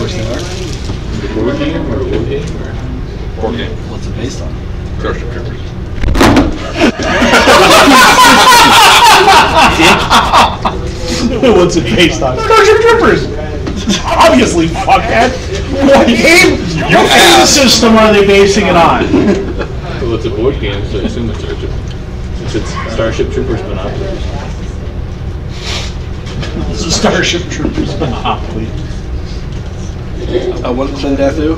course they are. Board game or board game or Board game. What's it based on? Starship Troopers. What's it based on? Starship Troopers! Obviously, fuckhead! What game system are they basing it on? well, it's a board game, so I assume it's Starship. Since it's Starship Troopers Monopoly. It's a Starship Troopers Monopoly. What can that do?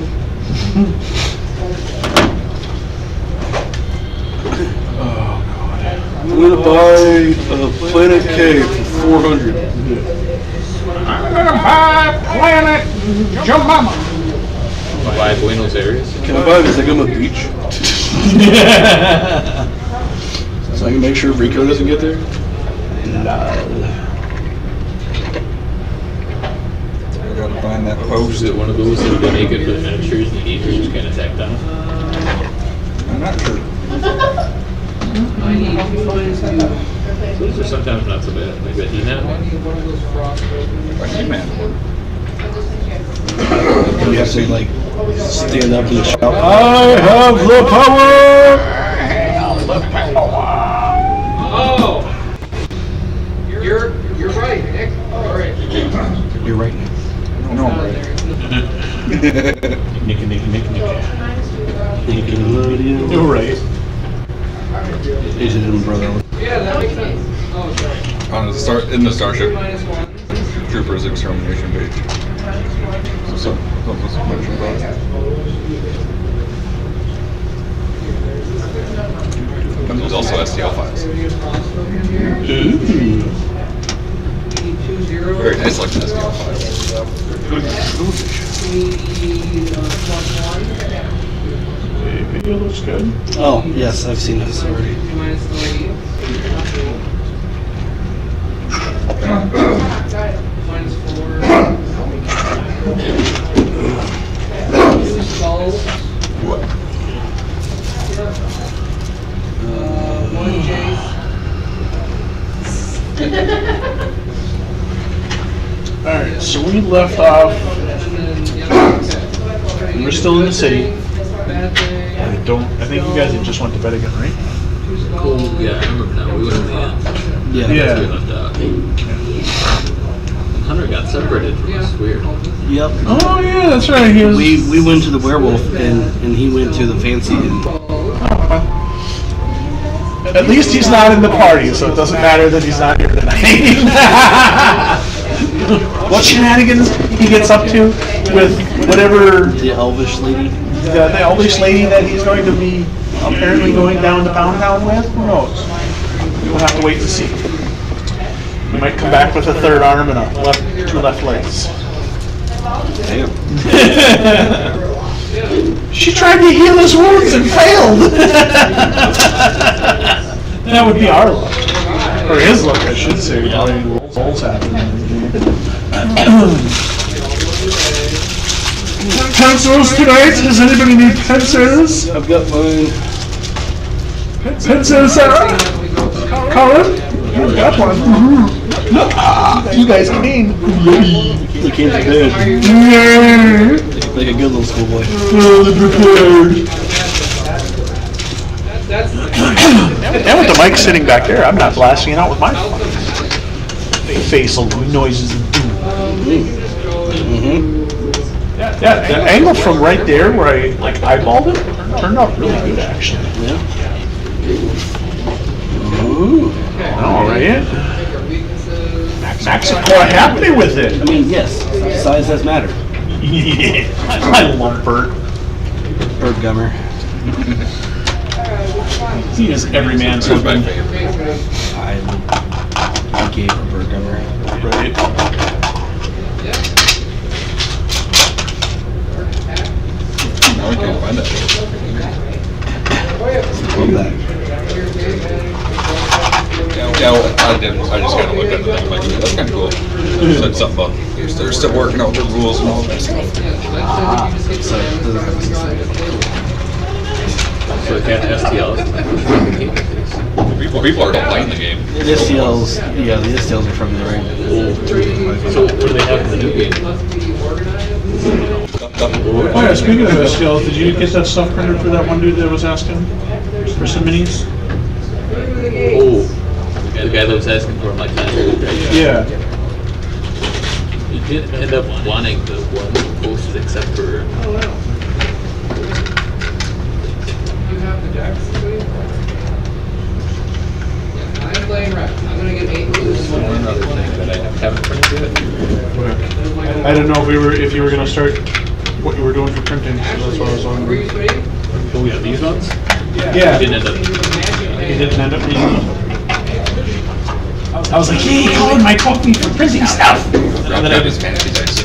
I'm gonna buy a Planet K for $400. I'm gonna buy Planet Jumama. By Buenos Aires. Can I buy it because I go to the beach? So I can make sure Rico doesn't get there? I gotta find that Is post. it one of those that are naked with miniatures and the eaters just kind of tacked on? I'm not sure. Those are sometimes not so bad. Maybe a He-Man one? He-Man. You have to like stand up and shout, I have the power! Oh, you're right, Nick. All right. you're right now. No, I'm right. Nick. Nickelodeon. You're right. Asian and brother. Yeah, that makes sense. Oh, sorry. In the Starship -1. Troopers extermination page. So let's mention about it. And there's also STL files. Very nice looking STL files. Video looks good. Oh, yes, I've seen this already. What? Alright, so we left off. We're still in the city. I think you guys had just went to bed again, right? Cool. Yeah, I remember now. We went in the end. Yeah. Yeah. We left out. And Hunter got separated from us. Weird. Yep. Oh yeah, that's right. He was. We went to the werewolf and he went to the fancy inn. At least he's not in the party, so it doesn't matter that he's not here tonight. What shenanigans he gets up to with whatever The elvish lady. the elvish lady that he's going to be apparently going down to Pound Town with? Who knows? We'll have to wait to see. He might come back with a third arm and two left legs. Damn. She tried to heal his wounds and failed. That would be our luck. Or his luck, I should say. Rolls happen. Pencils tonight? Does anybody need pencils? I've got mine. Pencils, Colin? You got one. You guys came. He came prepared. Like a good little schoolboy. And with the mic sitting back there, I'm not blasting it out with my facial noises and Yeah, the angle from right there where I eyeballed it turned out really good actually. Yeah. Ooh. All right. Max is quite happy with it. I mean, yes, size does matter. Yeah, I love Bert. Bird gummer. He is every man's Who's my husband. favorite? I gave a bird gummer. Right. No, I can't find it. Love that. Yeah, well, I didn't. I just kind of looked at the thing like, that's kind of cool. Said something about they're still working out the rules and all that stuff. So it doesn't have a society. So it can't STL. People are playing the game. The STLs, yeah, the STLs are from the right old 3.5. So what do they have in the new game? Oh yeah, speaking of skills, did you get that stuff printed for that one dude that was asking for some minis? Oh, the guy that was asking for him like that. Yeah. He didn't end up wanting the one posted except for. You have the decks, please? Yeah, I'm playing rep. I'm gonna get 8 blues. One other thing that I haven't printed yet. I didn't know if you were gonna start what you were doing for printing, so that's why I was Were wondering. you sweating? Oh yeah, these ones? Yeah. He didn't end up. He didn't end up reading them. I was like, yeah, he called my copy for printing stuff. Rob got his fancy dice.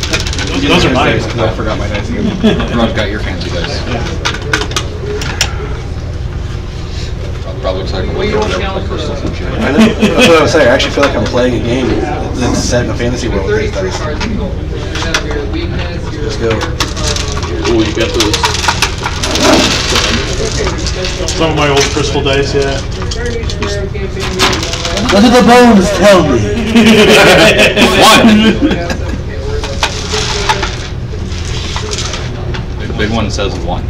Those are mine. I forgot my dice again. Rob got your fancy dice. Rob looks like a wizard with crystals and shit. I know. That's what I was saying. I actually feel like I'm playing a game that's set in a fantasy world with these dice. Let's go. Oh, you got those. Some of my old crystal dice, yeah. What do the bones tell me? The big one says 1.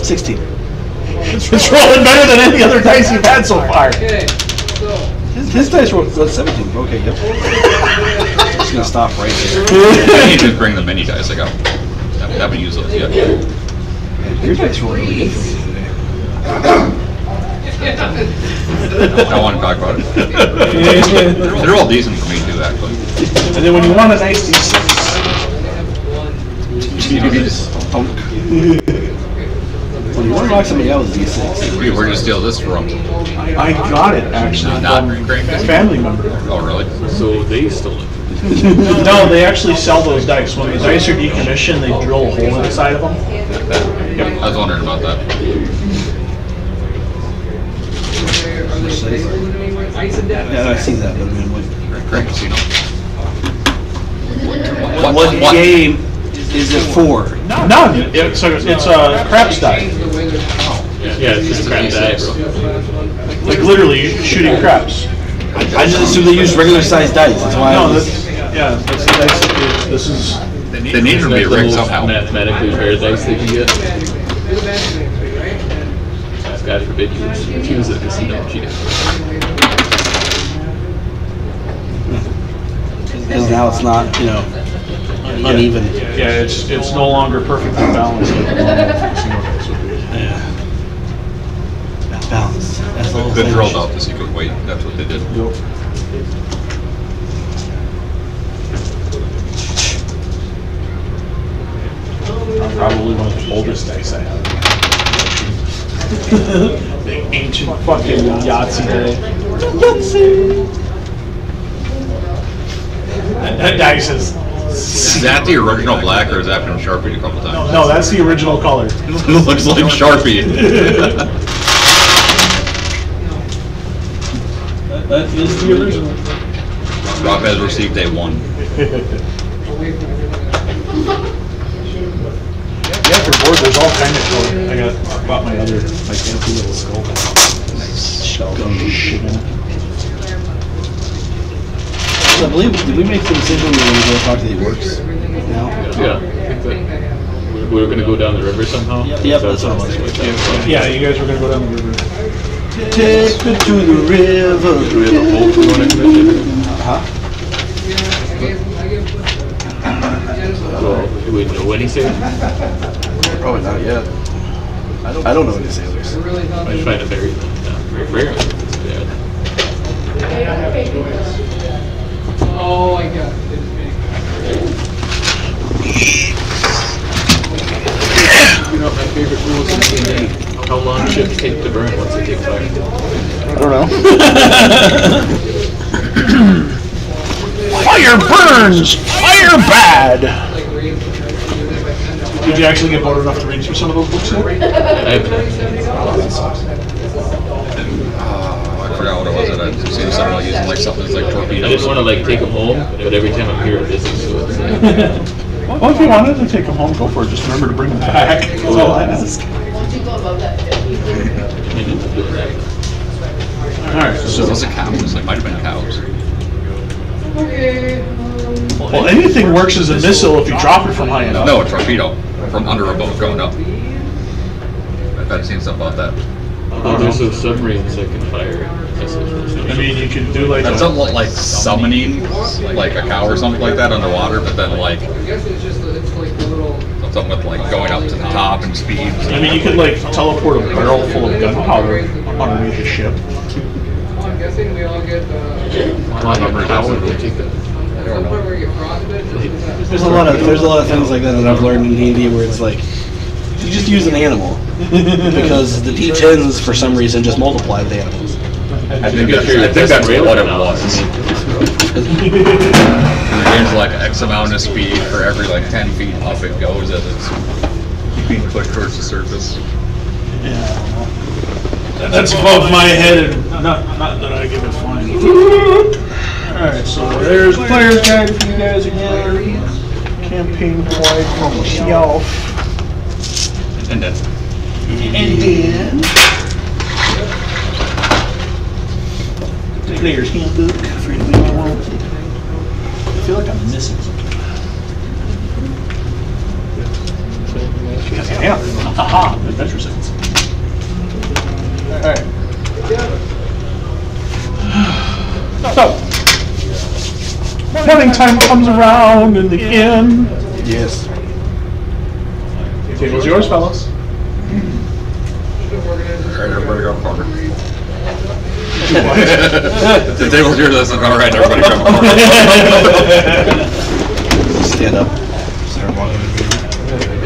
16. It's rolling better than any other dice you've had so far. Okay, so. His dice rolled 17. Okay, yep. Just gonna stop right there. I need to bring the mini dice. I haven't used those yet. Your dice rolled really good for me today. I want to talk about it. They're all decent for me too, actually. And then when you want a nice D6, When you want to knock somebody out with D6. Where did you steal this from? I got it actually Not from Crank a Dice? family member. Oh, really? So they stole it. No, they actually sell those dice. When the dice are decommissioned, they drill a hole inside of them. I was wondering about that. Yeah, I see that, but I mean, Crank Casino. what game is it for? None. It's a craps die. Yeah, it's just a crap die, bro. Like literally shooting craps. I just assume they use regular sized dice. That's why I No, was. that's the dice. This is. They need to be That's the rigged most somehow. mathematically rare dice they can get. God forbid you use a casino cheating. Because now it's not, uneven. Yeah, it's no longer perfectly balanced like the normal casino dice would be. Yeah. That balance. That's the whole Good thing. drilled out the secret weight. That's what they did. Yep. Probably one of the oldest dice I have. The ancient fucking Yahtzee day. That dice is. Is that the original black or is that been Sharpied a couple times? No, that's the original color. It looks like Sharpie. That is the original. Rob has received a 1. Yeah, for board, there's all kind of color. I bought my fancy little skull. Shotgun shit in it. I believe, did we make the decision we were going to go talk to the works now? Yeah, I think that we were gonna go down the river somehow. Yep, that's what it was. Yeah, you guys were gonna go down the river. Take me to the river. Do we have a boat we wanna commission? Huh? Well, do we know when he's here? Probably not yet. I don't know any sailors. I just find it very rare. Oh, I got it. You know, my favorite rules in D&D. How long ships take to burn once they take fire? I don't know. Fire burns! Fire bad! Did you actually get bored enough to read through some of those books yet? I haven't. I forgot what it was. I'd seen something like using something that's like I torpedoes. just want to take them home, but every time I'm here, I'm busy, so it's Well, if you wanted to take them home, go for it. Just remember to bring them back. That's all I ask. Alright, So so was it cows? It might have been cows. Okay. Well, anything works as a missile if you drop it from high enough. No, a torpedo from under a boat going up. I've seen stuff about that. Oh, there's those submarines that can fire missiles. I mean, you can do like That's something like summoning, like a cow or something like that underwater, but then like I guess it's just, it's like the little. something with like going up to the top and speed. I mean, you could like teleport a barrel full of gunpowder underneath the ship. Well, I'm guessing we all get, some point where you get frostbite. There's a lot of things like that I've learned in D&D where it's like you just use an animal because the D10s for some reason just multiply the animals. I think that's what it was. There's like X amount of speed for every like 10 feet up it goes as it's being pushed towards the surface. That's above my head, and not that I give a flying. Alright, so there's player's guide for you guys again. Campaign wide from myself. And then Player's handbook for anybody who wants it. I feel like I'm missing something. Because I am. Haha, adventure sites. Alright. So, morning time comes around in the inn. Yes. Table's yours, fellas. alright, everybody go forward. The table's yours, that's alright, everybody come forward. Stand up. Start walking.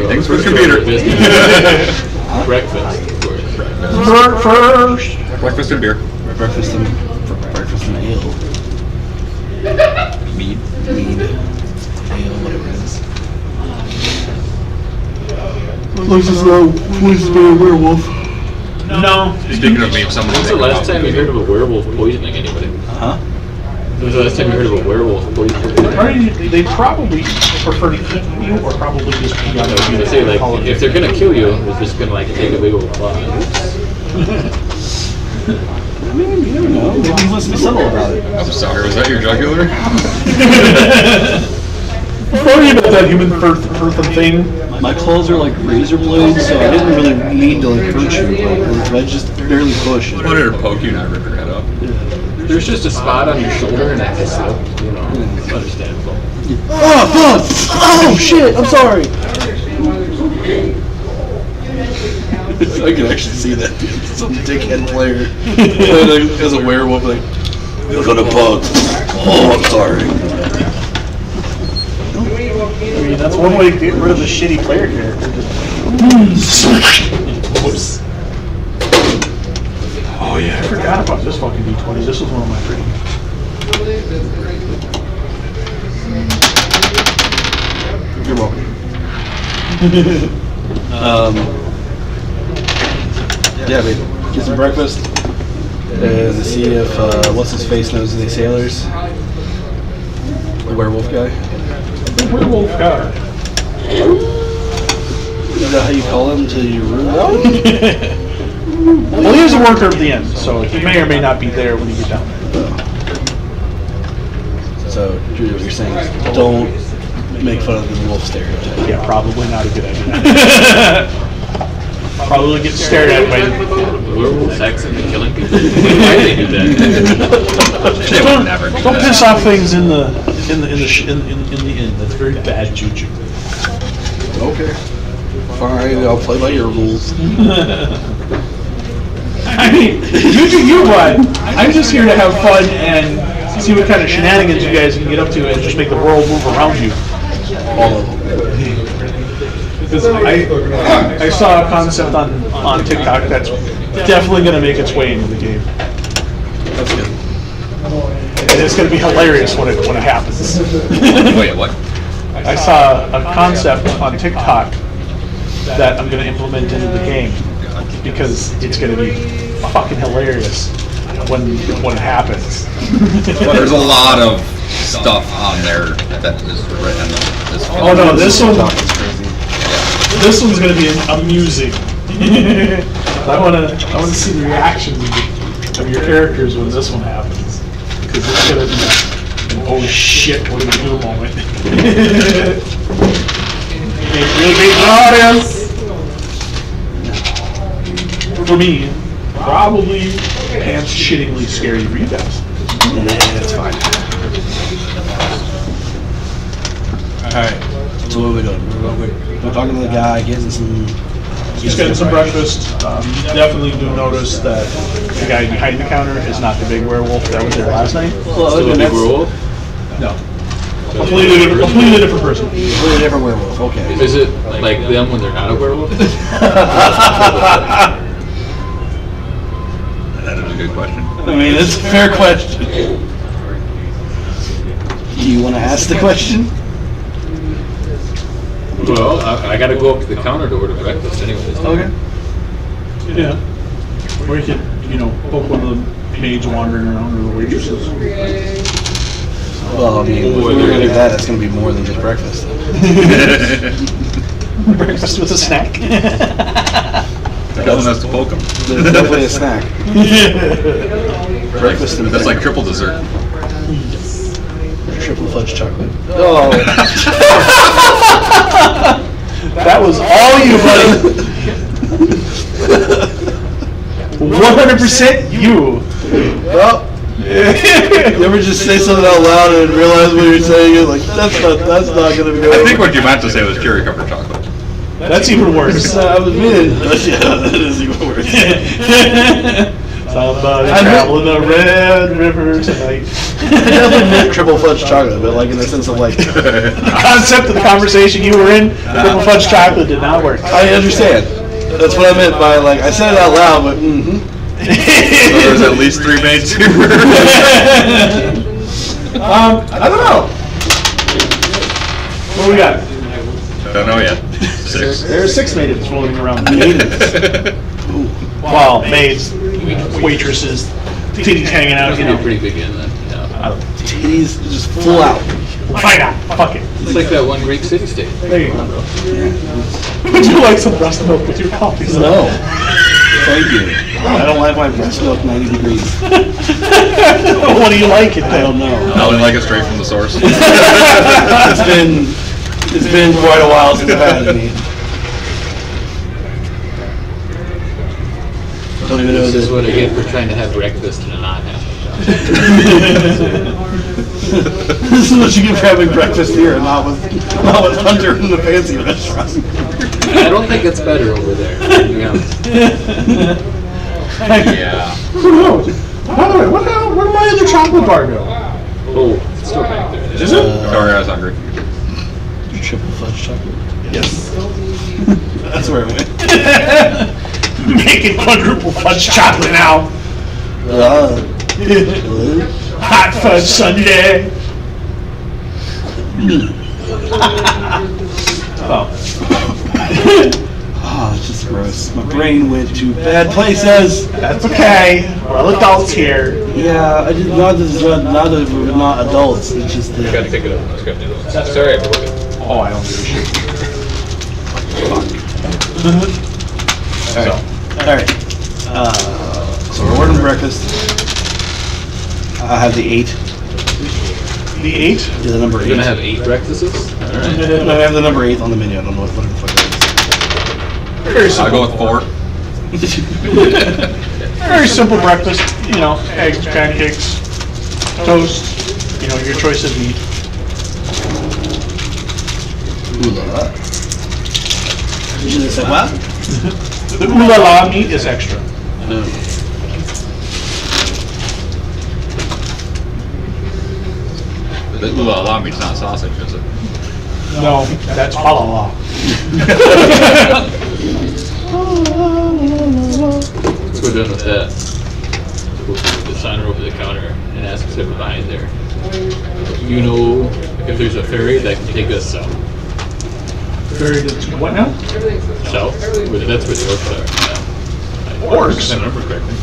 Thanks for the computer. Breakfast, of course. First. Breakfast and beer. Breakfast and ale. Mead. Mead. Ale, whatever it is. Looks as though Quiz is a werewolf. No. Speaking of mead, someone When's the last time you heard of a werewolf poisoning anybody? Huh? When was the last time you heard of a werewolf poisoning? They probably prefer to eat you or probably just pee on I was gonna say, like, if they're gonna kill you, they're just gonna like take a big old claw. I mean, you never know. Maybe he wants to be subtle about it. I'm sorry, was that your jugular? Sorry about that human earthen thing. My claws are like razor blades, so I didn't really mean to like hurt you, but I just barely push. I wanted to poke you and I ripped your head up. There's just a spot on your shoulder and that just slipped, you know, it's understandable. Oh, fuck! Oh, shit! I'm sorry! I can actually see that. Some dickhead player. As a werewolf, like, you're gonna bug. Oh, I'm sorry. I mean, that's one way to get rid of the shitty player character. Whoops. Oh yeah, I forgot about this fucking D20. This was one of my favorite. You're welcome. Yeah, we get some breakfast and see if what's his face knows any sailors. The werewolf guy. The werewolf guy. Is that how you call him till you rule out? Well, he is a worker of the inn, so he may or may not be there when you get down there. So what you're saying is don't make fun of the wolf stereotype. Yeah, probably not a good idea. Probably get stared at by. Werewolves accent and killing people? Why do they do that? They would never do Don't that. piss off things in the inn. That's very bad juju. Okay. Fine, I'll play by your rules. I mean, you do you, bud. I'm just here to have fun and see what kind of shenanigans you guys can get up to and just make the world move around you. All of them. Because I saw a concept on TikTok that's definitely going to make its way into the game. That's good. And it's going to be hilarious when it happens. Wait, what? I saw a concept on TikTok that I'm going to implement into the game because it's going to be fucking hilarious when it happens. Well, there's a lot of stuff on there that is written. Oh no, this one's going to be amusing. I want to see the reactions of your characters when this one happens because it's going to be an oh shit, what do we do moment. Really big audience. For me, probably pants shittingly scary for you guys. That's fine. Alright, so what are we doing? We're talking to the guy, getting some... Just getting some breakfast. You definitely do notice that the guy behind the counter is not the big werewolf that was there last night. Well, Still a big that's werewolf? No. Completely different person. completely different werewolf, okay. Is it like them when they're not a werewolf? That is a good question. I mean, it's a fair question. You want to ask the question? Well, I gotta go up to the counter to order breakfast anyways. Okay. Yeah. Or you could, poke one of the maids wandering around or the waitresses. Well, I mean, if we're going to do that, it's going to be more than just breakfast. Breakfast with a snack. Doesn't have to poke them. There's definitely a snack. Breakfast and That's like triple dessert. triple fudge chocolate. Oh. That was all you, buddy. 100% you. Well, you ever just say something out loud and realize what you're saying? You're like, that's not going to go. I think what you meant to say was cherry covered chocolate. That's even worse. I was meaning. Yeah, that is even worse. Somebody traveling the Red River tonight. I definitely meant triple fudge chocolate, but like in the sense of like, The concept of the conversation you were in, triple fudge chocolate did not work. I understand. That's what I meant by like, I said it out loud, but So there's at least 3 maids here. I don't know. What do we got? Don't know yet. 6. There's 6 maids rolling around. Well, maids, waitresses, titties hanging out, That's gonna be a pretty big in then. Yeah. titties just full out. Why not? Fuck it. It's like that one Greek city state. There you go. Would you like some breast milk with your coffee? No. Thank you. I don't like my breast milk 90 degrees. What do you like it I then? don't know. I only like it straight from the source. It's been quite a while since I've had any. Don't even know This is this. what I get for trying to have breakfast and not have it. This is what you get for having breakfast here and not with Hunter in the fancy restaurant. I don't think it's better over there, to be honest. Yeah. Who knows? By the way, where did my other chocolate bar go? Oh, it's still back there. Is it? Sorry, I was hungry. Triple fudge chocolate. Yes. That's where it went. Making quadruple fudge chocolate now. Hot fudge sundae. Oh. Oh, it's just gross. My brain went to bad places. That's okay. We're all adults here. Yeah, I did not that we're not adults. It's just I gotta that. take it up. I gotta do it. Sorry, I broke it. Oh, I don't give a shit. Alright. So we're ordering breakfast. I have the 8. The 8? Yeah, the number 8. We're gonna have 8 breakfasts? Alright. I have the number 8 on the menu. I don't know what the fuck that Very I'll simple. go with 4. is. Very simple breakfast. Eggs, pancakes, toast. Your choice of meat. Ooh la la. You should have said what? The ooh la la meat is extra. No. The ooh la la meat's not sausage, is it? No, that's fa la la. Once we're done with that, we'll put the signer over the counter and ask if they're behind there. You know if there's a ferry that can take us south? Very good. What now? South? That's where the orcs are. Yeah. Orcs? If I remember correctly.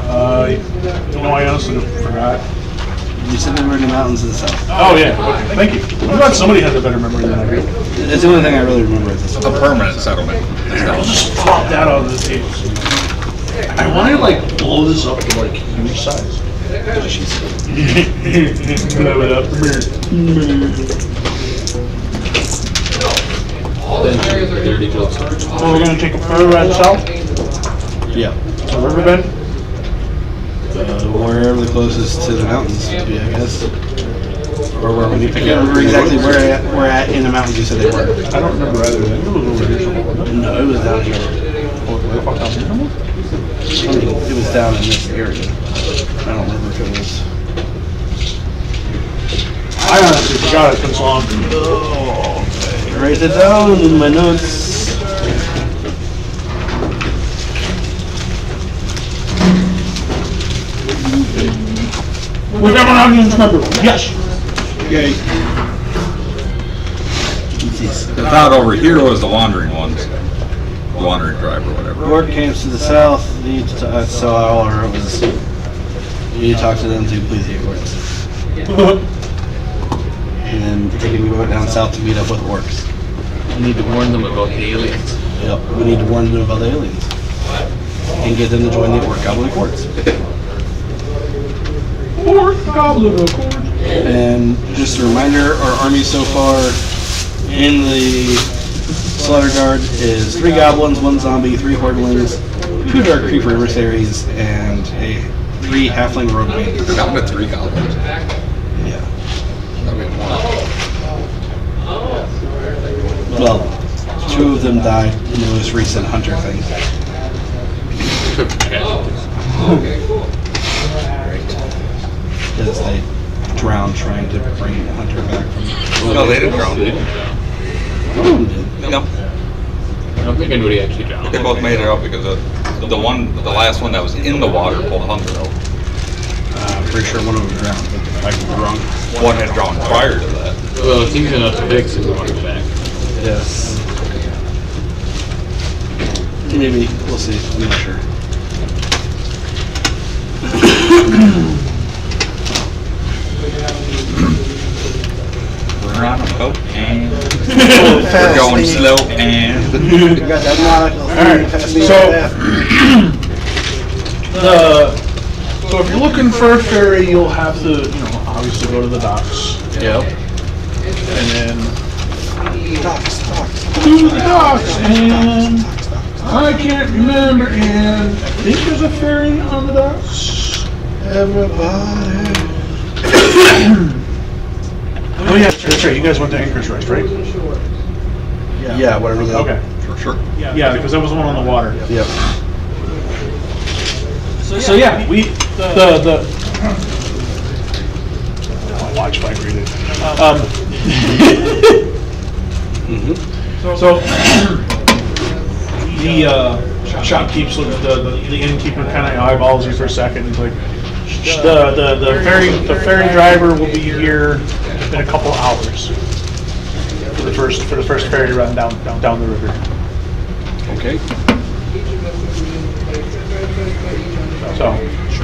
I honestly forgot. You said they were in the mountains of the south. Oh yeah, okay, thank you. I'm glad somebody has a better memory than I do. It's the only thing I really remember at this A point. permanent settlement. I'll just pop that out of the table. I want to blow this up to huge size. Blow it up. Then dirty jokes. So we're gonna take a ferry ride south Yeah. to Riverbend. Wherever the closest to the mountains would be, I guess. Or where we need to get. Remember exactly where at in the mountains you said they were. I don't remember either. I think it was over here somewhere. No, it was down here. Where the fuck down here? I mean, it was down in this area. I don't remember if it was. I honestly forgot it's been so long. Write it down in my notes. Was that one audience member? Yes. Okay. I thought over here was the wandering ones. The wandering tribe or whatever. Work camps to the south. Need to so all our it was. You need to talk to them to please the Accords. And then taking me down south to meet up with orcs. We need to warn them about the aliens. Yep, we need to warn them about the aliens. And get them to join the Orc Goblin Accords. Orc Goblin Accord. And just a reminder, our army so far in the Slaughter Guard is 3 goblins, 1 zombie, 3 hordlings, 2 dark creeper emissaries, and 3 halfling rogue bandits. Down to 3 goblins. Yeah. That'd be one. Well, 2 of them died in the most recent hunter thing. Because they drowned trying to bring Hunter back from. No, they didn't drown. Oh, did. No, I don't think anybody actually drowned. they both made it out because the last one that was in the water pulled Hunter out. I'm pretty sure one of them drowned, but I could be wrong. One had drowned prior to that. Well, it's easy enough to fix if we want to go back. Yes. Maybe. We'll see. I'm not sure. We're on a boat and we're going slow and You got that monocle. Alright, so if you're looking for a ferry, you'll have to, obviously go to the docks. Yep. And then Docks. to the docks, and I can't remember, and I think there's a ferry on the docks. Everybody. Oh yeah, that's right, you guys went to Anchorage, right? Yeah, whatever the. Okay. for sure. Yeah, because that was the one on the water. Yep. So yeah, my watch vibrated. So the shopkeep, the innkeeper kind of eyeballs you for a second. He's like, the ferry driver will be here in a couple hours for the first ferry run down the river. Okay. So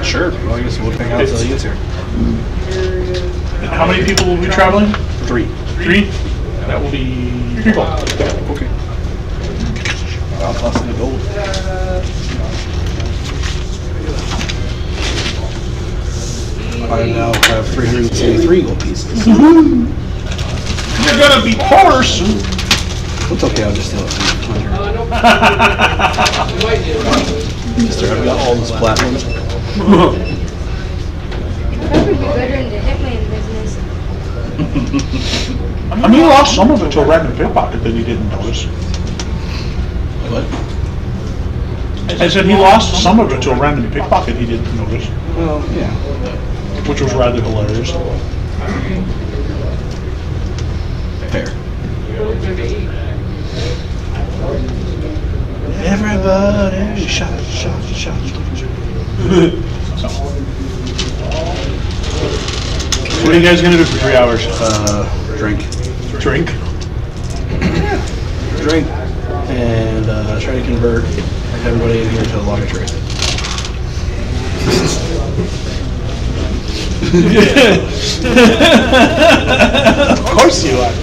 Sure. Well, I guess we'll hang out until he gets here. how many people will be traveling? 3. 3? That will be 3 people. Okay. I'll toss in the gold. I now have 373 gold pieces. You're gonna be horse. It's okay, I'll just steal it from Hunter. Mister, I've got all this platinum. Probably be better in the hitman business. I mean, he lost some of it to a random pickpocket that he didn't notice. What? I said he lost some of it to a random pickpocket he didn't notice, Well, yeah. which was rather hilarious. Fair. Everybody, shot. What are you guys gonna do for 3 hours? Drink. Drink? Drink. And try to convert everybody in here to a logger trade. Of course you are.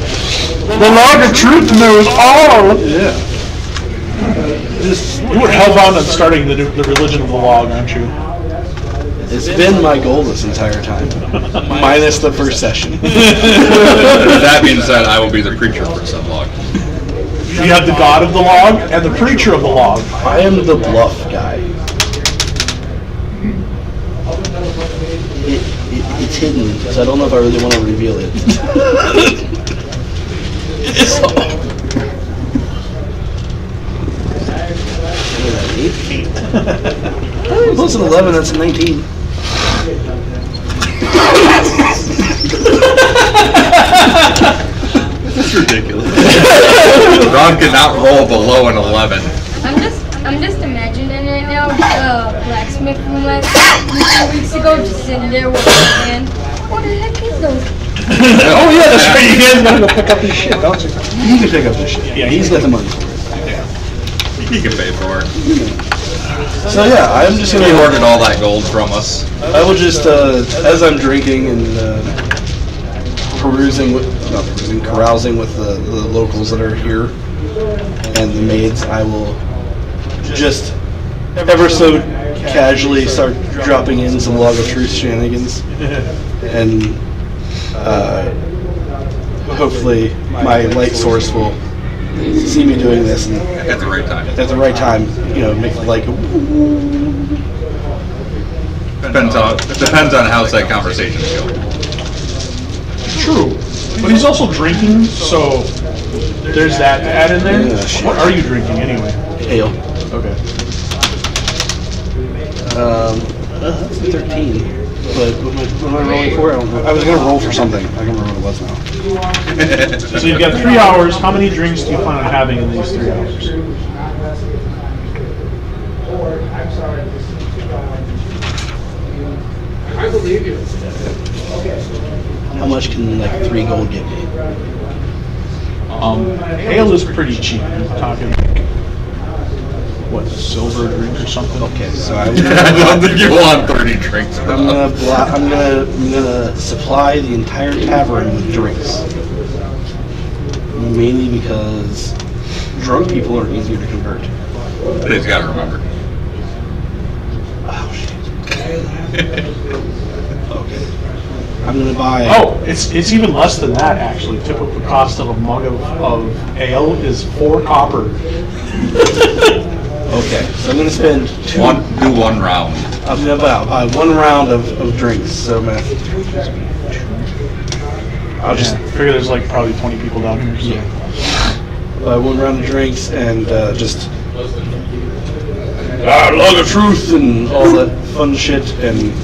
The log of truth knows all. Yeah. You were hellbound on starting the religion of the log, aren't you? It's been my goal this entire time, minus the first session. That being said, I will be the preacher for some log. You have the god of the log and the preacher of the log. I am the bluff guy. It's hidden, so I don't know if I really want to reveal it. It's all... Plus an 11, that's a 19. That's ridiculous. Ron could not roll below an 11. I'm just imagining right now, blacksmith from like 2 weeks ago, just sitting there with his hand. What the heck is those? Oh yeah, that's right. You guys gotta go pick up his shit, don't you? He can pick up this shit. Yeah, he's got the money for it. He can pay for it. So yeah, I'm just He gonna ordered all that gold from us. I will just, as I'm drinking and carousing with the locals that are here and the maids, I will just ever so casually start dropping in some Log of Truth shenanigans, and hopefully my light source will see me doing this and At the right time. at the right time, make it like. Depends on how that conversation goes. True. But he's also drinking, so there's that to add in there. Yeah, sure. What are you drinking anyway? Ale. Okay. That's a 13. But what am I rolling for? I don't know. I was gonna roll for something. I can't remember what it was now. So you've got 3 hours. How many drinks do you plan on having in these 3 hours? I believe you. How much can like 3 gold get me? Ale is pretty cheap. You're talking what, silver drink or something? Okay, so I I don't think you want 30 drinks. I'm gonna supply the entire tavern with drinks. Mainly because drunk people are easier to convert. But he's got to remember. Oh shit. Okay. I'm gonna buy. Oh, it's even less than that actually. Typical cost of a mug of ale is 4 copper. Okay, so I'm gonna spend Do one round. I'm gonna buy 1 round of drinks. So I'm gonna. I'll just figure there's like probably 20 people down here. So. buy 1 round of drinks and just Log of Truth and all that fun shit and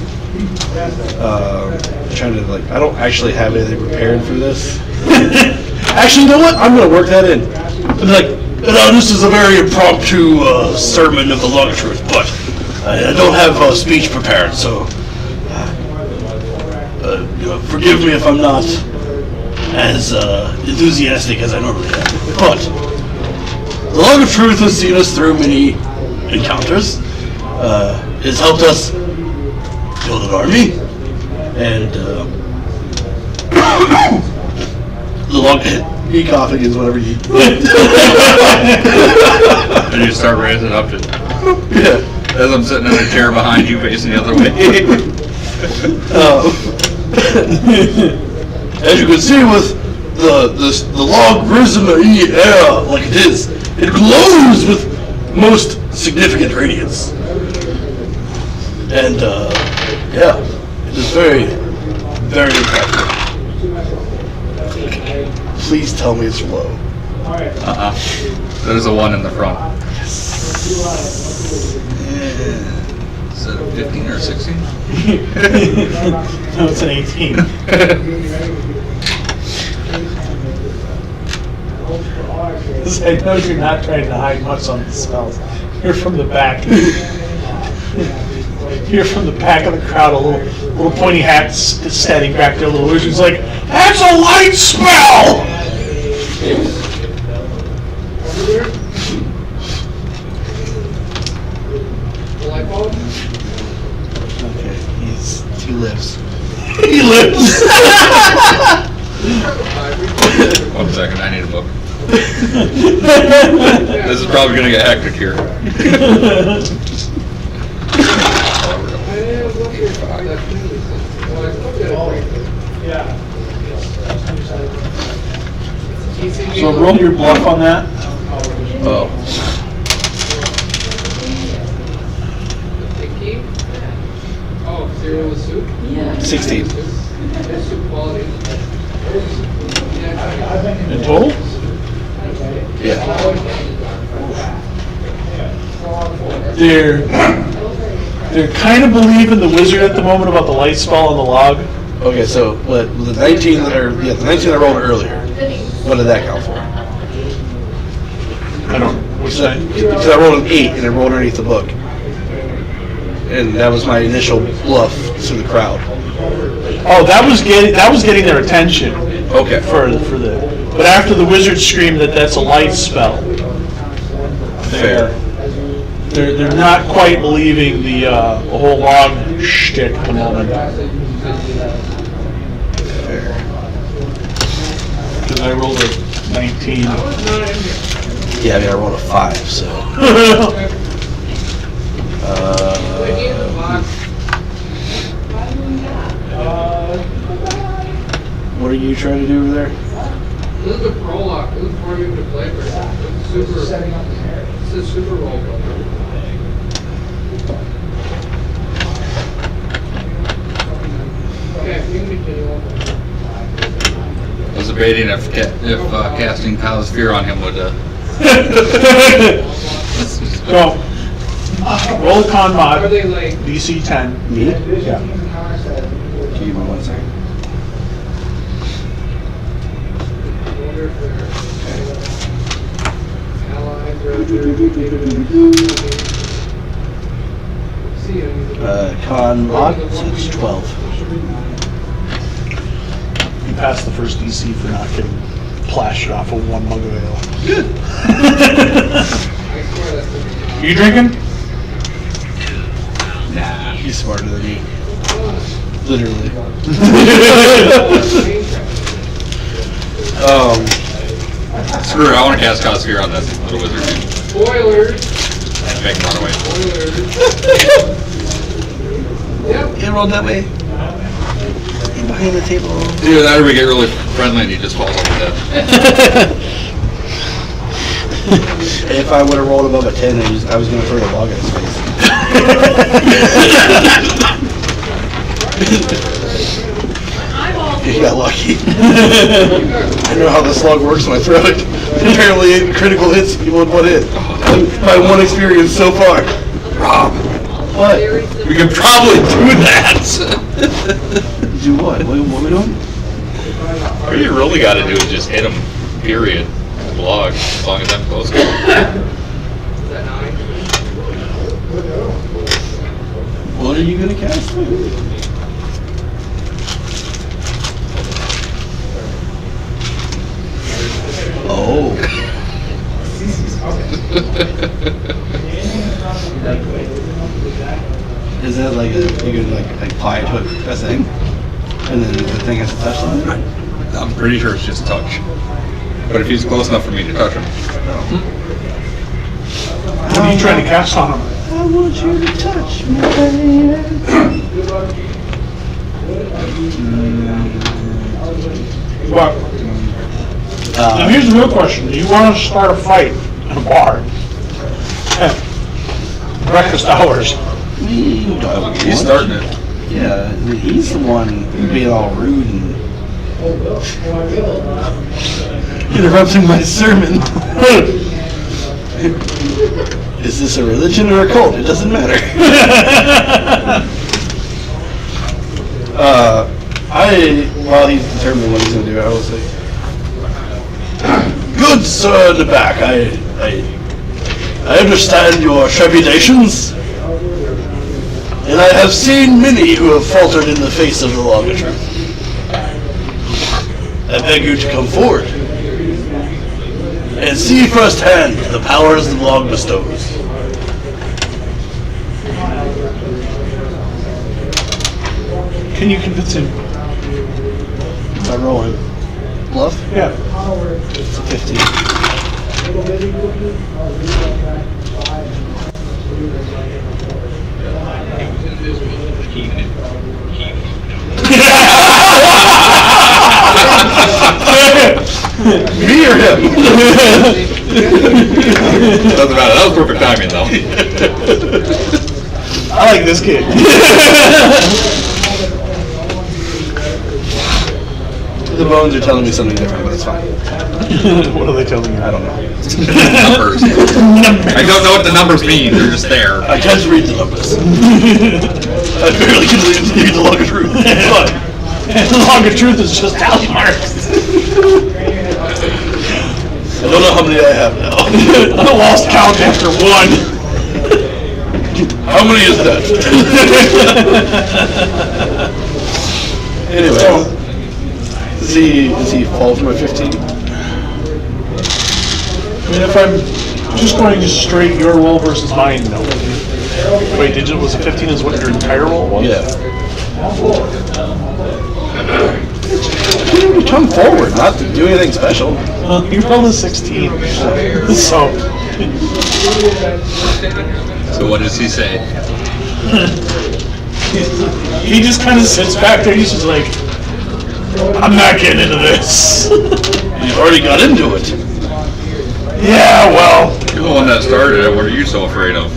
trying to I don't actually have anything prepared for this. Actually, you know what? I'm gonna work that in. This is a very impromptu sermon of the Log of Truth, but I don't have speech prepared, so forgive me if I'm not as enthusiastic as I normally am. But the Log of Truth has seen us through many encounters. It's helped us build an army, and the Log. He coughing is whatever you. And you start raising up to. Yeah. As I'm sitting in a chair behind you, facing the other way. As you can see with the log risen in the air like it is, it glows with most significant radiance. And yeah, it is very, very impressive. Please tell me it's low. There's a 1 in the front. Is it a 15 or 16? No, it's an 18. I know you're not trying to hide much on the spells. You're from the back. You're from the back of the crowd, a little pointy hat standing back there, a little wizard's like, that's a light spell! The light bulb? Okay, he lives. He lives! 1 second, I need a book. This is probably gonna get hectic here. So roll your bluff on that. Oh. Oh, cereal with soup? 16. It's soup quality. In total? Yeah. They're kind of believing the wizard at the moment about the light spell on the log. Okay, so what the 19 that are the 19 I rolled earlier? What did that count for? I don't. What's that? Because I rolled an 8 and I rolled underneath the book, and that was my initial bluff to the crowd. Oh, that was getting their attention. Okay. For the. But after the wizard screamed that that's a light spell. Fair. They're not quite believing the whole log shtick at the moment. Fair. Because I rolled a 19. Yeah, I mean I rolled a 5, so. What are you trying to do over there? This is the prologue. This is before you even play for it. It's super. It's a super roll. Okay, you can continue on. I was debating if casting Kyle's Fear on him would. So, roll a con mod, Are they like? DC 10. Me? Yeah. Give me 1 second. I wonder if they're allies or see Con mod, so it's 12. You passed the first DC for not getting plastered off of 1 mug of ale. Good. I swear that's what You drinking? Nah, he's smarter than me. Literally. Screw it, I want to cast Kyle's Fear on that little wizard dude. Spoilers. Make him run away. Spoilers. Yep. It rolled that way. In behind the table. Either that or we get really friendly and he just falls over dead. If I would have rolled above a 10, I was going to throw the log at his face. You got lucky. I know how this log works when I throw it. Apparently, 8 critical hits people would put in. My one experience so far. Rob, What? we could probably do that. Do what? What are we doing? All you really got to do is just hit him, period. Log, as long as I'm close. Is that 9? What are you going to cast? Oh. Is that like you could like apply it to a thing? And then the thing has to touch something? I'm pretty sure it's just touch. But if he's close enough for me to touch him. What are you trying to cast on him? I want you to touch me. But now here's the real question: do you want to start a fight in a bar at breakfast hours? He's starting it. Yeah, he's the one being all rude and interrupting my sermon. Is this a religion or a cult? It doesn't matter. While he's determining what he's going to do, I will say, good sir in the back, I understand your trepidations, and I have seen many who have faltered in the face of the law of truth. I beg you to come forward and see firsthand the powers the log bestows. Can you convince him? By rolling bluff, Yeah. it's a 15. Me or him? Doesn't matter. That was perfect timing, though. I like this kid. The bones are telling me something different, but it's fine. What are they telling you? I don't know. Numbers. I don't know what the numbers mean. They're just there. I can't read the numbers. I barely can read the log of truth. But The log of truth is just tally marks. I don't know how many I have now. I lost count after one. How many is that? Anyway, does he fall from a 15? I mean, if I'm just going straight your roll versus mine, no. Wait, was it 15 is what your entire roll was? Yeah. You come forward, not to do anything special. You rolled a 16. So. So what does he say? He just kind of sits back there. He's just like, I'm not getting into this. You already got into it. Yeah, well, You're the one that started it. What are you so afraid of?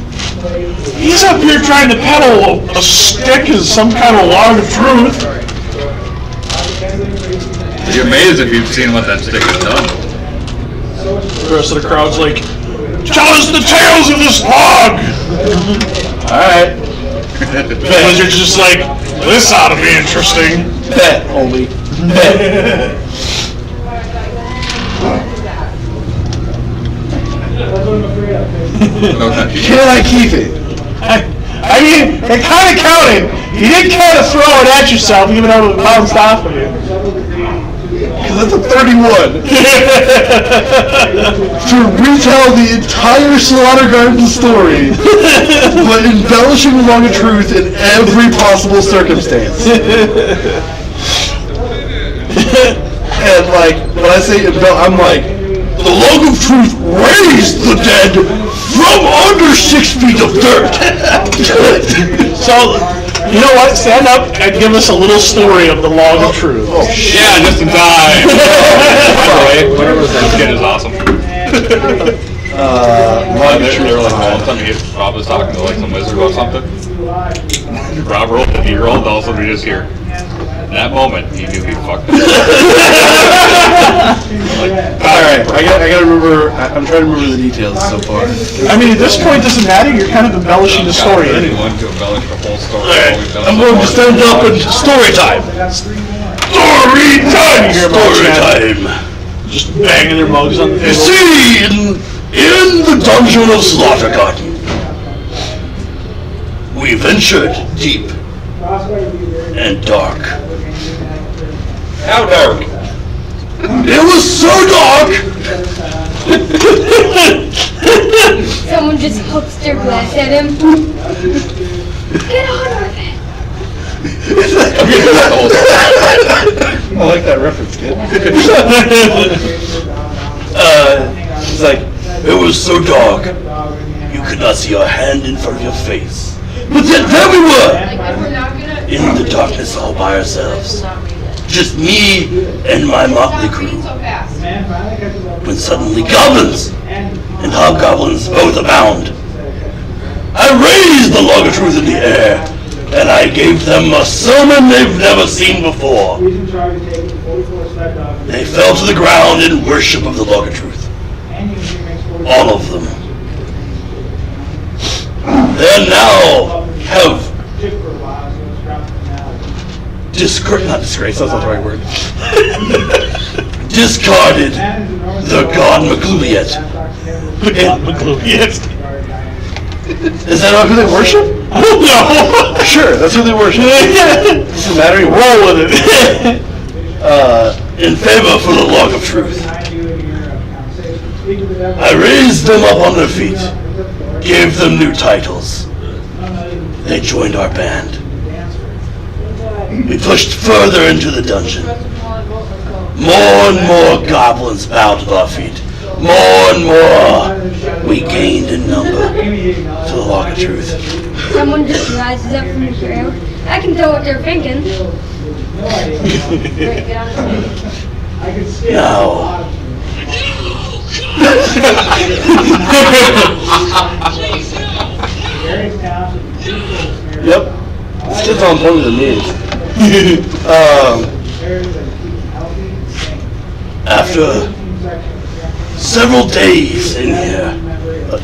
he's up here trying to peddle a stick as some kind of log of truth. You're amazed if you've seen what that stick has done. The rest of the crowd's like, tell us the tales of this log! Alright. The wizard's just like, this ought to be interesting. Bet, homie. Bet. Can I keep it? I mean, it kind of counted. You did kind of throw it at yourself, even though it bounced off of you. Because it's a 31. To retell the entire Slaughter Garden story, but embellishing the Log of Truth in every possible circumstance. And like, when I say I'm like, the Log of Truth raised the dead from under 6 feet of dirt. So, you know what? Stand up and give us a little story of the Log of Truth. Oh, shit. Yeah, just in time. By the way, whatever that kid is awesome. They were like, all of a sudden, Rob was talking to like some wizard about something. Rob rolled and he rolled, all of a sudden we just hear. In that moment, he knew he fucked up. Alright, I gotta remember, I'm trying to remember the details so far. I mean, at this point, it doesn't matter. You're kind of embellishing the story anyway. One to embellish the whole story. I'm going to stand up and story time. Story time! Story time! Just banging their mugs on the You table. see, in the dungeon of Slaughter Garden, we ventured deep and dark. How dark? It was so dark! Someone just hooks their glass at him. Get on with it. I like that reference, kid. It's like, it was so dark, you could not see our hand in front of your face. But yet there we were, in the darkness all by ourselves. Just me and my motley crew. When suddenly goblins and hobgoblins both abound. I raised the Log of Truth in the air, and I gave them a sermon they've never seen before. They fell to the ground in worship of the Log of Truth. All of them. They now have not disgrace, that's not the right word. Discarded the God McCluviet. Is that not who they worship? No! Sure, that's who they worship. Doesn't matter, you roll with it. In favor for the Log of Truth. I raised them up on their feet, gave them new titles. They joined our band. We pushed further into the dungeon. More and more goblins bowed to our feet. More and more we gained in number to the Log of Truth. Someone just rises up from the ground. I can tell what they're thinking. Great, get on it. Now. Yep. It's on point of the news. After several days in here,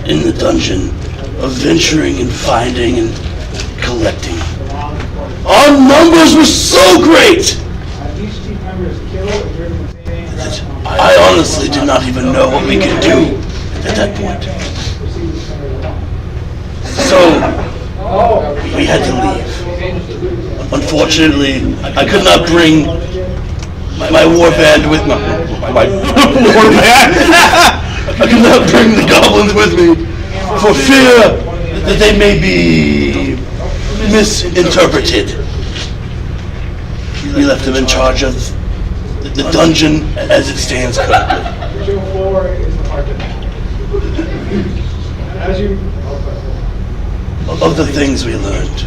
in the dungeon, of venturing and finding and collecting, our numbers were so great that I honestly did not even know what we could do at that point. So, we had to leave. Unfortunately, I could not bring my war band with me. My war band? I could not bring the goblins with me for fear that they may be misinterpreted. We left them in charge of the dungeon as it stands currently. Of the things we learned,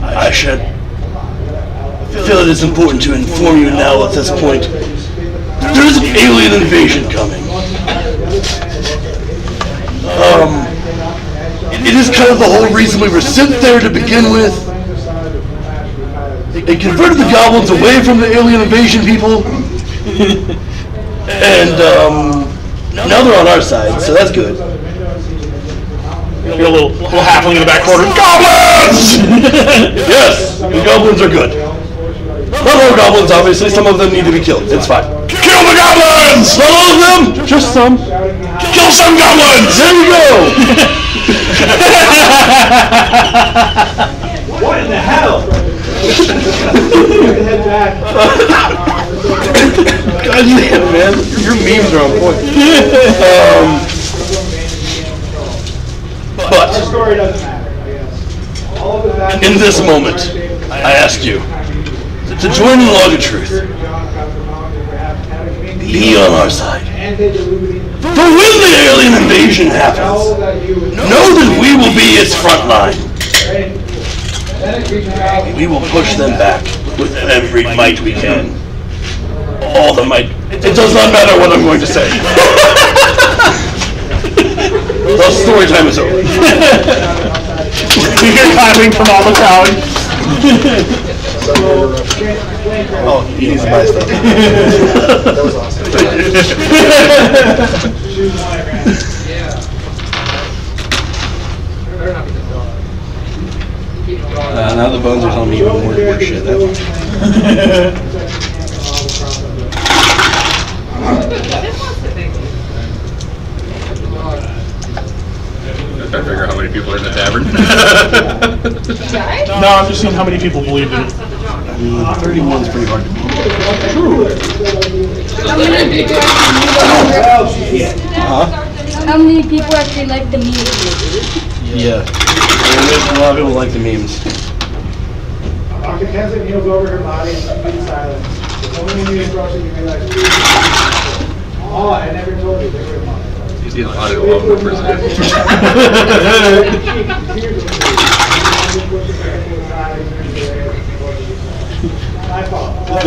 I should feel it is important to inform you now at this point. There is an alien invasion coming. It is kind of the whole reason we were sent there to begin with. It converted the goblins away from the alien invasion people. And now they're on our side, so that's good. You're a little halfling in the back corner. Goblins! Yes, the goblins are good. Not all goblins, obviously. Some of them need to be killed. It's fine. Kill the goblins! Not all of them, just some. Kill some goblins! There you go. What in the hell? Head back. God damn, man. Your memes are on point. But Story doesn't matter, I guess. All of the bad in this moment, I ask you to join the Log of Truth. Be on our side. For when the alien invasion happens, know that we will be its front line. We will push them back with every might we can. All the might. It does not matter what I'm going to say. The story time is over. You hear clapping from all the crowd. Oh, he needs to buy stuff. That was awesome. Now the bones are telling me even more shit. That's I figure out how many people are in the tavern. No, I'm just seeing how many people believe in it. 31 is pretty hard to beat. How many people actually like the memes? Yeah. A lot of people like the memes. Dr. Kenson kneels over her body and complete silence. The only new instruction you realize. Oh, I never told you they were mine. He's getting a lot of love for president.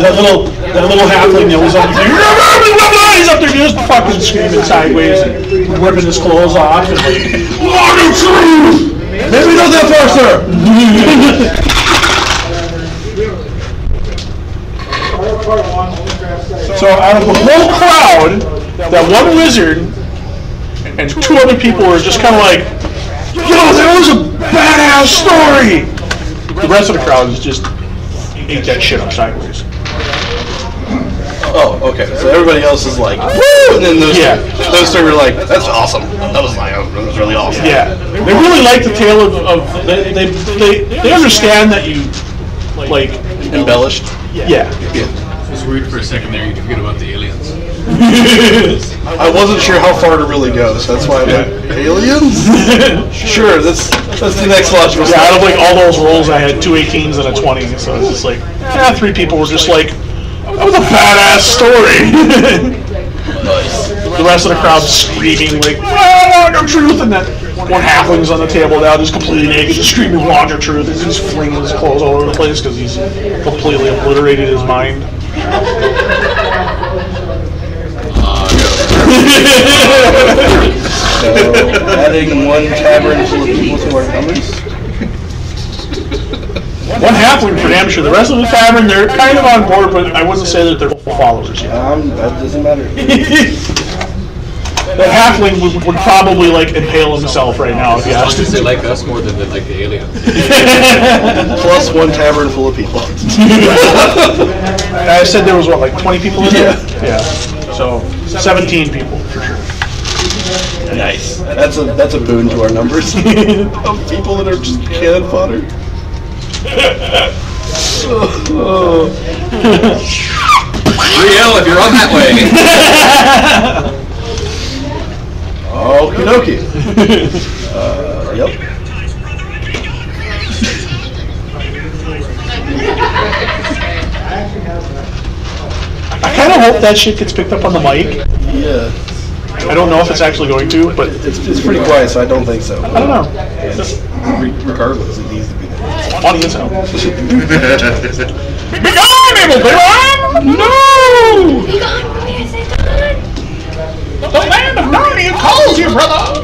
That little halfling that was up there, he's up there just fucking screaming sideways and ripping his clothes off and like, Lord of Truth! Maybe not that far, sir! So out of the whole crowd, that one wizard and two other people were just kind of like, yo, that was a badass story! The rest of the crowd is just ate that shit up sideways. Oh, okay. So everybody else is like, woo! And then those three were like, that's awesome. That was really awesome. Yeah, they really like the tale of they understand that you like Embellished. yeah. I was worried for a second there you forget about the aliens. I wasn't sure how far to really go, so that's why I'm like, aliens? Sure, that's the next logical Yeah, out of step. like all those rolls, I had 2 18s and a 20, so it's just like, 3 people were just like, that was a badass story. Nice. The rest of the crowd screaming like, "Lord of Truth," and that One halfling's on the table now, just completely naked, just screaming log of truth. He's just flinging his clothes all over the place because he's completely obliterated his mind. So, adding one tavern full of people to our numbers. One halfling for damn sure. The rest of the tavern, they're kind of on board, but I wouldn't say that they're followers yet. That doesn't matter. That halfling would probably like impale himself right now if you As long asked as him. they like us more than they like the aliens. Plus one tavern full of people. I said there was what, like 20 people in there? Yeah. Yeah. So 17 people for sure. Nice. That's a boon to our numbers of people that are just cannon fodder. Real, if you're on that way. Okie dokie. Yep. I kind of hope that shit gets picked up on the mic. Yeah. I don't know if it's actually going to, but It's pretty quiet, so I don't think so. I don't know. Just Regardless, it needs to be there. funny as hell. Be gone, evil villain! No! Be gone, please, be gone. The land of Narnia calls you, brother!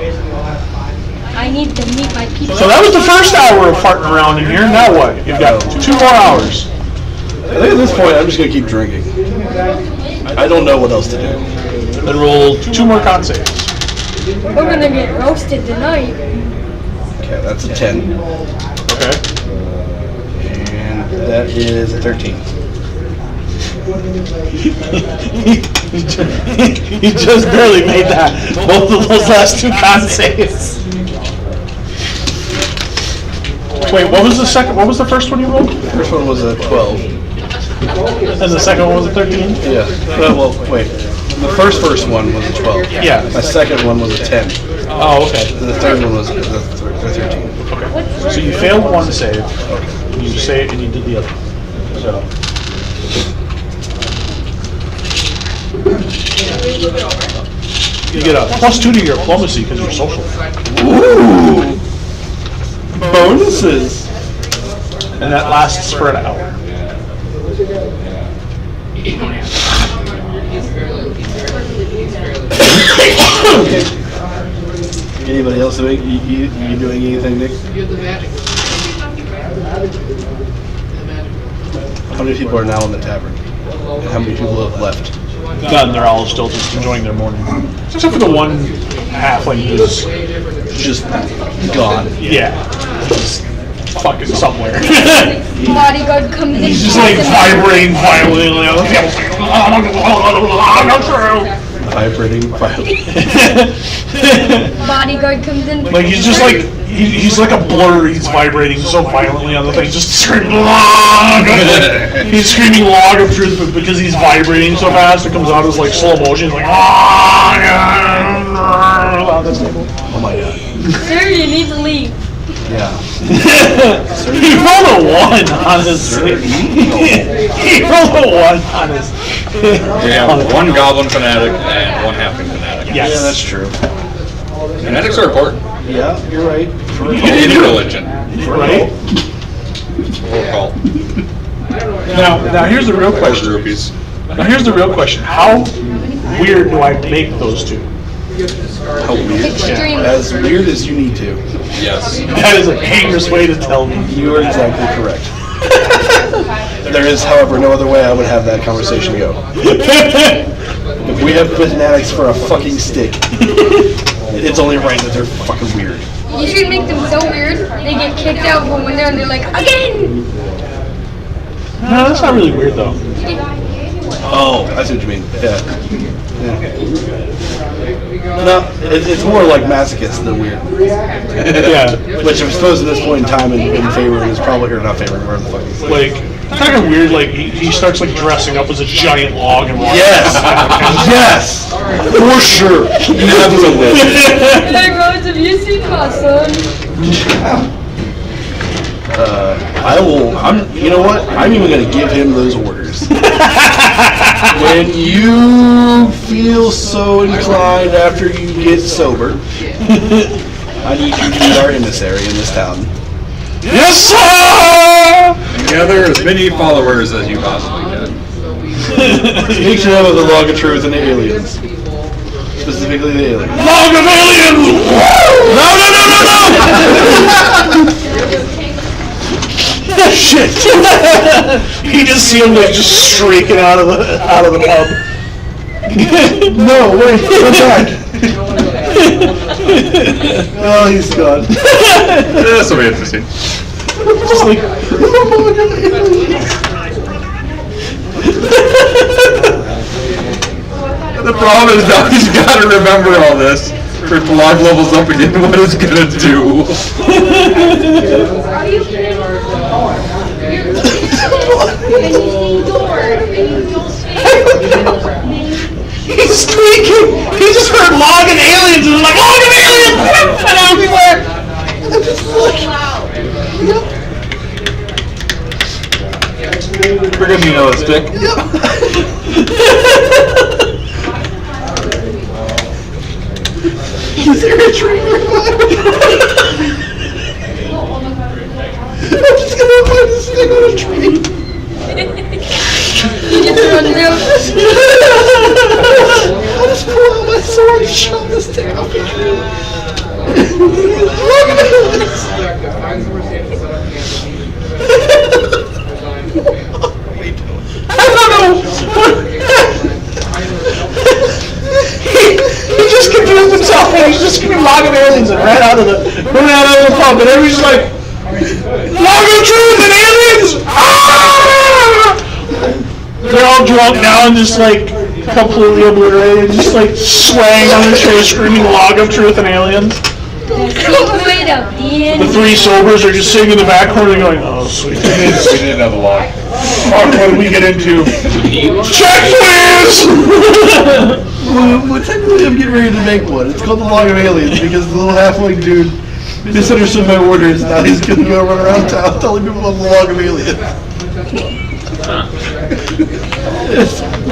I need to meet my people. So that was the first hour of farting around in here. Now what? You've got 2 more hours. I think at this point, I'm just gonna keep drinking. I don't know what else to do. Then roll 2 more con saves. We're gonna get roasted tonight. Okay, that's a 10. Okay. And that is a 13. You just barely made that. Both of those last 2 con saves. Wait, what was the second? What was the first one you rolled? The first one was a 12. And the second one was a 13? Yeah. Well, wait. The first one was a 12. Yeah. My second one was a 10. Oh, okay. And the third one was a 13. Okay. So you failed one save. You saved and you did the other. So. You get a +2 to your diplomacy because you're social. Ooh! Bonuses! And that lasts for an hour. Anybody else doing? You doing anything, Nick? You have the magic. How many people are now in the tavern? And how many people have left? None, they're all still just enjoying their morning. Except for the one halfling who's, Just gone. yeah, just fucking somewhere. Bodyguard comes in. He's just like vibrating violently on the table. Not true. Vibrating violently. Bodyguard comes in. Like he's just like he's like a blur. He's vibrating so violently on the thing, just screaming. He's screaming log of truth, but because he's vibrating so fast, it comes out as like slow motion. He's like on this table. Oh my god. Sir, you need to leave. Yeah. He rolled a 1 on his. He rolled a 1 on his. We have one goblin fanatic and one halfling fanatic. Yes. Yeah, that's true. Fanatics are important. Yeah, you're right. In religion. Right. Roll call. Now here's the real question. Groupies. Now here's the real question. How weird do I make those 2? How weird. Extreme. As weird as you need to. Yes. That is a dangerous way to tell me. You are exactly correct. There is, however, no other way I would have that conversation go. If we have fanatics for a fucking stick, it's only right that they're fucking weird. You should make them so weird, they get kicked out, but when they're like, again! No, that's not really weird though. Oh, I see what you mean. Yeah. No, it's more like masochist than weird. Yeah. Which I suppose at this point in time in favoring is probably, or not favoring, where the fuck is it? Like, kind of weird, like, he starts, like, dressing up as a giant log and walking. Yes! Yes! For sure! Absolutely. Hey, Rose, have you seen my son? You know what? I'm even gonna give him those orders. When you feel so inclined after you get sober, I need you to be our emissary in this town. Yes, sir! Gather as many followers as you possibly can. Make sure of the log of truth and the aliens. Specifically the aliens. Log of aliens! No! Shit! You just see him like just streaking out of the pub. No, wait, come back. Oh, he's gone. This will be interesting. Just like, The problem is now he's got to remember all this. For the log levels up again, what it's gonna do. he's squeaking! He just heard log and aliens and was like, log and aliens! And everywhere! We're gonna need another stick. Is there a tree? I'm just gonna find a stick on a tree. You just run out. I'll just pull out my sword and shove this stick off the tree. I don't know! He just confused himself and he's just screaming log of aliens and ran out of the pub and everybody's like, log of truth and aliens! Ah! They're all drunk now and just like completely obliterated, just like swaying on the chair screaming log of truth and aliens. Secret of DnD. The three sobers are just sitting in the back corner going, oh sweet. We didn't have a log. Fuck, what did we get into? Check please! What technically I'm getting ready to make one. It's called the Log of Aliens because the little halfling dude misunderstood my orders. Now he's gonna go run around town telling people about the Log of Aliens.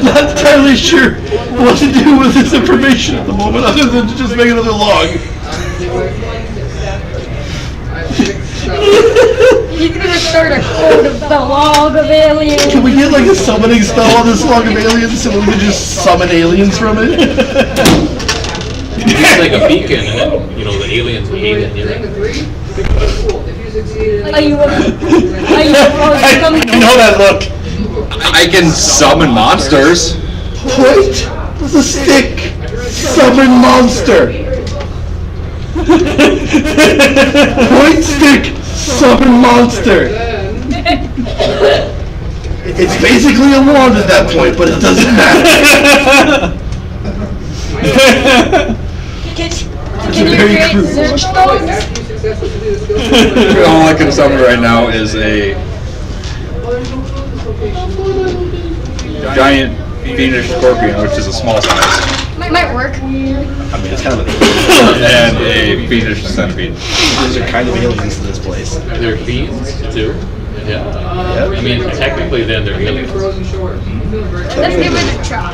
Not entirely sure what to do with this information at the moment other than to just make another log. He's gonna start a code of the Log of Aliens. Can we get like a summoning spell on this Log of Aliens so we can just summon aliens from it? It's like a beacon, and then, the aliens hate it. Are you supposed I know that look. I can summon monsters. Point the stick. Summon monster. Point stick. Summon monster. It's basically a wand at that point, but it doesn't matter. Can It's you very create crude. search those? All I can summon right now is a giant fiendish scorpion, which is a small size, Might work. I mean, it's kind of and a fiendish centipede. these are kind of aliens to this place. They're fiends, too. Yeah. I mean, technically, then they're aliens. Let's give it a try.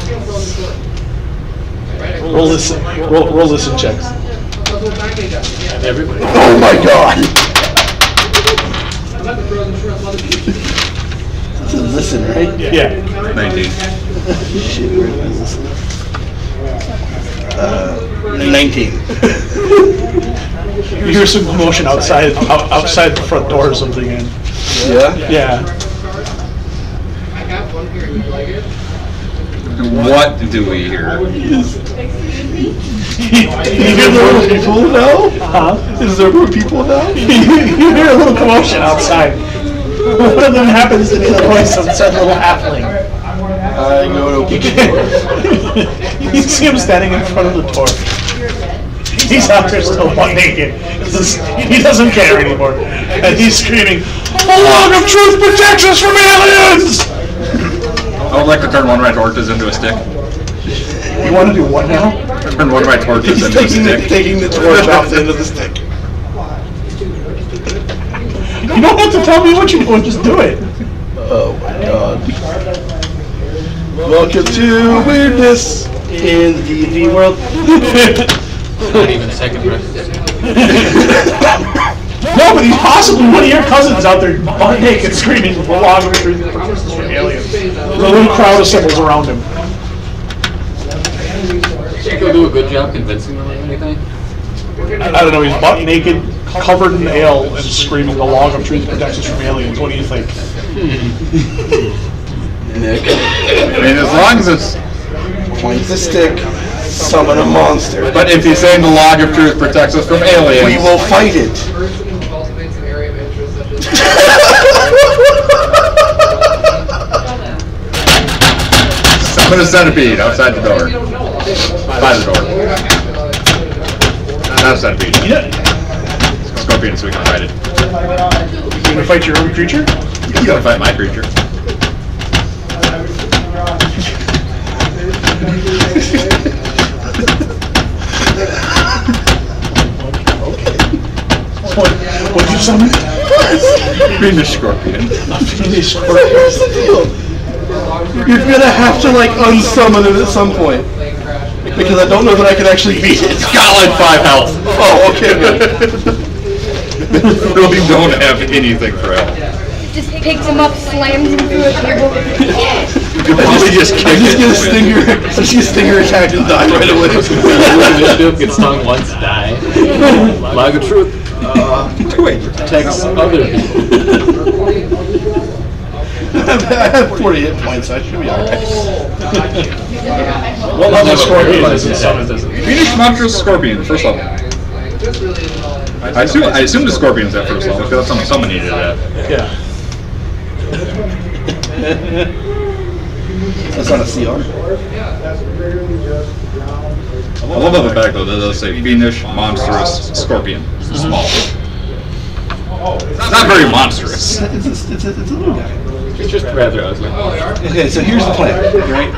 Roll listen checks. Everybody. Oh my god! This is listen, right? Yeah. 19. Shit, where is listen? 19. You hear some commotion outside the front door or something. And Yeah? yeah. What do we hear? You hear the little people now? Huh? Is there more people now? You hear a little commotion outside. One of them happens to be the voice of said little halfling. I go to open the door. You see him standing in front of the door. He's out there still butt naked. He doesn't care anymore. And he's screaming, "A log of truth protects us from aliens!" I would like to turn one of my torches into a stick. You want to do what now? Turn one of my torches He's into a stick. taking the torch off the end of the stick. You don't have to tell me what you're doing, just do it. Oh my god. Welcome to weirdness in the D&D world. Not even second reference. No, but he's possibly one of your cousins out there butt naked screaming with a log of truth from aliens. The little crowd assembles around him. Think he'll do a good job convincing them of anything? I don't know, he's butt naked, covered in ale, and screaming the log of truth protects us from aliens. What do you think? Nick. I mean, as long as it's. Point the stick, summon a monster. But if he's saying the log of truth protects us from aliens. We will fight it. Person who cultivates an area of interest such as Summon a centipede outside the door. By the door. Not a centipede. Yeah. Scorpion, so we can fight it. You gonna fight your own creature? He's gonna fight my creature. What'd you summon? Greenish scorpion. Here's the deal. You're gonna have to like unsummon it at some point. Because I don't know that I can actually beat it. It's got like 5 health. Oh, okay. Really don't have anything for health. Just picks him up, slams him through a table. You probably just kick I just get a it. stinger. I just get a stinger attack and die right away. Initiative, get stung once, die. Log of truth. Wait, Protects other people. I have 40 hit points, so I should be alright. What level scorpion is it summoned? Greenish monstrous scorpion, first level. I assume the scorpion's at first level, because that's someone needed that. Yeah. That's not a CR. I love on the back though, that does say fiendish, monstrous, scorpion. Small. It's not very monstrous. It's a little guy. It's just rather ugly. Okay, so here's the plan, right?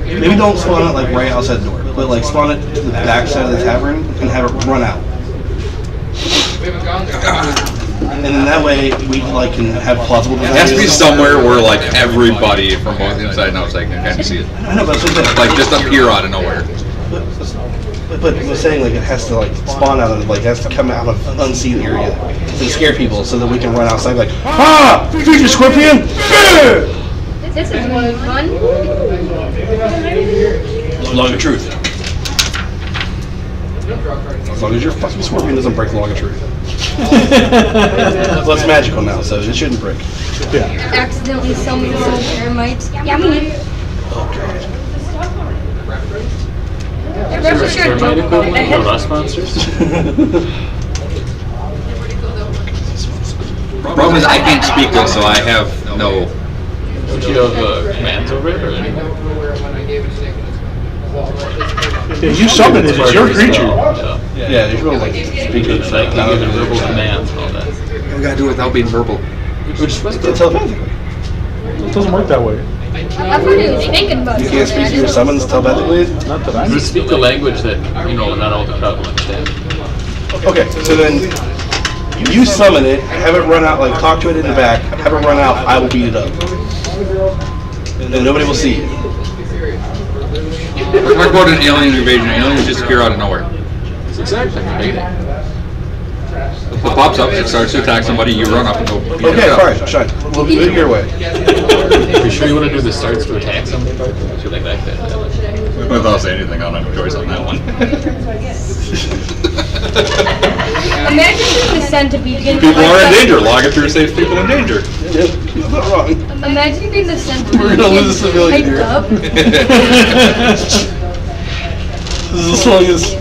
Maybe don't spawn it like right outside the door, but like spawn it to the back side of the tavern and have it run out. And then that way we like can have plausible It has to be somewhere where like everybody from both inside and outside can kind of see it. I know, but that's what I'm saying. Like just appear out of nowhere. But I'm saying like it has to like spawn out of like it has to come out of an unseen area and scare people so that we can run outside like future scorpion. This is gonna be fun. Log of truth. As long as your fucking scorpion doesn't break the log of truth. Well, it's magical now, so it shouldn't break. Accidentally summon some termites. Yummy. Is there a termite equivalent for rust monsters? Problem is I can't speak this, so I have no. Would you have commands over it or anything? Yeah, you summoned it, it's your creature. Yeah, you should like speak it. So I can give it verbal commands and all that. We gotta do it without being verbal. Which is supposed to Telepathically. It doesn't work that way. I thought he was thinking about You can't speak to your summons telepathically? Not that I just speak a language that, not all the crowd will understand. Okay, so then you summon it, have it run out, like talk to it in the back, have it run out, I will beat it up. And then nobody will see you. We're talking about an alien invasion. Aliens just appear out of nowhere. It's exactly like Mayday. It pops up, it starts to attack somebody, you run up and go beat Okay, it up. fine, shine. We'll do it your way. Are you sure you want to do the starts to attack somebody part? I feel like that. Without saying anything, I'll have a choice on that one. Imagine being the centipede. People are in danger. Log of truth saves people in danger. Yep, you're not wrong. Imagine being the centipede. We're gonna lose a civilian hyped here. up. As long as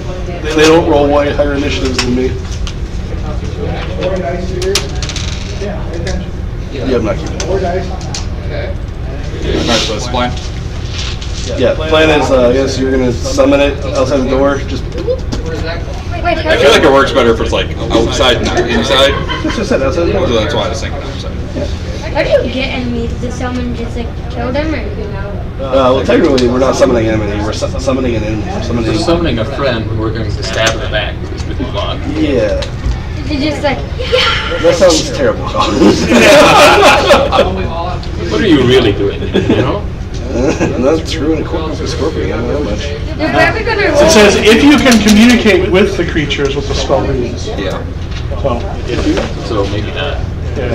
they don't roll way higher initiatives than me. Yeah, I'm not keeping it. Alright, so that's fine. Yeah, the plan is, I guess you're gonna summon it outside the door, just... Wait, I feel like it works better if it's like outside, not inside. That's just it, outside the So door. that's why I was thinking outside. how do you get enemies to summon? Just like kill them or? Well, technically, we're not summoning an enemy, we're summoning an enemy. Summoning... We're summoning a friend who we're going to stab in the back with his log. Yeah, You're just like, that sounds terrible. What are you really doing? No, that's true in a scorpion. I don't know much. You're probably gonna It says if you can communicate with the creatures with the spell reads. Yeah. So, So maybe not.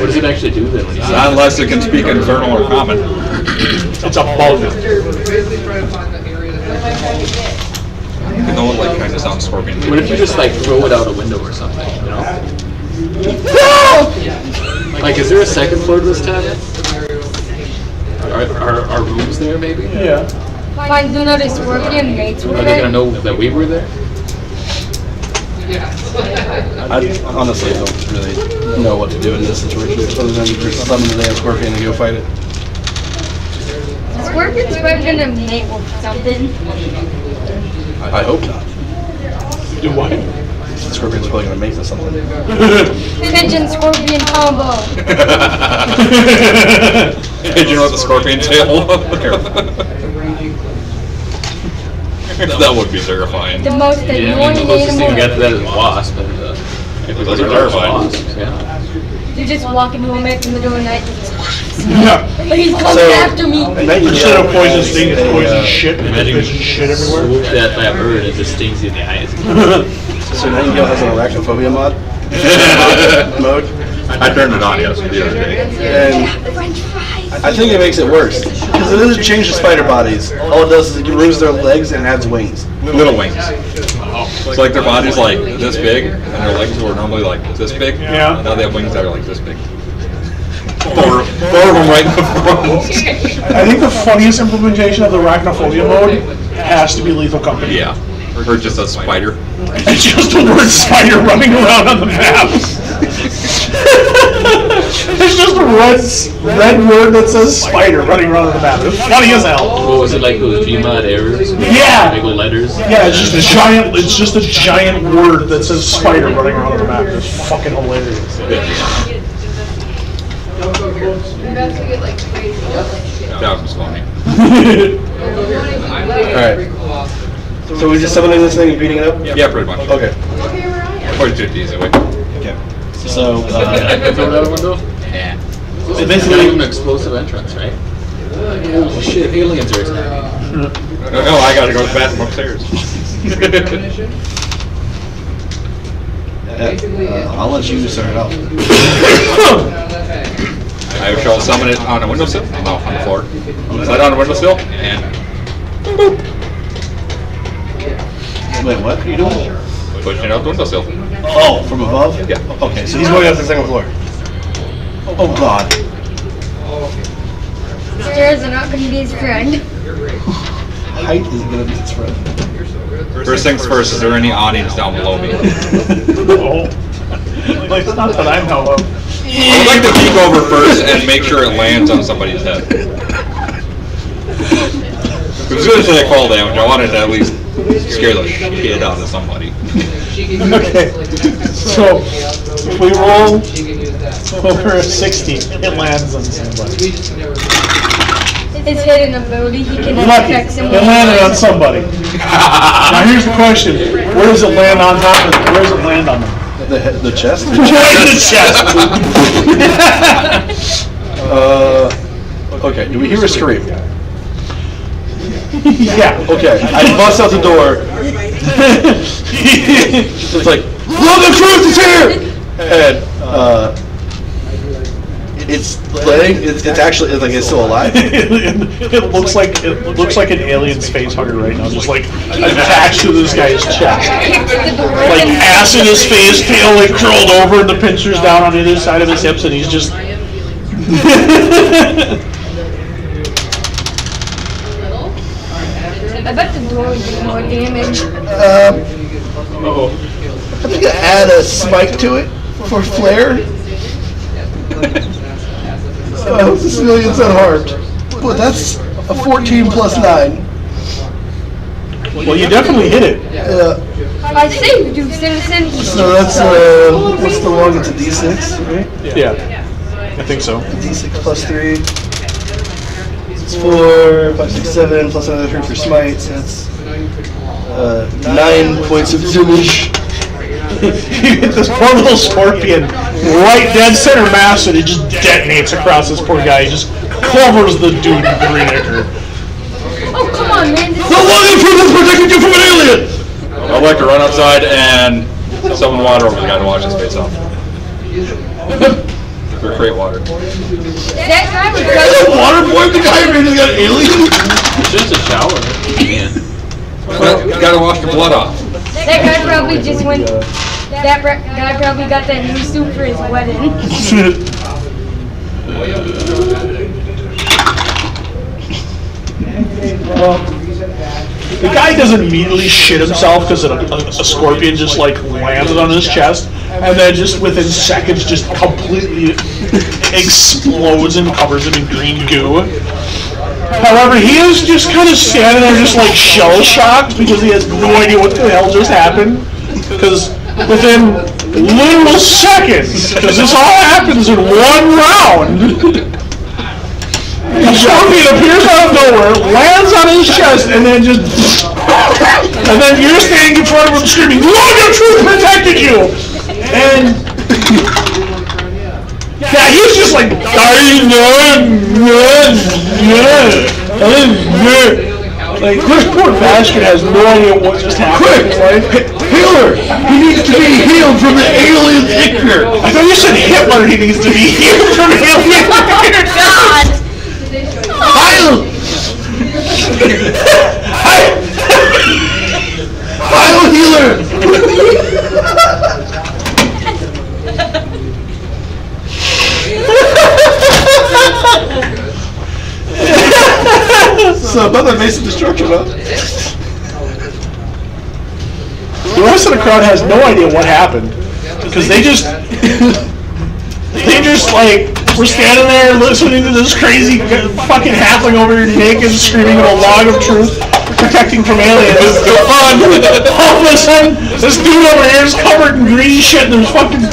What does it actually do then when you say Not unless it can speak infernal or common. it's a bug. Basically try to find the area that You know, it like kind of sounds scorpion. What if you just like throw it out a window or something, you know? Like, is there a second floor to this tavern? Are rooms there maybe? Yeah. find another scorpion mates with Are they it. gonna know that we were there? I honestly don't really know what to do in this situation, other than just summon the damn scorpion and go fight it. Scorpion's probably gonna mate with something. I hope not. Do what? The scorpion's probably gonna mate with something. Pigeon scorpion combo. Did you know what the scorpion tail? That would be terrifying. The most Yeah, I mean, annoying the closest thing we got animal. to that is a wasp, and Those are terrifying. wasps, yeah. You just walk into a mate in the middle of the night. Yeah. He's coming So- after me. Instead of poison sting, it's poison shit. And Imagine there's shit everywhere. swoop that by a bird and it just stings you in the eyes. So Nightingale has an arachnophobia mode, I turned it on yesterday. and I think it makes it worse because it doesn't change the spider bodies. All it does is it removes their legs and adds wings. Little wings. It's like their body's like this big, and their legs were normally like this big. Yeah. Now they have wings that are like this big. Four of them right in the front. I think the funniest implementation of the arachnophobia mode has to be Lethal Company. Yeah. Or just a spider. It's just the word spider running around on the map. It's just a red word that says spider running around on the map. It's funny as hell. What was it like those Gmod errors? Yeah. Big old letters? Yeah, it's just a giant word that says spider running around on the map. It's fucking hilarious. don't go here. Investigate like crazy. That was funny. Alright. So we're just summoning this thing and beating it up? Yeah, pretty much. Okay. 40-50 easy way. Okay. So, I can throw it out a window? Yeah. So basically an explosive entrance, right? Oh shit, aliens are attacking. No, I gotta go to the bathroom upstairs. I'll let you start it off. I shall summon it on a windowsill. No, on the floor. Slide on a windowsill, and Wait, what are you doing? pushing it out the windowsill. Oh, from above? Yeah. Okay, so he's going up to the second floor. Oh god. Stairs are not going to be his friend. Height is gonna be his friend. First things first, is there any awnings down below me? Oh. Like, it's not that I know of. I would like to peek over first and make sure it lands on somebody's head. As soon as I fall damage, I wanted to at least scare the shit out of somebody. Okay. So, if we roll over a 60, it lands on somebody. His hidden ability, he can Lucky, affect it someone. landed on somebody. Now here's the question, where does it land on top of them? Where does it land on them? The chest? The chest. Okay, do we hear a scream? Yeah. Okay, I bust out the door. It's like, Love the Truth is here! And, it's laying, it's actually, like, it's still alive. It looks like an alien space hugger right now, just like attached to this guy's chest. Kicks the door Like open. ass in his face, tail like curled over, and the pincers down on either side of his hips, and he's just. I bet the door would do more damage. I think I add a spike to it for flair. The civilian's unharmed. But that's a 14 plus 9. Well, you definitely hit it. I saved you, citizen. So that's, what's the log? It's a d6, right? Yeah, I think so. D6 plus 3. It's 4, 5, 6, 7, plus another 3 for smite, so that's 9 points of damage. You hit this poor little scorpion right dead center mass, and it just detonates across this poor guy. He just covers the dude in green ichor. How long have people protected you from an alien? I'd like to run outside and summon water over the guy to wash his face off. Or create water. That guy was Water boy, the guy who got an alien? It's just a shower. Man. Well, you gotta wash the blood off. That guy probably just went. That guy probably got that new suit for his wedding. The guy doesn't immediately shit himself because a scorpion just like landed on his chest, and then just within seconds just completely explodes and covers him in green goo. However, he is just kind of standing there just like shell-shocked because he has no idea what the hell just happened. Because within literal seconds, because this all happens in one round, the scorpion appears out of nowhere, lands on his chest, and then just... And then you're standing in front of him screaming, "Lord of Truth protected you!" And... Yeah, he's just like... Like, this poor bastard has no idea what just happened in his life. Healer! He needs to be healed from the alien Hitler! I thought you said Hitler, he needs to be healed from alien Hitler! God! Heil! Heil Healer! So another Mason destruction, huh? The rest of the crowd has no idea what happened. Because they just like, were standing there listening to this crazy fucking halfling over here naked screaming of a log of truth, protecting from aliens. This is so fun! All of a sudden, this dude over here is covered in green shit and there's fucking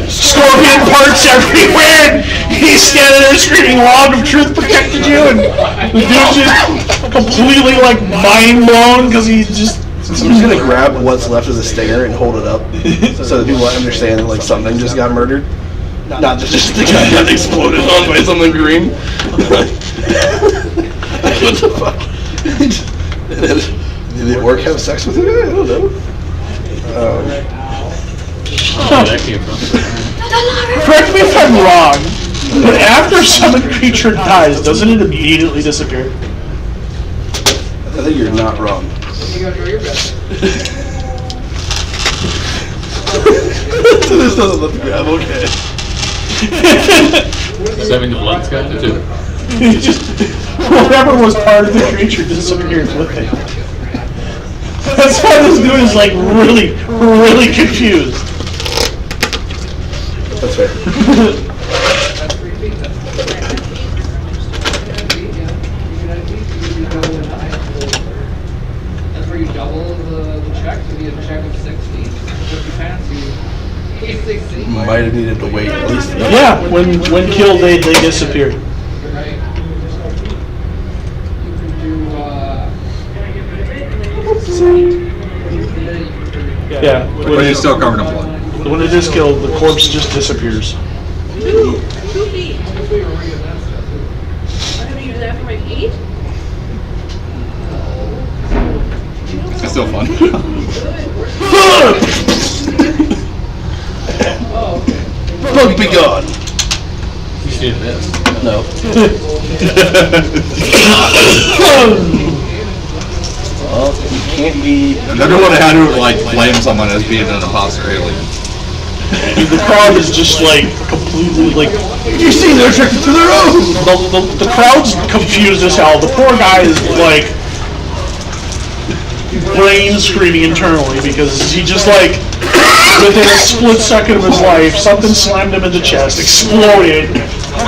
scorpion parts everywhere, and he's standing there screaming, "Log of Truth protected you," and the dude's just completely like mind blown because he just. So I'm just gonna grab what's left of the stinger and hold it up so that people understand that like something just got murdered. Not just the guy got exploded on by something green. What the fuck? Did the orc have sex with it? I don't know. Where that came from. Correct me if I'm wrong, but after a summoned creature dies, doesn't it immediately disappear? I think you're not wrong. You gotta go your best. So this doesn't look grab, okay. Does that mean the blood's got to too? It just, whatever was part of the creature disappears with it. That's why this dude is like really, really confused. That's fair. That's where you double the check, so you need a check of 60. If you fancy, 60. Might have needed to wait at least. Yeah, when killed, they disappear. Right. You can do, Yeah, But he's still covered in blood. when it is killed, the corpse just disappears. Ooh, poopy. I'm gonna use that for my feet. It's still fun. Bug be gone. You see this? No. Well, you can't be. Everyone had to like blame someone as being an imposter alien. The crowd is just like completely like. You see, they're attracted to their own. The crowd's confused as hell. The poor guy is like brain screaming internally because he just like within a split second of his life, something slammed him in the chest, exploded,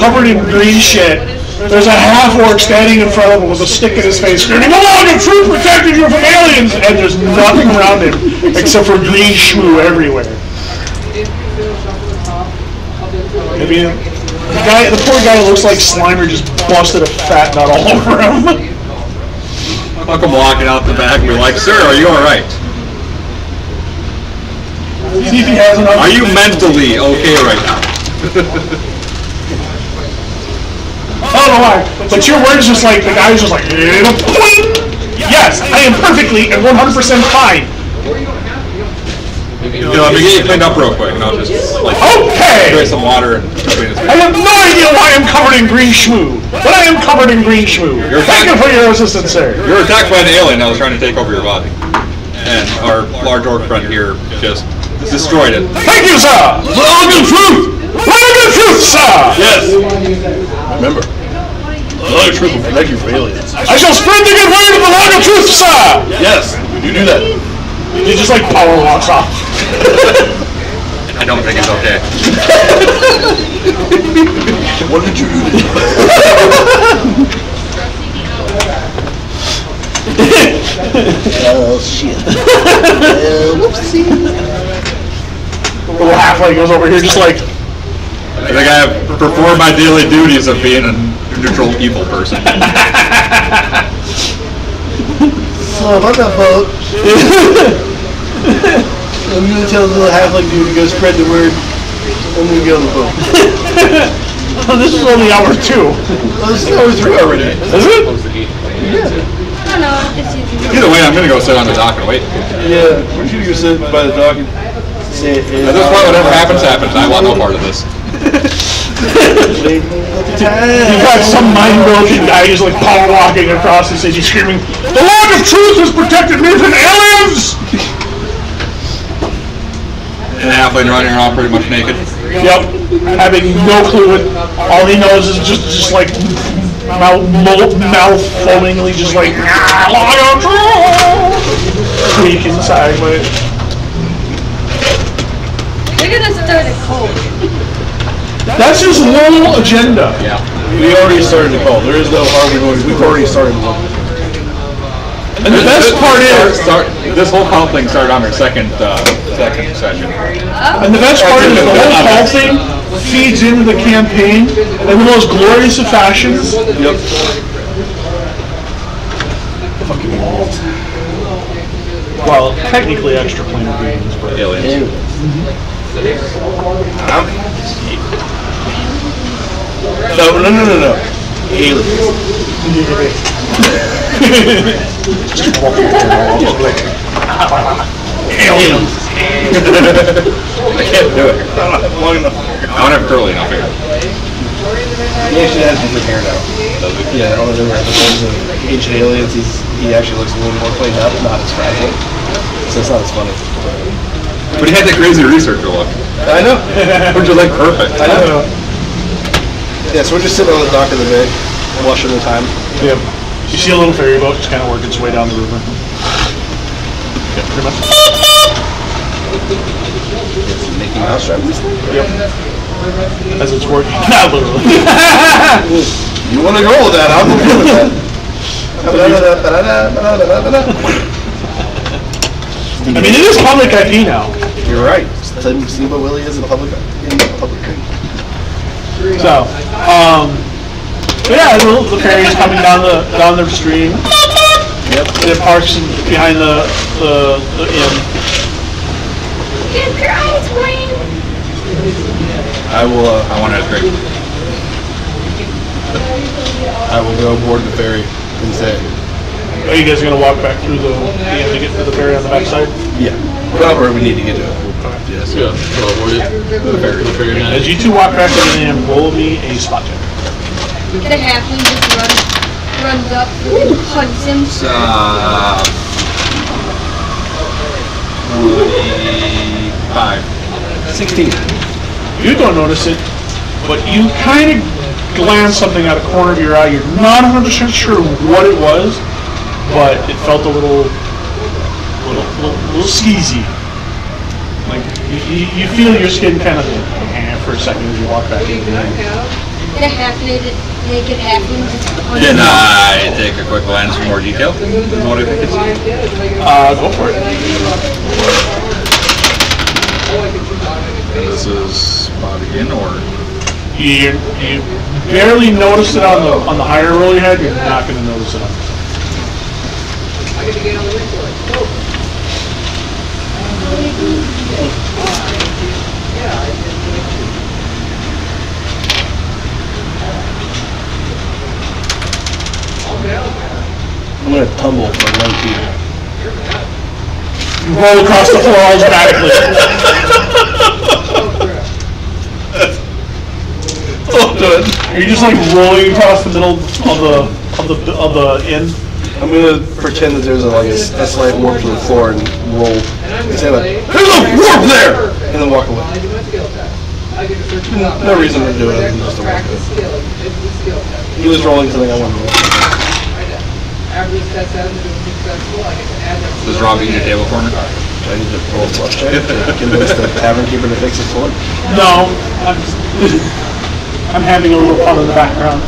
covered in green shit. There's a half-orc standing in front of him with a stick in his face, screaming, "The Lord of Truth protected you from aliens!" And there's nothing around him except for green shmoo everywhere. I mean, the poor guy looks like Slimer just busted a fat nut all over him. I'll come walking out the back and be like, "Sir, are you alright? See if he has enough. Are you mentally okay right now?" Oh, know why. But your words just like, the guy's just like, yes, I am perfectly and 100% fine. Let me get you cleaned up real quick, and I'll just like Okay! spray some water and clean his I face. have no idea why I'm covered in green schmoo, but I am covered in green schmoo. Thank you for your assistance, sir. You were attacked by an alien that was trying to take over your body, and our large orc friend here just destroyed it. Thank you, sir! Log of truth! Log of truth, sir! Yes. Remember, the log of truth will protect you from aliens. I shall spread the good word of the log of truth, sir! Yes, you do that. He just like power walks off. I don't think it's okay. What did you do? Oh shit. Whoopsie. The little halfling goes over here just like, I think I have performed my daily duties of being a neutral evil person. So what the fuck? I'm gonna tell the little halfling dude to go spread the word. I'm gonna go on the boat. oh, this is only hour 2. Oh, this is hour 3 already. Is it? Close the gate. I don't know. It's easy. Either way, I'm gonna go sit on the dock and wait. Yeah, we're just gonna sit by the dock and say it. At this point, whatever happens, happens. I want no part of this. You've got some mind-broken guy who's like power walking across the city screaming, "The log of truth has protected me from aliens!" And halfling running around pretty much naked. Yep, having no clue what, all he knows is just like mouth foamingly just like, "Log of truth!" Squeaking sideways. We're gonna start a cult. That's his whole agenda. Yeah. We already started the call. There is no harm in going. We've already started the call. And the best part is, This whole call thing started on our second session. and the best part is the whole call thing feeds into the campaign in the most glorious of fashions. Yep. Fucking walls. Well, technically extra planar beings, but Aliens. No. Aliens. Aliens. I can't do it. Long enough. I don't have curly enough here. He actually has different hair now. Does it? Yeah, all the different episodes of Ancient Aliens, he actually looks a little more cleaned up, not as fragile. So it's not as funny. But he had that crazy researcher look. I know. Which is like perfect. I know. Yeah, so we're just sitting on the dock of the bay, washing the time. yeah. You see a little ferry boat just kind of working its way down the river. Yeah, pretty much. Mickey Mouse driving this thing? Yep. As it's working. Not literally. You want to go with that? I'm okay with that. I mean, it is public IP now. You're right. Steamboat Willie is in public thing. So, but yeah, the ferry's coming down the stream. Yep. And it parks behind the inn. Get your eyes green. I will. I want to drink. I will go board the ferry and say, Are you guys gonna walk back through the inn to get to the ferry on the backside? yeah, whatever we need to get to it. Yes. Yeah. So avoid it. The ferry man. As you two walk back to the inn, roll me a spot check. Get a halfling just runs up and hunts him. 5. 16. You don't notice it, but you kind of glance something out of the corner of your eye. You're not 100% sure what it was, but it felt a little skeezy. Like you feel your skin kind of for a second as you walk back in. Get a naked halfling just hunts Can him. I take a quick glance for more detail? What I think it's. Go for it. And this is spot again, or You barely notice it on the higher roll you had. You're not going to notice it on this. gonna tumble for 1 feet. Roll across the floor automatically. Are you just like rolling across the middle of the inn? I'm gonna pretend that there's a slight warp to the floor and roll and say like, "There's a warp there!" and then walk away. No reason to do it other than just to walk away. He was rolling something I wanted to roll. Does Rob eat your table corner? Do I need to roll a flush check to convince the tavern keeper to fix his floor? No, I'm having a little fun in the background.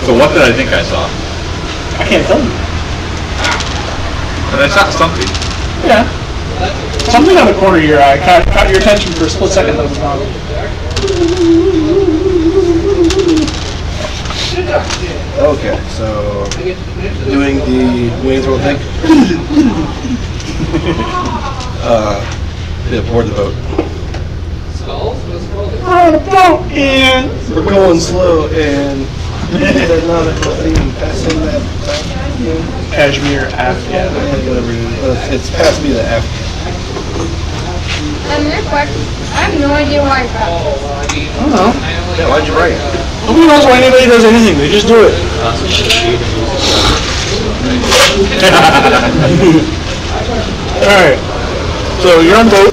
So what did I think I saw? I can't tell you. But I saw something. Yeah. Something on the corner of your eye caught your attention for a split second. That was gone. Okay, so doing the wings roll thing. Board the boat. We're on a boat and We're going slow and there's not a thing passing that. Kashmir aft. Yeah. Whatever. It's past me the F. Real quick, I have no idea why I got this. I don't know. Yeah, why'd you write it? Nobody knows why anybody does anything. They just do it. Alright. So you're on boat.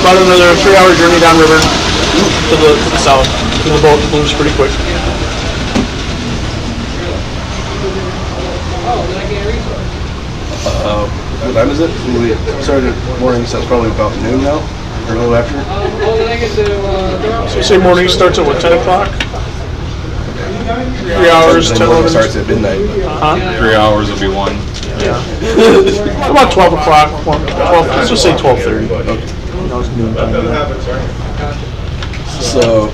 About another 3-hour journey downriver to the south. To the boat moves pretty quick. What time is it? We started morning, so it's probably about noon now, or a little after. So you say morning starts at what, 10 o'clock? 3 hours, 10 Then morning hours. starts at midnight. Huh? 3 hours will be 1. Yeah. About 12 o'clock. 12, let's just say 12:30. You know, it's noon time. So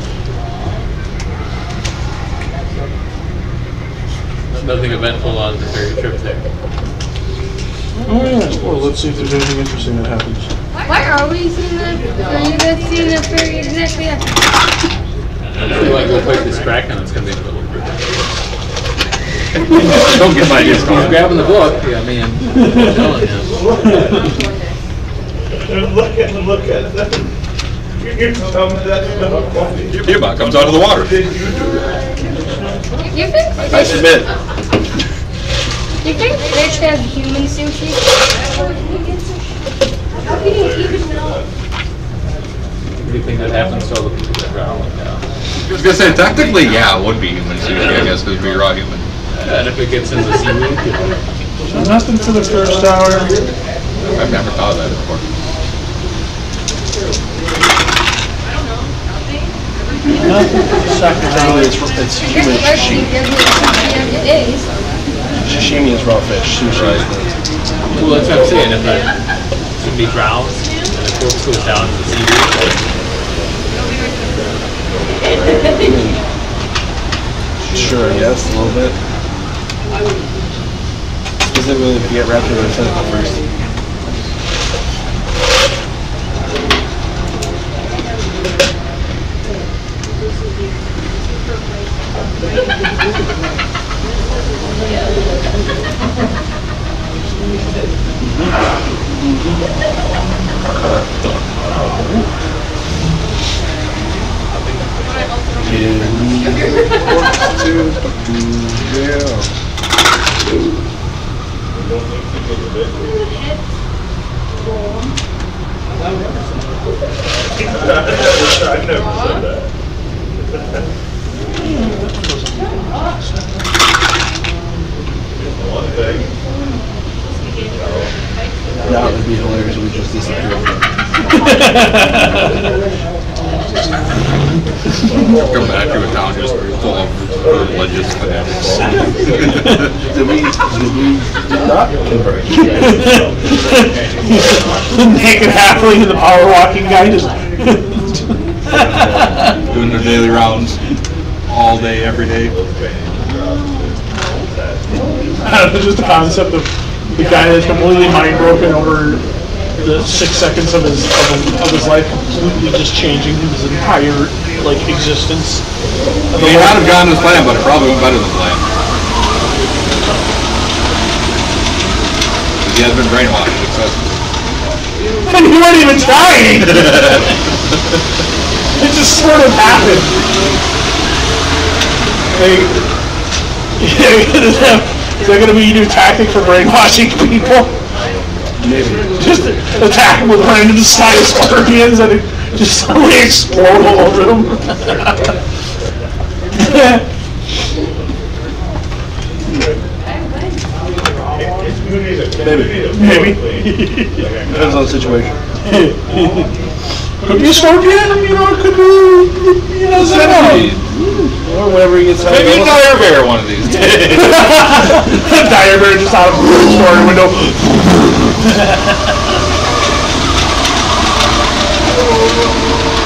Nothing eventful on the ferry trip there. Oh yeah. Well, let's see if there's anything interesting that happens. Why are we seeing that? Are you guys seeing the ferry exactly after? If you want to go fight this Kraken, it's going to be a little group. Don't get my He's discount. grabbing the book. Yeah, man. I'm telling you. Look at that. You're telling me that. Cuba comes out of the water. You think I submit. you think fish have human sushi? How can you even know? What do you think that happens to all the people that drown like that? I was gonna say, technically, yeah, it would be human sushi, I guess, because we're raw human. And if it gets into the seaweed, Nothing for the first hour. I've never thought of that before. Nothing for the second hour. It's Just human like she sashimi. does with sushi every day. So. Sashimi is raw fish. Sushi is well, that's what I'm saying. If it's going to be drowned and the corpse goes down to the seaweed, sure, yes, a little bit. Specifically if you get wrapped in a tentacle first. I've never said that. One thing. That would be hilarious if we just disappeared. Come back to a town just full of religious fanatics. Did not convert. The naked halfling and the power walking guy just. Doing their daily rounds all day, every day. I don't know, just the concept of the guy that's completely mind broken over the 6 seconds of his life completely just changing his entire like existence. He might have gone to his plan, but it probably went better than planned. He has been brainwashed successfully. And you weren't even trying! It just sort of happened. Is that going to be your new tactic for brainwashing people? Maybe. Just attack them with random sized scorpions and it just suddenly explode all over them. Maybe. Depends on the situation. Could be a scorpion, you know, it could be, you know, Or whenever he gets out. Maybe a dire bear one of these days. dire bear just out of the store window.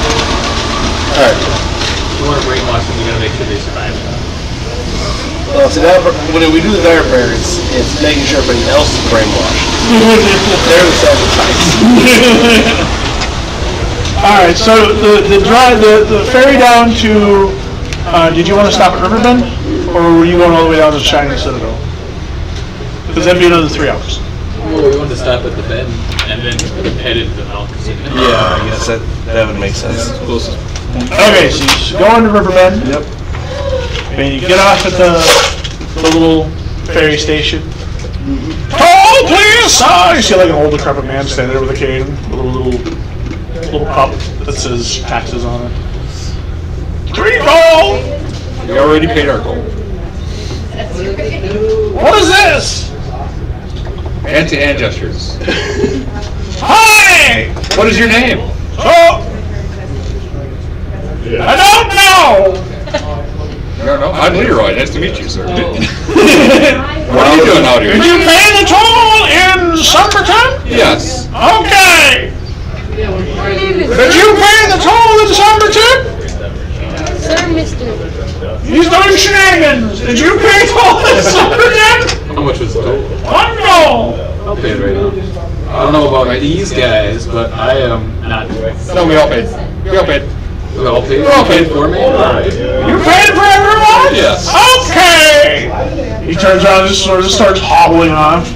Alright. You want to brainwash them, you gotta make sure they survive. Well, see, that, when we do the dire prayer, it's making sure everybody else is brainwashed. They're the sacrifice. Alright, so the ferry down to, did you want to stop at Riverbend? Or were you going all the way down to Shining Citadel? Because that'd be another 3 hours. Well, we wanted to stop at the bend and then head into the mountains. Yeah, I guess that would make sense. Closest. Okay, so you go into Riverbend. Yep. And you get off at the little ferry station. Tall, please! You see like an old decrepit man standing there with a cane, with a little cup that says taxes on it. 3 gold! We already paid our gold. What is this? Hand-to-hand gestures. Hi! What is your name? Oh! I don't know! No, I'm Leroy. Nice to meet you, sir. What are you doing out here? Did you pay the toll in Summerton? Yes. Okay! Did you pay the toll in Summerton? Sir, mister. He's doing shenanigans! Did you pay toll in Summerton? How much was the total? $1 gold! I'll pay it right now. I don't know about these guys, but I am not. No, we all paid. We all paid. We all paid? We all paid for me? Alright. You paid for everyone? Yes. Okay! He turns around and just sort of starts hobbling off.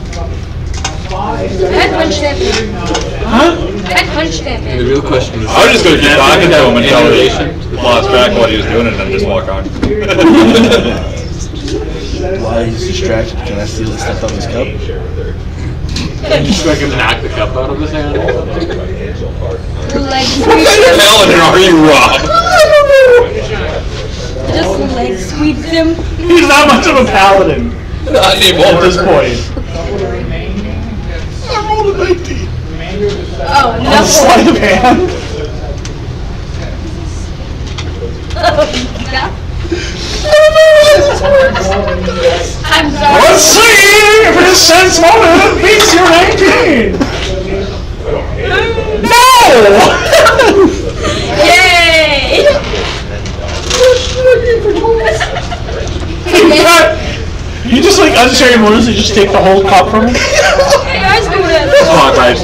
I'd punch that man. Huh? I'd punch that The man. real question is... I was just going to keep talking to him until he lost track of what he was doing and then just walk on. While he's distracted, can I steal the stuff out of his cup? Just like knock the cup out of his hand. Leg What sweep. kind of paladin are you, Rob? Just leg sweeps him. He's not much of a paladin Not anymore. at this point. I rolled a 19. Oh, On no. sleight of hand. I'm sorry. Let's see if his sense motive beats your 19. No! Yay! You just like unceremoniously just take the whole cup from him. Hey, I was doing it. Walk by his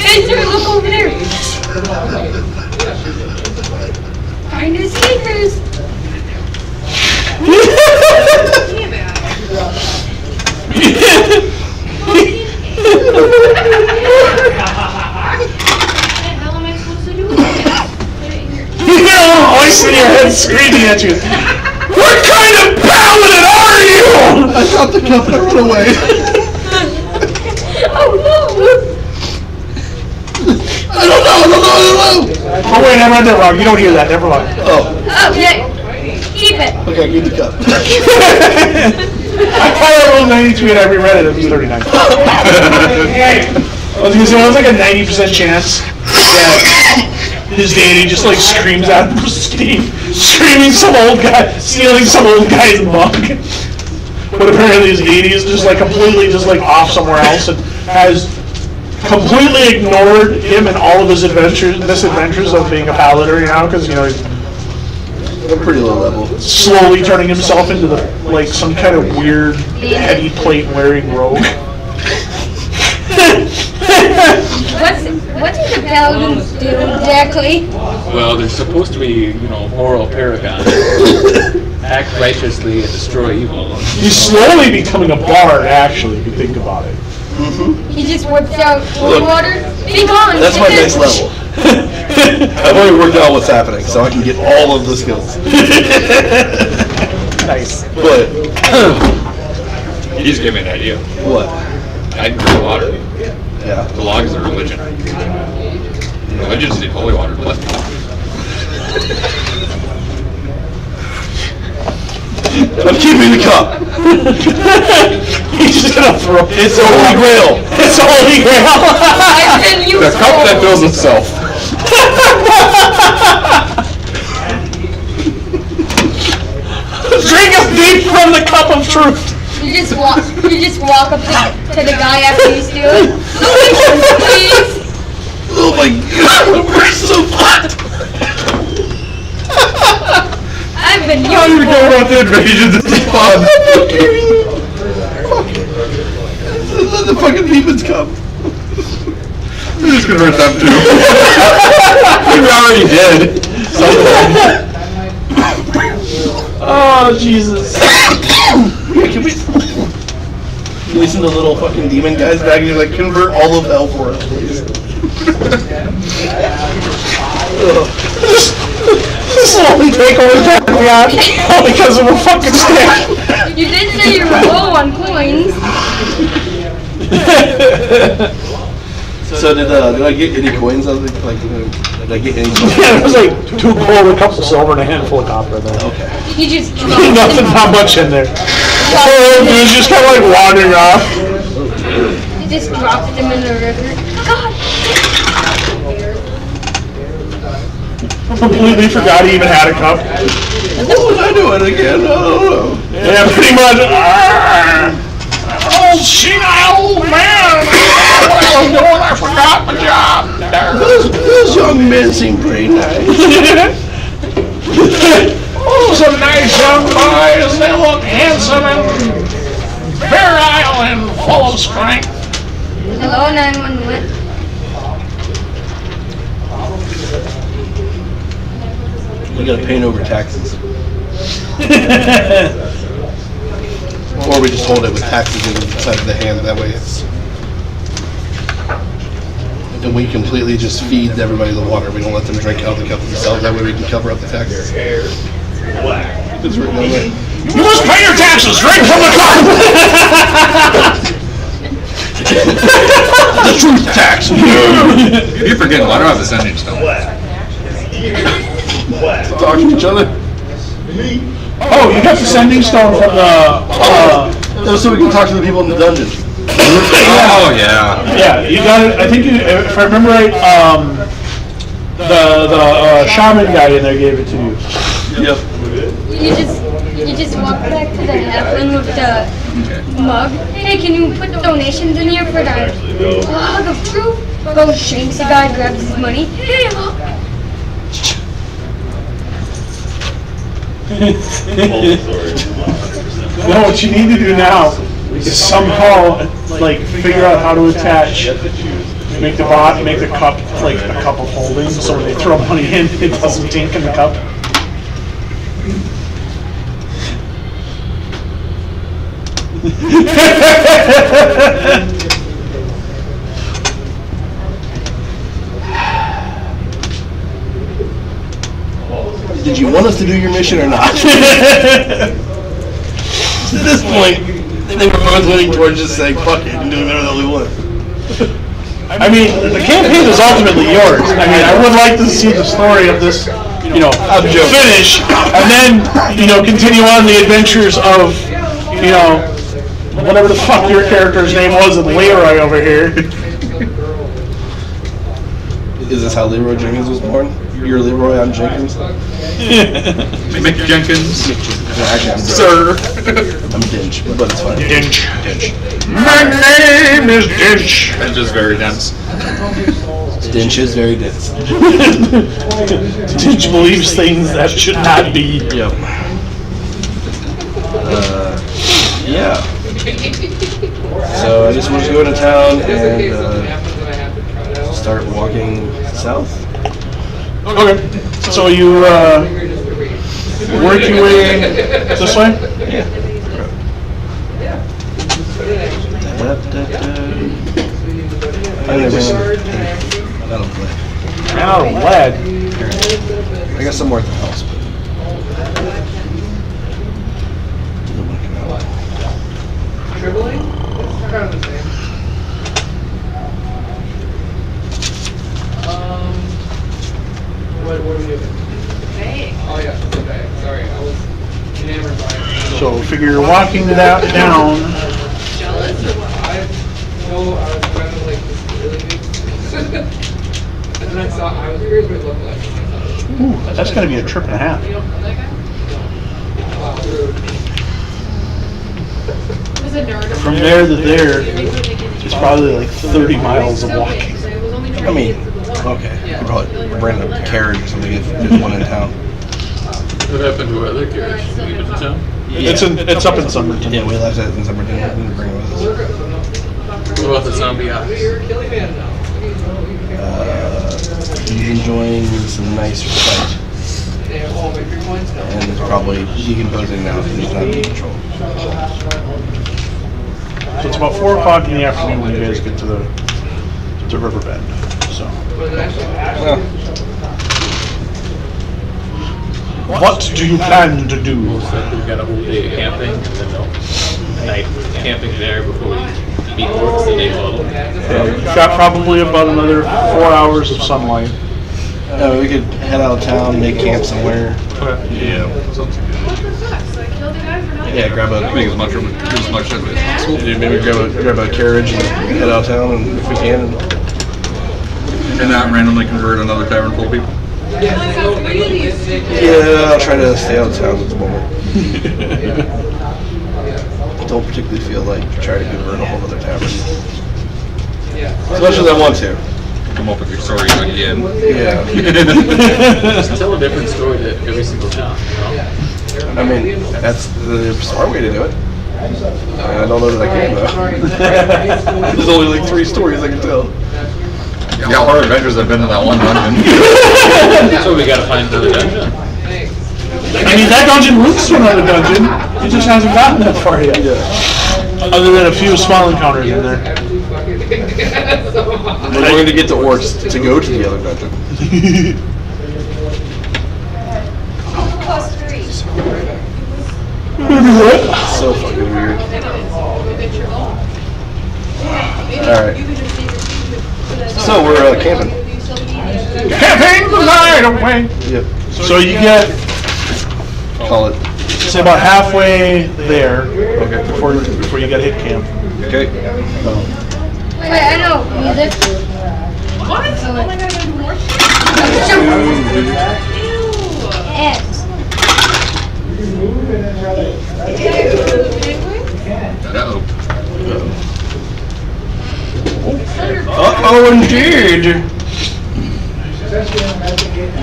Hey, sir, look over there. Find his sneakers. How am I supposed to do it? You're voice in your head screaming at you. What kind of paladin are you? I dropped the cup and I run away. Oh, no. I don't know. Oh wait, I read that wrong. You don't hear that. Never mind. Oh, Oh, yeah. Keep it. okay, give the cup. I thought I rolled 92 and I reread it. It was 39. I was gonna say, well, it was like a 90% chance that his deity just like screams out of screaming some old guy, stealing some old guy's mug. But apparently his deity is just like completely just like off somewhere else and has completely ignored him and all of his misadventures of being a paladin, you know, because, you know, pretty low level. slowly turning himself into like some kind of weird heady plate wearing rogue. What do the paladins do exactly? Well, they're supposed to be, moral paragons. Act righteously and destroy evil. He's slowly becoming a bard, actually, if you think about it. He just whips out holy water. Be gone. That's my next level. I've already worked out what's happening, so I can get all of the skills. Nice. But You just gave me an idea. what? I can drink water. Yeah. The log is a religion. Religions need holy water. But I'm keeping the cup. He's just gonna throw it. It's a holy grail. It's a holy grail. I've been the used cup that fills itself. Drink us deep from the cup of truth. You just walk up to the guy after you steal it. Please. Oh my god, we're so hot. I've been How do we used go about the invasion of this pod? The fucking demons come. We're just gonna hurt them too. We already did. Oh, Jesus. Can we listen to little fucking demon guys back and like convert all of hell for us, please? Slowly take over the Patreon all because of a fucking stick. You did say you were low on coins. So did I get any coins? Did I get any coins? Yeah, it was like 2 gold, a couple silver, and a handful of copper there. Okay. You just Nothing, not much in there. So it was just kind of like wandering off. You just dropped them in the river. God. Completely forgot he even had a cup. What was I doing again? I don't know. Yeah, pretty much. Oh, senile old man! I forgot my job. Those young men seem pretty nice. Oh, some nice young boys. They look handsome and virile and full of strength. Hello, 911. We gotta paint over taxes. Or we just hold it with taxes in the side of the hand, that way it's... And we completely just feed everybody the water. We don't let them drink out of the cup themselves, that way we can cover up the taxes. It's written that way. You must pay your taxes. Drink from the cup. The truth tax! You're forgetting, why do I have the sending stone? Talk to each other. Oh, you got the sending stone from the. So we can talk to the people in the dungeon. Oh, yeah. Yeah, you got it. I think if I remember right, the shaman guy in there gave it to you. Yep. You just walk back to the halfling with the mug. Hey, can you put donations in here for the log of truth? Goes, shakes the guy, grabs his money. Hey, look. No, what you need to do now is somehow like figure out how to attach, make the cup like a cup of holding, so when they throw money in, it doesn't tink in the cup. Did you want us to do your mission or not? At this point, they were both leaning towards just saying, fuck it, and doing whatever they want. I mean, the campaign is ultimately yours. I mean, I would like to see the story of this, finish, and then, continue on the adventures of, whatever the fuck your character's name was in Leroy over here. Is this how Leroy Jenkins was born? You're Leroy, I'm Jenkins? Mick Jenkins. Actually, I'm Sir. I'm Dinch, but it's fine. Dinch. Dinch. My name is Dinch. Dinch is very dense. Dinch is very dense. Dinch believes things that should not be. Yep. Yeah. So I just wanted to go to town and start walking south. Okay. So you work your way this way? Yeah. I never that'll play. Out of lead. I got some more at the house, but Dribbling? It's kind of the same. What are we doing? Oh yeah, okay. Sorry, I was enamored by it. So figure you're walking that down. I know I was kind of like this really big. And then I saw, I was curious what it looked like. Ooh, that's gonna be a trip and a half. Wow, rude. Was a nerd. From there to there, it's probably like 30 miles of walking. I mean, okay. I probably rent a carriage or something if there's one in town. What happened to our other carriage? Did we leave it in town? It's up in Somerton. Yeah, we left it in Somerton. We didn't bring it with us. What about the zombie ox? You're a killing man now. He's enjoying some nice respite. They have all victory points now. And it's probably decomposing now because he's not in control. So it's about 4 o'clock in the afternoon when you guys get to the riverbed. So, But actually, Well, what do you plan to do? Most likely we got a whole day of camping and then night camping there before we meet works the day following. You've got probably about another 4 hours of sunlight. we could head out of town, make camp somewhere. Yeah. Sounds good. What the fuck? So I killed a guy for nothing? Yeah, grab Make a as much of it as possible. maybe grab a carriage and head out of town, and if we can. And not randomly convert another tavern full of people. Like, how three of these? Yeah, I'll try to stay out of town at the moment. Don't particularly feel like trying to convert a whole other tavern. As much as I want to. Come up with your story again. Yeah. Just tell a different story to every single town, you know? I mean, that's the smart way to do it. I don't know that I can though. There's only like 3 stories I can tell. Yeah, horror adventures have been in that one dungeon. So we gotta find another dungeon. I mean, that dungeon looks to another dungeon. It just hasn't gotten that far yet. Other than a few small encounters in there. We're going to get the orcs to go to the other dungeon. Plus 3. So fucking weird. Alright. So we're camping. Camping the night away. Yep. So you get, Call it. say, about halfway there before you get hit camp. Okay. Wait, I know music. What? Oh my god, there's more shit? X. Uh-oh. Oh, indeed.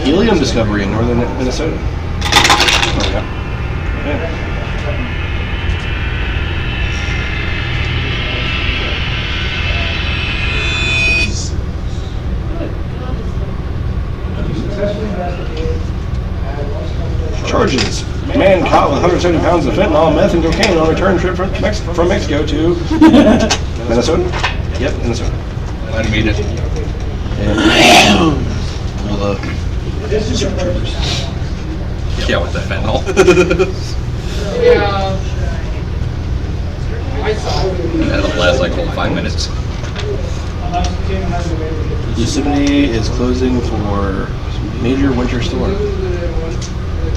Helium discovery in northern Minnesota. Oh, yeah. Charges. Man caught with 170 pounds of fentanyl, meth, and cocaine on a return trip from Mexico to Minnesota. Yep, Minnesota. Glad to meet it. Yeah, with the fentanyl. Yeah. I saw it. That'll last like 5 minutes. Yosemite is closing for major winter storm.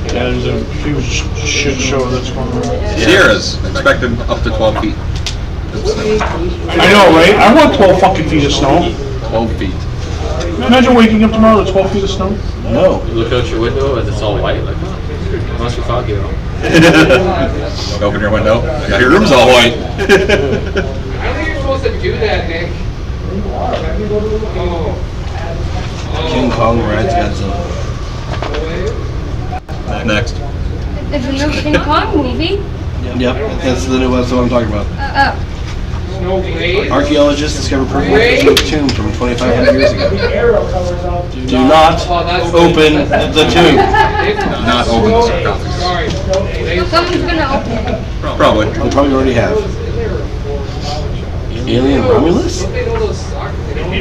Yeah, there's a huge shit show that's going on. Sierra's expected up to 12 feet. I know, right? I want 12 fucking feet of snow. 12 feet. Imagine waking up tomorrow with 12 feet of snow. No. You look out your window and it's all white, like, oh, it must be foggy out. Open your window. Yeah, your room's all white. I don't think you're supposed to do that, Nick. Oh. King Kong rides Godzilla. Next. There's a new King Kong movie. Yep, that's the new one. That's what I'm talking about. No way. Archaeologists discovered purple tomb from 2,500 years ago. Do not open the tomb. Not open the sarcophagus. Sorry. Someone's gonna open it. Probably. They probably already have. Alien Romulus? Don't they know those suck? They don't.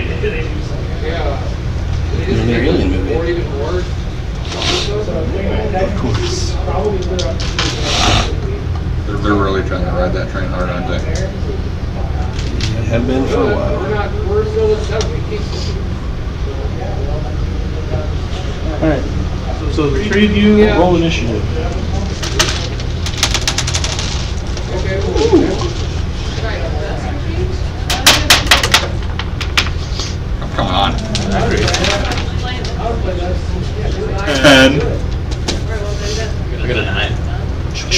Yeah. In their Alien movie. Or even worse. Of course. They're really trying to ride that train hard, aren't they? They have been for a while. We're still at 7. Alright. So the three of you roll initiative. Okay. Come on. 10. I got a 9.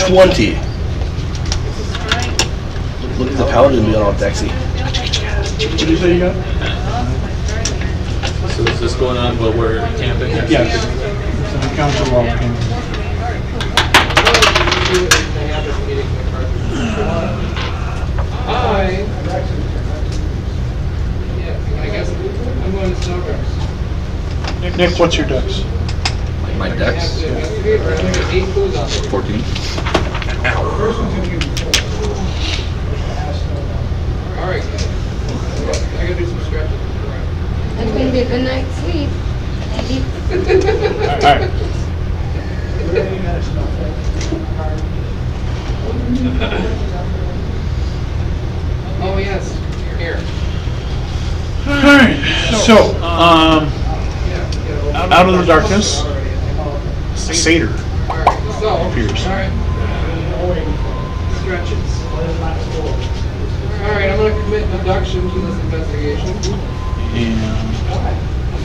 20. Look at the paladin being all Dexy. What did you say you got? So is this going on while we're camping? Yes. So the council roll came. I guess I'm going to Snowgrass. Nick, what's your dex? My dex? 14. Alright. I gotta do some stretching. It's gonna be a good night's sleep. Alright. Oh, yes. Here. Alright. So, out of the darkness, Satyr Alright, so. appears. Alright. Stretches. Alright, I'm gonna commit abduction to this investigation. And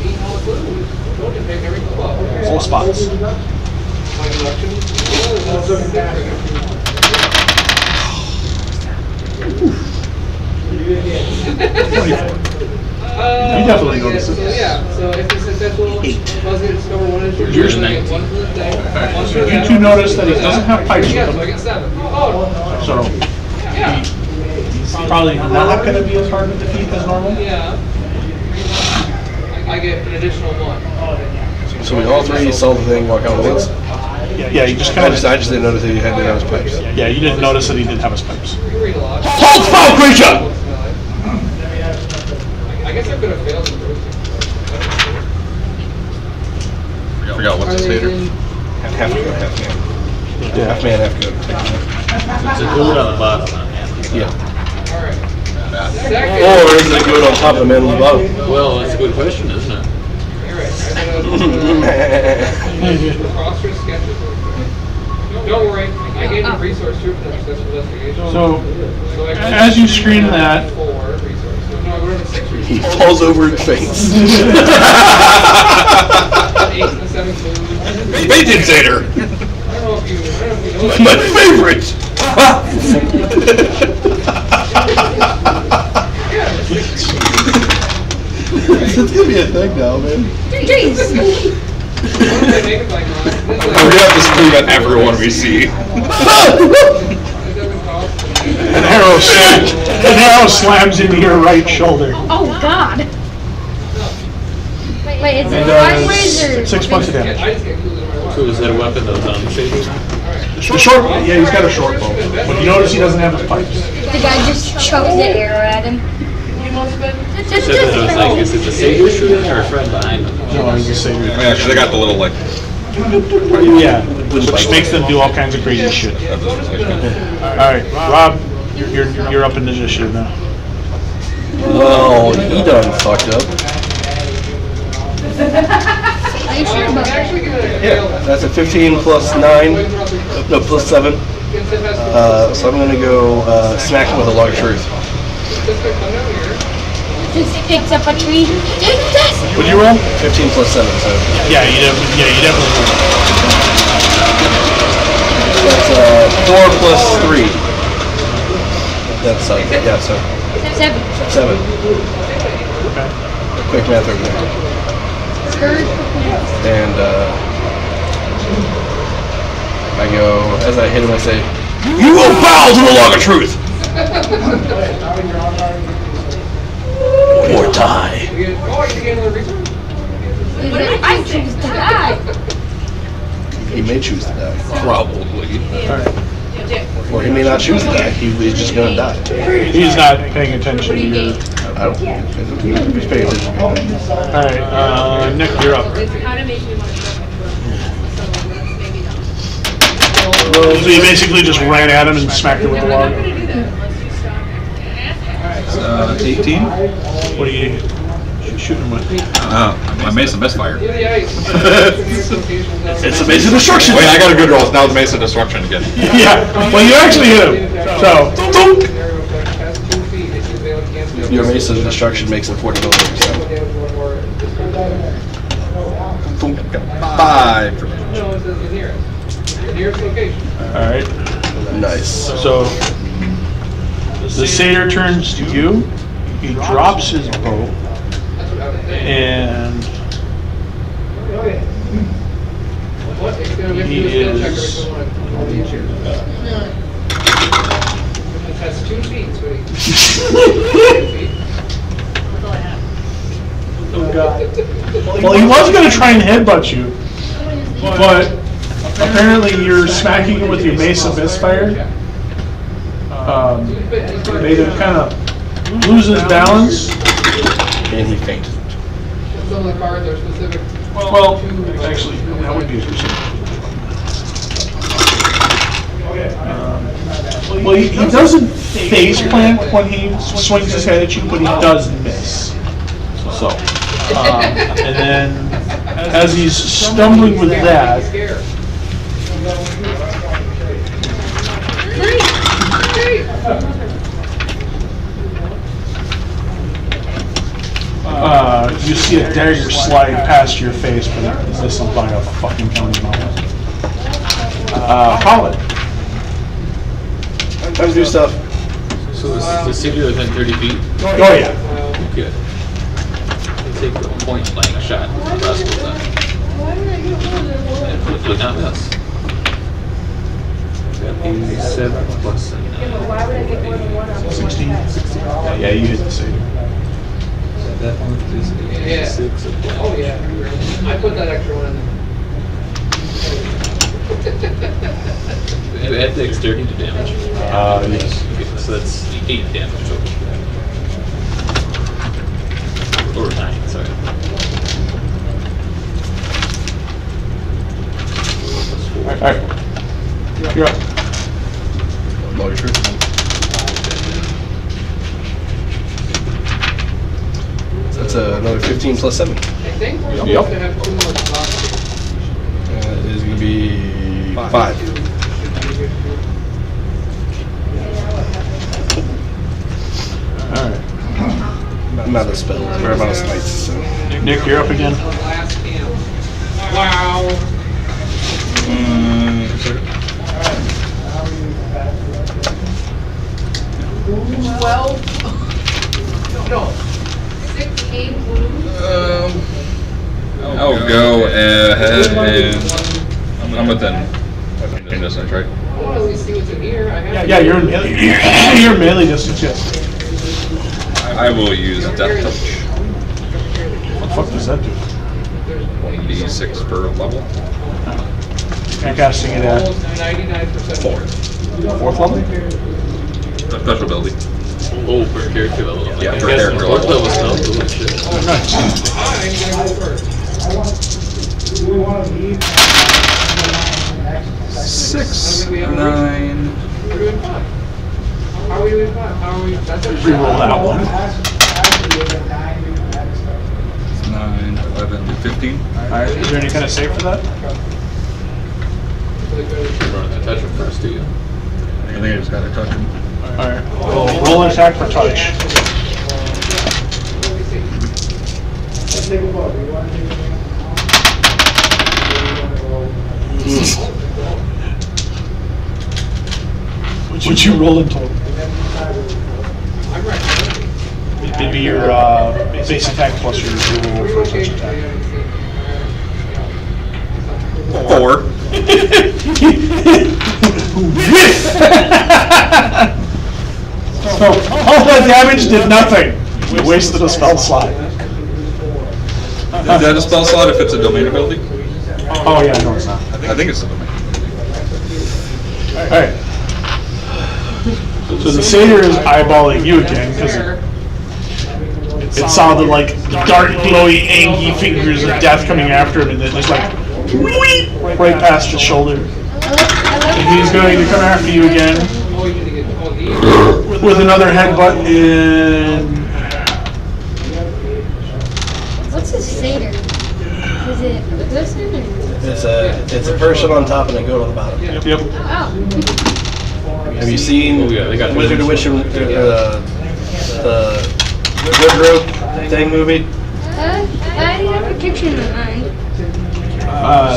Eat all the food. Don't take every club. all spots. My abduction. You definitely noticed it. So yeah, so if it's successful, Buzz gonna discover one issue. Yours 19. One for the thing. One for You that. two notice that he doesn't have pipes Yeah, with so I him. get 7. Oh, So yeah. he's probably not going to be as hard to defeat as normal. Yeah. I get an additional 1. So we all three saw the thing walk out of the woods. Yeah, you just I kind of. just didn't notice that he had to have his pipes. Yeah, you didn't notice that he didn't have his pipes. You can read a lot. Hold foul creature! I guess I could have failed the first. I forgot what's the stater. Half goat, half man. Yeah. Half man, half goat. It's a goat on the bottom. Yeah. Alright. Bad. Or is it a goat on top of the man on the bottom? Well, that's a good question, isn't it? Alright. Phosphorus sketches. Don't worry, I gained a resource too for the successful investigation. So, I as you screen that, 4 resources. No, we're at 6 resources. He falls over and faints. 8 and 7 food. Fainted satyr! I don't know if you know that. My favorite! It's gonna be a thing now, man. Jeez. We're gonna have to scream at everyone we see. an arrow slams into your right shoulder. Oh God. Wait, is it And sideways or? 6 points of damage. So is that a weapon of shading? The short, yeah, he's got a short bow. But you notice he doesn't have his pipes. The guy just chucks the arrow at him. So it was like, is it the satyr shooting or a friend behind him? No, he's a satyr. Yeah, actually, they got the little, like, Yeah, which makes them do all kinds of crazy shit. Alright, Rob, you're up in initiative now. Well, he done fucked up. Are you sure about that? Yeah, that's a 15 plus 9. No, plus 7. So I'm gonna go smack him with a log of truth. just picks up a tree. Take this! What'd you roll? 15 plus 7, so Yeah, you definitely. that's 4 plus 3. That's yeah, so 7. 7. Okay. Quick math over there. And I go, as I hit him, I say, "You will bow to the log of truth!" Or die. I choose to die. He may choose to die. Probably. Or he may not choose to die. He's just going to die. He's not paying attention to you. I don't think he's paying attention. Alright, Nick, you're up. It's kind of making me want to go. So let's maybe not. So you basically just ran at him and smacked him with the log. I'm going to do that unless you stop. 18. What are you shooting him with? My Mason misfire. It's amazing destruction. Wait, I got a good roll. Now the Mason destruction again. Yeah, well you actually hit him. So, thunk. Your mace of destruction makes it 40 millimeters. So. 5. Alright, Nice. so the satyr turns to you. He drops his bow. And he is That's 2 feet, sweetie. well, he was going to try and headbutt you, but apparently you're smacking him with your mace of misfire. Made him kind of lose his balance. And he fainted. Some of the cards are specific. Well, actually, that would be a percentage. Well, he doesn't face plant when he swings his head at you, but he does miss. So, and then as he's stumbling with that, you see a dagger slide past your face, but it's missing by a fucking county mile. Colin. Time to do stuff. So is the city within 30 feet? Oh yeah. Good. Take the point blank shot with the crossbow then. And hopefully not miss. Got 87 plus a 9. 16. Yeah, you hit the satyr. That one is 86 of damage. Oh, yeah. I put that extra one in there. Add dexterity to damage. Yes. Okay, so that's 8 damage total. Or 9, sorry. Alright. You're up. Log of truth. That's another 15 plus 7. I think we're Yep. supposed to have 2 more slots It is going to be 5. Alright. I'm out of spells, or I'm out of smites, so. Nick, you're up again. here. Last camp. Wow. Well, No. 6, 8 wounds. I'll go ahead and I'm within distance, right? I want to at least see what's in here. I have Yeah, you're in melee. You're in melee distance, yes. I will use Death Touch. What the fuck does that do? 1d6 per level. I'm casting it at almost 99%. 4th level? Special ability. Oh, per character level. Yeah, I per guess character fourth level. level spell. Holy shit. Nice. I'm gonna go first. Do we want to leave? 6, 9. We're doing fine. How are we doing fine? How are we? That's a Reroll that one. 9, 11, 15. Alright, is there any kind of save for that? You're running the touch him first, do you? I think I just gotta touch him. Alright, roll an attack for touch. take a vote. Do you want to take What'd you roll in total? It'd be your base attack plus your roll for touch attack. 4. So all that damage did nothing. We wasted a spell slot. Is that a spell slot if it's a domain ability? Oh yeah, no, it's not. I think it's a domain. All right. So the satyr is eyeballing you again because it saw the like dark, glowy, angry fingers of death coming after him, and then just like right past his shoulder. And he's going to come after you again with another headbutt in. What's a satyr? Is it a person or? It's a person on top and a goat on the bottom. Yep. Oh. Have you seen Oh, yeah, they got Wizard of Witch and the Good Rope thing movie? I have a picture in my mind.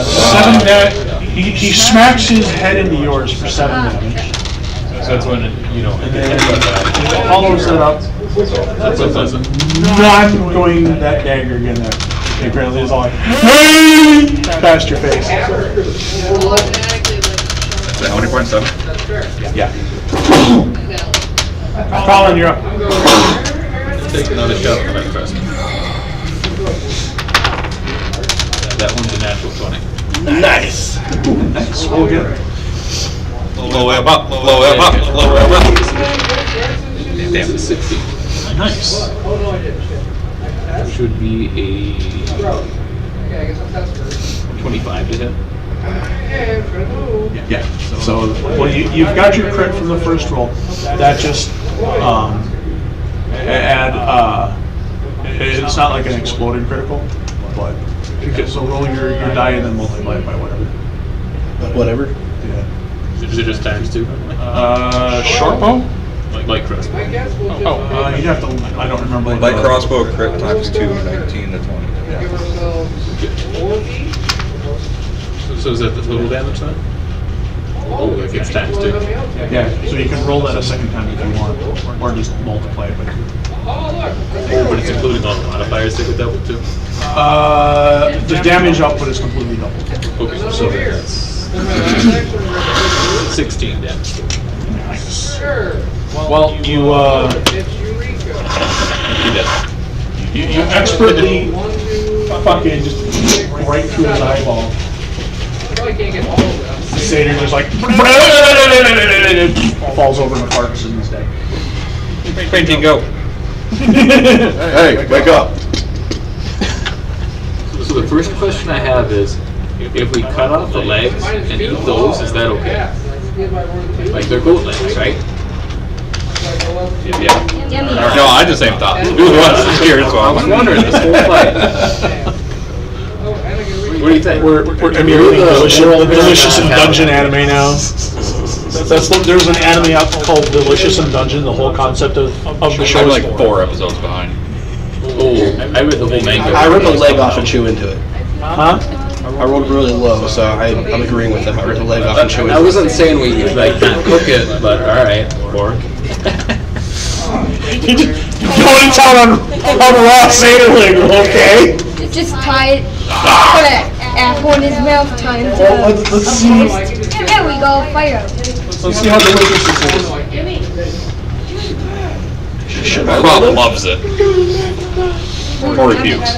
7 he smacks his head into yours for 7 damage. So that's when, you know, And then he follows it up. that's what does it. Not going that dagger again there. He apparently is all like, past your face. So how many points? 7? Yeah. Colin, you're up. Take another shot at that crest. That one's a natural 20. Nice. Nice. We'll get it. Blow him up, blow him up, blow him up. Damn, 60. Nice. Which would be a 25 to hit. Yeah. So, well, you've got your crit from the first roll. That just it's not like an exploding critical, but so roll your die and then multiply it by whatever. Whatever. Yeah. Is it just times 2? Short bow? Like crossbow. You'd have to. I don't remember. Light crossbow crit times 2, 19 to 20. So is that the total damage then? Oh, like it's times 2. Yeah. So you can roll that a second time if you want, or just multiply it by 2. But it's including all the modifiers that get dealt with too? The damage output is completely doubled. Okay, so that's 16 damage. Nice. Well, you expertly fucking just right through his eyeball. The satyr just like falls over and farts in his dead. Painting go. Hey, wake up. So the first question I have is, if we cut off the legs and eat those, is that okay? Like they're goat legs, right? Yeah. Yummy. No, I just same thought. Who wants to hear it? So I was wondering this whole fight. What do you think? We're reading the Delicious in Dungeon anime now. There's an anime out called Delicious in Dungeon. The whole concept of the show I'm is like 4 episodes behind. Oh, I read the whole manga. I ripped the leg off and chew into it. Huh? I rolled really low, so I'm agreeing with him. I ripped the leg off and chew into it. I wasn't saying we like can't cook it, but all right, pork. You're going to town on raw satyr leg, okay? Just tie it, put an apple in his mouth, time to. Well, let's see. There we go, fire. Let's see how delicious this is. Rob loves it. Or rebukes.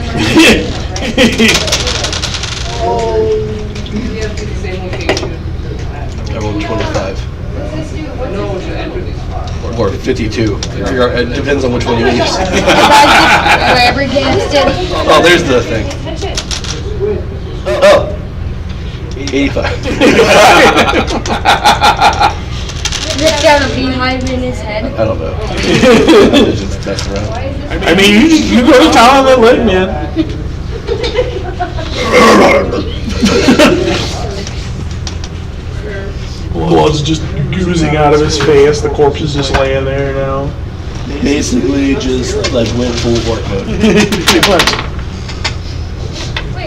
I rolled 25. Or 52. It depends on which one you use. Wherever guessed it. Oh, there's the thing. Oh. 85. Ripped out a beehive in his head. I don't know. Just mess around. I mean, you go to town on that leg, man. Blood's just oozing out of his face. The corpse is just laying there now. Basically, just like went full work mode. Pretty much.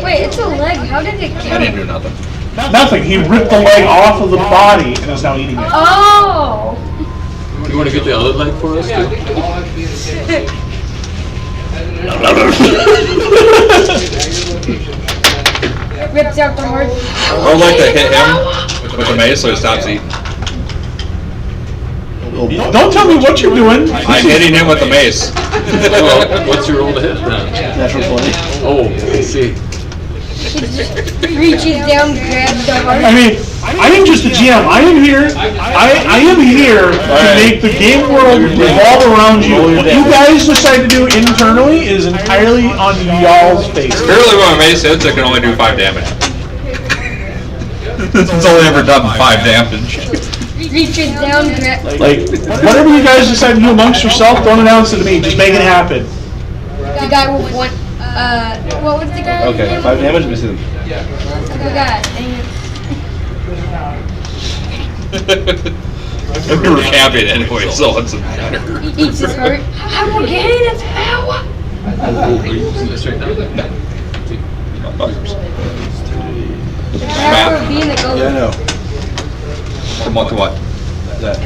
Wait, it's a leg. How did it I kill didn't do him? nothing. Nothing. He ripped the leg off of the body and is now eating it. Oh! You want to get the other leg for us, Yeah, I too? think it all has to be the same. Rips out the heart. I would like to hit him with a mace so he stops eating. Don't tell me what you're doing. I'm hitting him with the mace. Well, what's your roll to hit then? Natural 20. Oh, I see. He just reaches down, grabs the heart. I mean, I am just a GM. I am here. I am here to make the game world revolve around you. What you guys decide to do internally is entirely on y'all's face. Apparently when my mace hits, it can only do 5 damage. It's only ever done 5 damage. Reaches down, grabs. Like, whatever you guys decide to do amongst yourself, don't announce it to me. Just make it happen. The guy with one. What was the guy? Okay, 5 damage. Let me see them. The guy. We were camping anyway, so it doesn't matter. He eats his heart. I will gain its power. Oh, are you using this right now? The power of being the ghost. Yeah, I know. From what to what? That.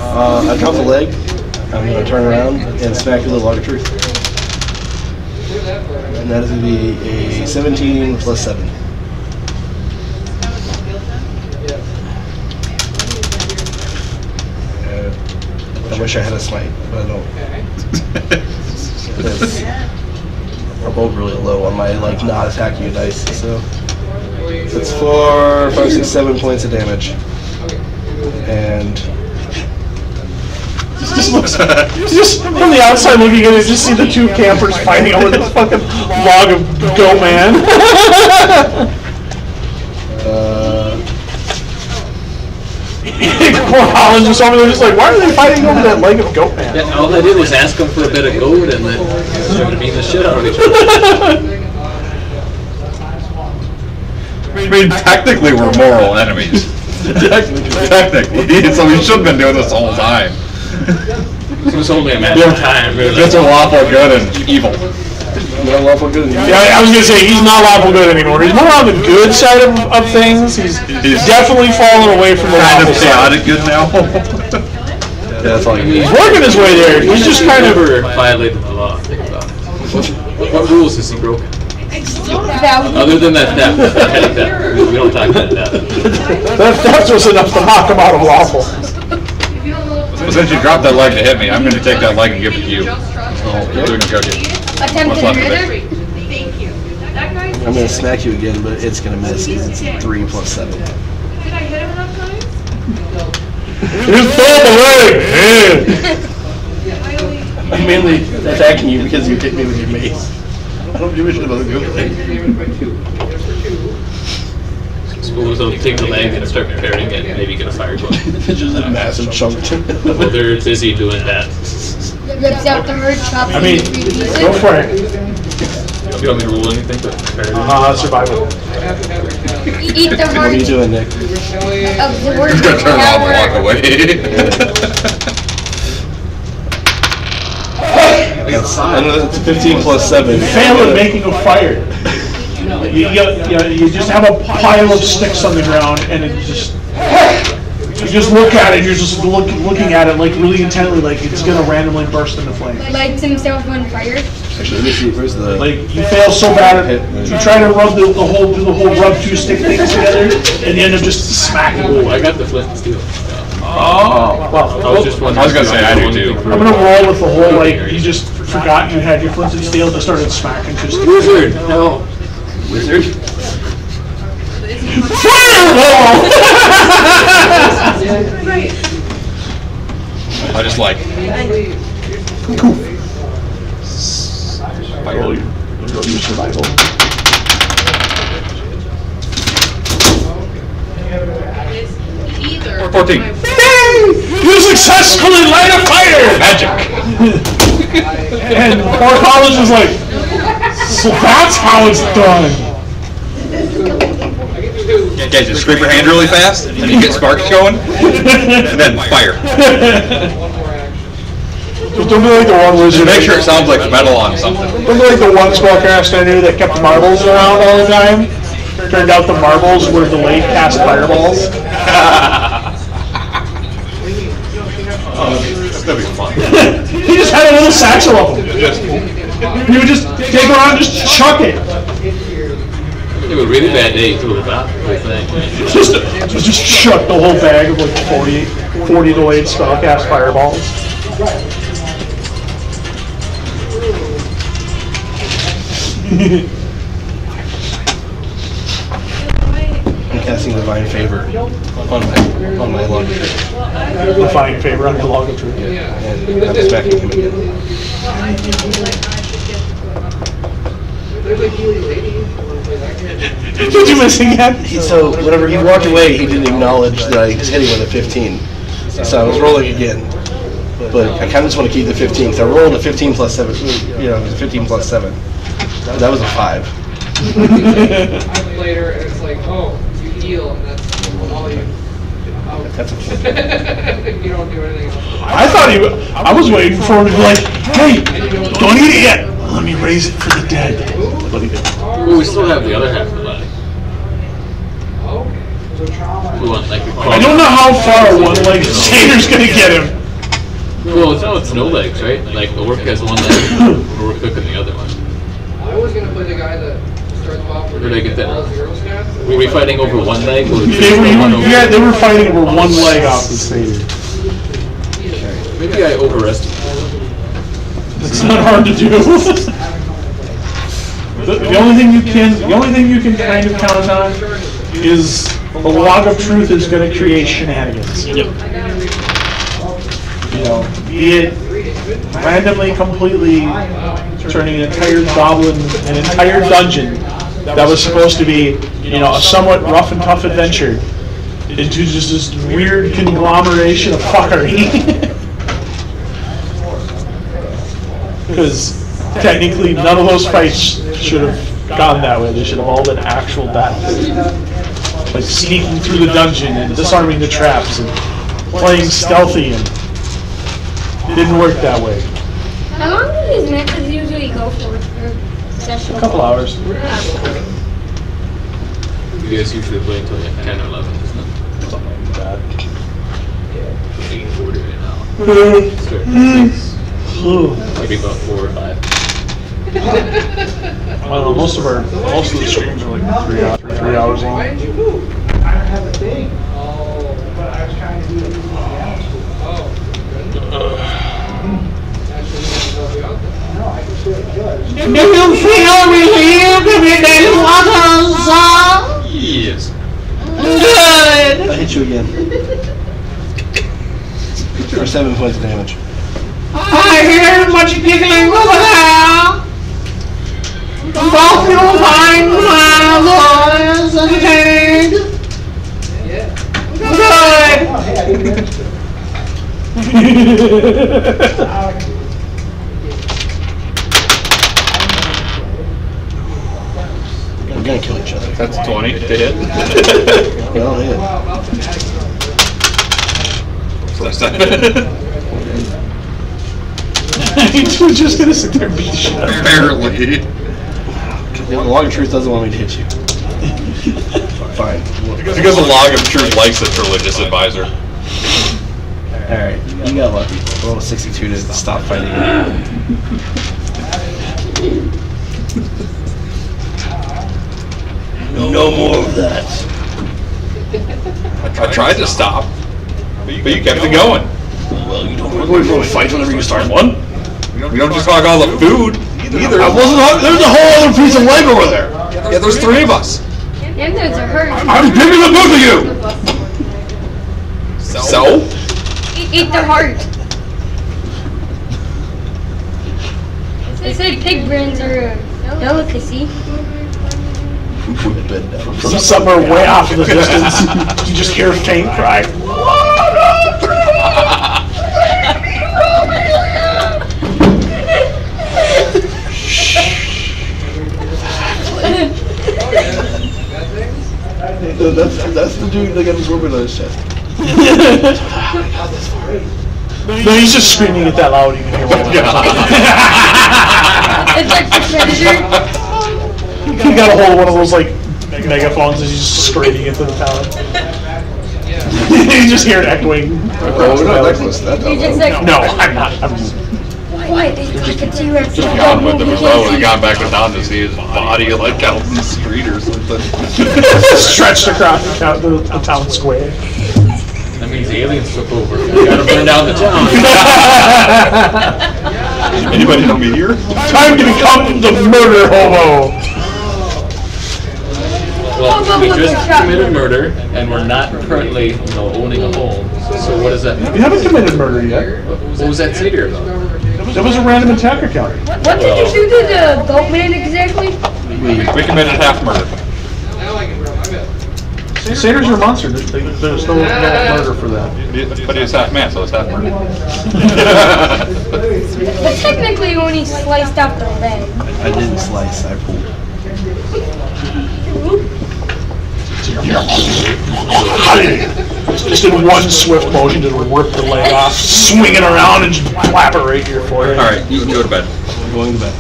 I count the leg. I'm gonna turn around and smack you with a log of truth. And that is gonna be a 17 plus 7. I wish I had a smite, but I don't. We're both really low on my not attacking you dice, so it's 4, 5, 6, 7 points of damage. And Just from the outside looking at it, just see the two campers fighting over this fucking log of goat man. Poor Holland's just over there just like, why are they fighting over that leg of goat man? Yeah, all I did was ask him for a bit of gold and then started beating the shit out of each other. I mean, technically we're moral enemies. Technically, so we should have been doing this the whole time. It was only a matter of time, really. Just a lawful good and evil. not lawful good. Yeah, I was gonna say, he's not lawful good anymore. He's more on the good side of things. He's definitely fallen away from the Kind of lawful side. chaotic good now. Yeah, that's all you He's need. working his way there. He's just kind of... never violated the law. Think about it. What rules has he broken? Other than that theft, petty theft. We don't talk about that. That was enough to knock him out of lawful. Well, since you dropped that leg to hit me, I'm going to take that leg and give it to you. So, doing a cookie. Attempted What's left of murder? it? Thank you. That guy's. I'm gonna smack you again, but it's gonna miss. It's 3 plus 7. Did I hit him enough times? You stole the leg! I only. I'm mainly attacking you because you hit me with your mace. I don't give a shit about the good thing. Suppose they'll take the leg and start preparing it, and maybe get a fire going. It's just a massive chunk. Well, they're busy doing that. Rips out the herd, chops I it mean, into 3 pieces. go for it. Do you want me to roll anything to prepare it? Survival. Eat the What are heart you doing, Nick? absorb He's going to turn around and walk power. away. I know it's 15 plus 7. Fail at making a fire. You just have a pile of sticks on the ground, and it just... You just look at it, you're just looking at it like really intently, like it's gonna randomly burst into flames. Lights himself on fire. Actually, let me see. Where's the? Like you fail so bad at it, you try to rub do the whole rub 2 stick things together, and you end up just smacking. Oh, I got the flint and steel. Oh, I was just wondering. I was gonna say, I do too. I'm gonna roll with the whole like you just forgot you had your flint and steel, just started smacking. Just Wizard, no. Wizard? fireball. I just like... Roll your survival. Either. 14. You successfully light a fire! Magic! And poor College is like, so that's how it's done. Okay, just scrape your hand really fast, and you get sparks going, and then fire. Don't be like the one wizard. Make sure it sounds like metal on something. Don't be like the one spellcaster I knew that kept marbles around all the time. Turned out the marbles were delayed cast fireballs. That'd be fun. He just had a little satchel of them. He would just take around and just chuck it. It was a really bad day too, about the whole thing. Just chuck the whole bag of like 40 delayed spellcast fireballs. I'm casting Divine Favor on my log of truth. Defying favor on the log of truth. And I'm smacking him again. Did you miss again? So whenever he walked away, he didn't acknowledge that I was hitting with a 15. So I was rolling again. But I kind of just want to keep the 15. So I rolled a 15 plus 7. You know, it was a 15 plus 7. That was a 5. Later, and it's like, oh, you heal, and that's all you. That's a 4. You don't do anything else. I thought I was waiting for him to be like, hey, don't eat it yet. Let me raise it for the dead. But he didn't. Well, we still have the other half of the body. We want like I don't know how far one-legged Satyrs gonna get him. Well, it's no legs, right? Like the orc has one leg, we're cooking the other one. I was gonna play the guy that starts off with Where did I get that? all zero stats. Were we fighting over one leg? Or They were fighting over one leg off the Satyr. Maybe I overestimated. It's not hard to do. The only thing you can kind of count on is the log of truth is going to create shenanigans. You know, be it randomly, completely turning an entire goblin, an entire dungeon that was supposed to be, you know, a somewhat rough and tough adventure into just this weird conglomeration of fuckery. Because technically none of those fights should have gone that way. They should have all been actual battles. Like sneaking through the dungeon and disarming the traps and playing stealthy, and it didn't work that way. How long do these matches usually go for session? A couple hours. You guys usually play until like 10 or 11, isn't it? Something like that. 8:40 right now. Maybe about 4 or 5. I don't know, most of the streams are like 3 hours long. I don't have a thing. Oh, but I was trying to do it. No, I just feel it good. Do you feel relieved of your daily waters, sir? Yes. Good. I hit you again. For 7 points of damage. I hear much giggling over there. Both you'll find my lawyers entertained. Good. Oh, hey, I didn't register. We're gonna kill each other. That's 20 to hit. Well, hit. That's 7. He was just gonna sit there and beat the shit out of him. Apparently. The log of truth doesn't want me to hit you. Fine. Because the log of truth likes its religious advisor. Alright, you got lucky. Roll a 62 to stop fighting. No more of that. I tried to stop, but you kept it going. Well, you don't go for a fight whenever you start one. We don't just hog all the food either. I wasn't hungry. There's a whole other piece of leg over there. Yeah, there's 3 of us. And there's a herd. I'm picking the both of you. So? Eat the heart. They say pig brains are a delicacy. Put the bed down. From somewhere way off in the distance, you just hear a faint cry. That's the dude that got his rope in his chest. No, he's just screaming it that loud you can hear what It's like the Predator. He got a hold of one of those like megaphones and he's just screaming into the town. You just hear it echoing. Oh, we're not that close to that You're just though. like, No, I'm not. I'm just, what? It's like a T-Rex. Just gone with him as well. We gone back to town to see his body like out in the street or something. stretched across the town square. That means aliens took over. We gotta burn down the town. Anybody know me here? Time to become the murder hobo. Well, we just committed murder, and we're not currently, owning a home. So what does that mean? You haven't committed murder yet. What was that satyr though? That was a random attack account. What did you do to the goat man exactly? We committed half murder. Satyrs are monsters. There's no murder for that. But he's half man, so it's half murder. But technically you only sliced off the leg. I didn't slice, I pulled. Just in one swift motion to rip the leg off, swing it around and just clap it right here for you. Alright, you can go to bed. I'm going to bed.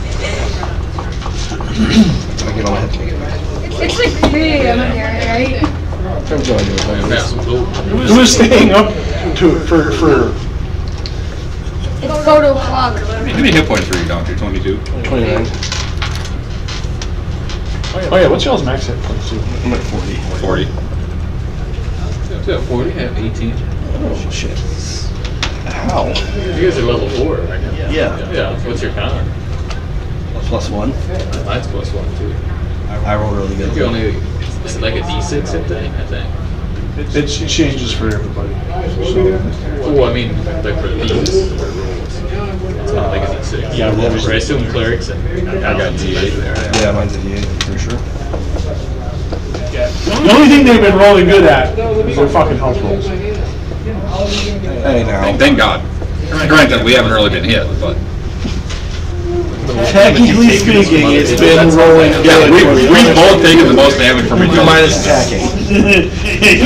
I get all my headphones. It's like 3 a.m. here, right? Turns out I do it. Have some goat. Who's staying up to for? It's photo clock. How many hit points were you down to? 22? 29. Oh yeah, what's y'all's max hit points too? I'm at 40. 40. You have 40, I have 18. Oh, shit. How? You guys are level 4 right now. Yeah. Yeah, what's your counter? +1. Mine's +1 too. I roll really good. You only, is it like a D6 hit thing, I think? It changes for everybody. Oh, I mean, like for these rolls. It's not like a D6. Yeah, rolls. I assume clerics and I got D8 there. Yeah, mine's a D8 for sure. The only thing they've been rolling good at is their fucking health rolls. Hey now. Thank God. Granted, we haven't really been hit, but... Technically speaking, it's been rolling Yeah, good. we've both taken the most damage from each other. Minus attacking.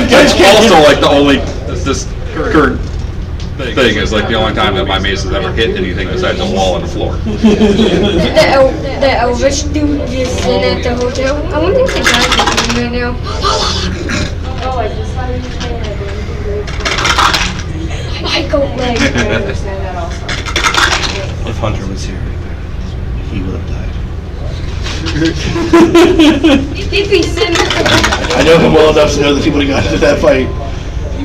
That's also like the only, this current thing is like the only time that my mace has ever hit anything besides a wall and a floor. The Elvish dude just in at the hotel. I wonder if the guy's doing right now. Oh, I just saw you saying that. My goat leg. I understand that also. If Hunter was here, he would have died. He'd be sitting I know him well enough to know that if he would have gotten into that fight,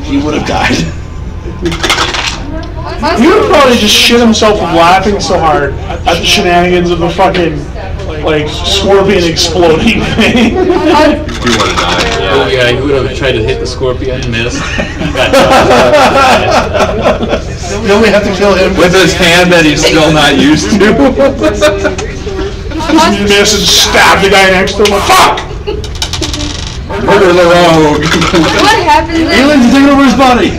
he would have died. He would probably just shit himself from laughing so hard at the shenanigans of the fucking like scorpion exploding thing. You would have died. Oh yeah, he would have tried to hit the scorpion, missed. Then we have to kill him With his hand that he's still not used to. Just miss and stab the guy next to him. Fuck! Murder the rogue. What happened then? Aliens are taking over his body.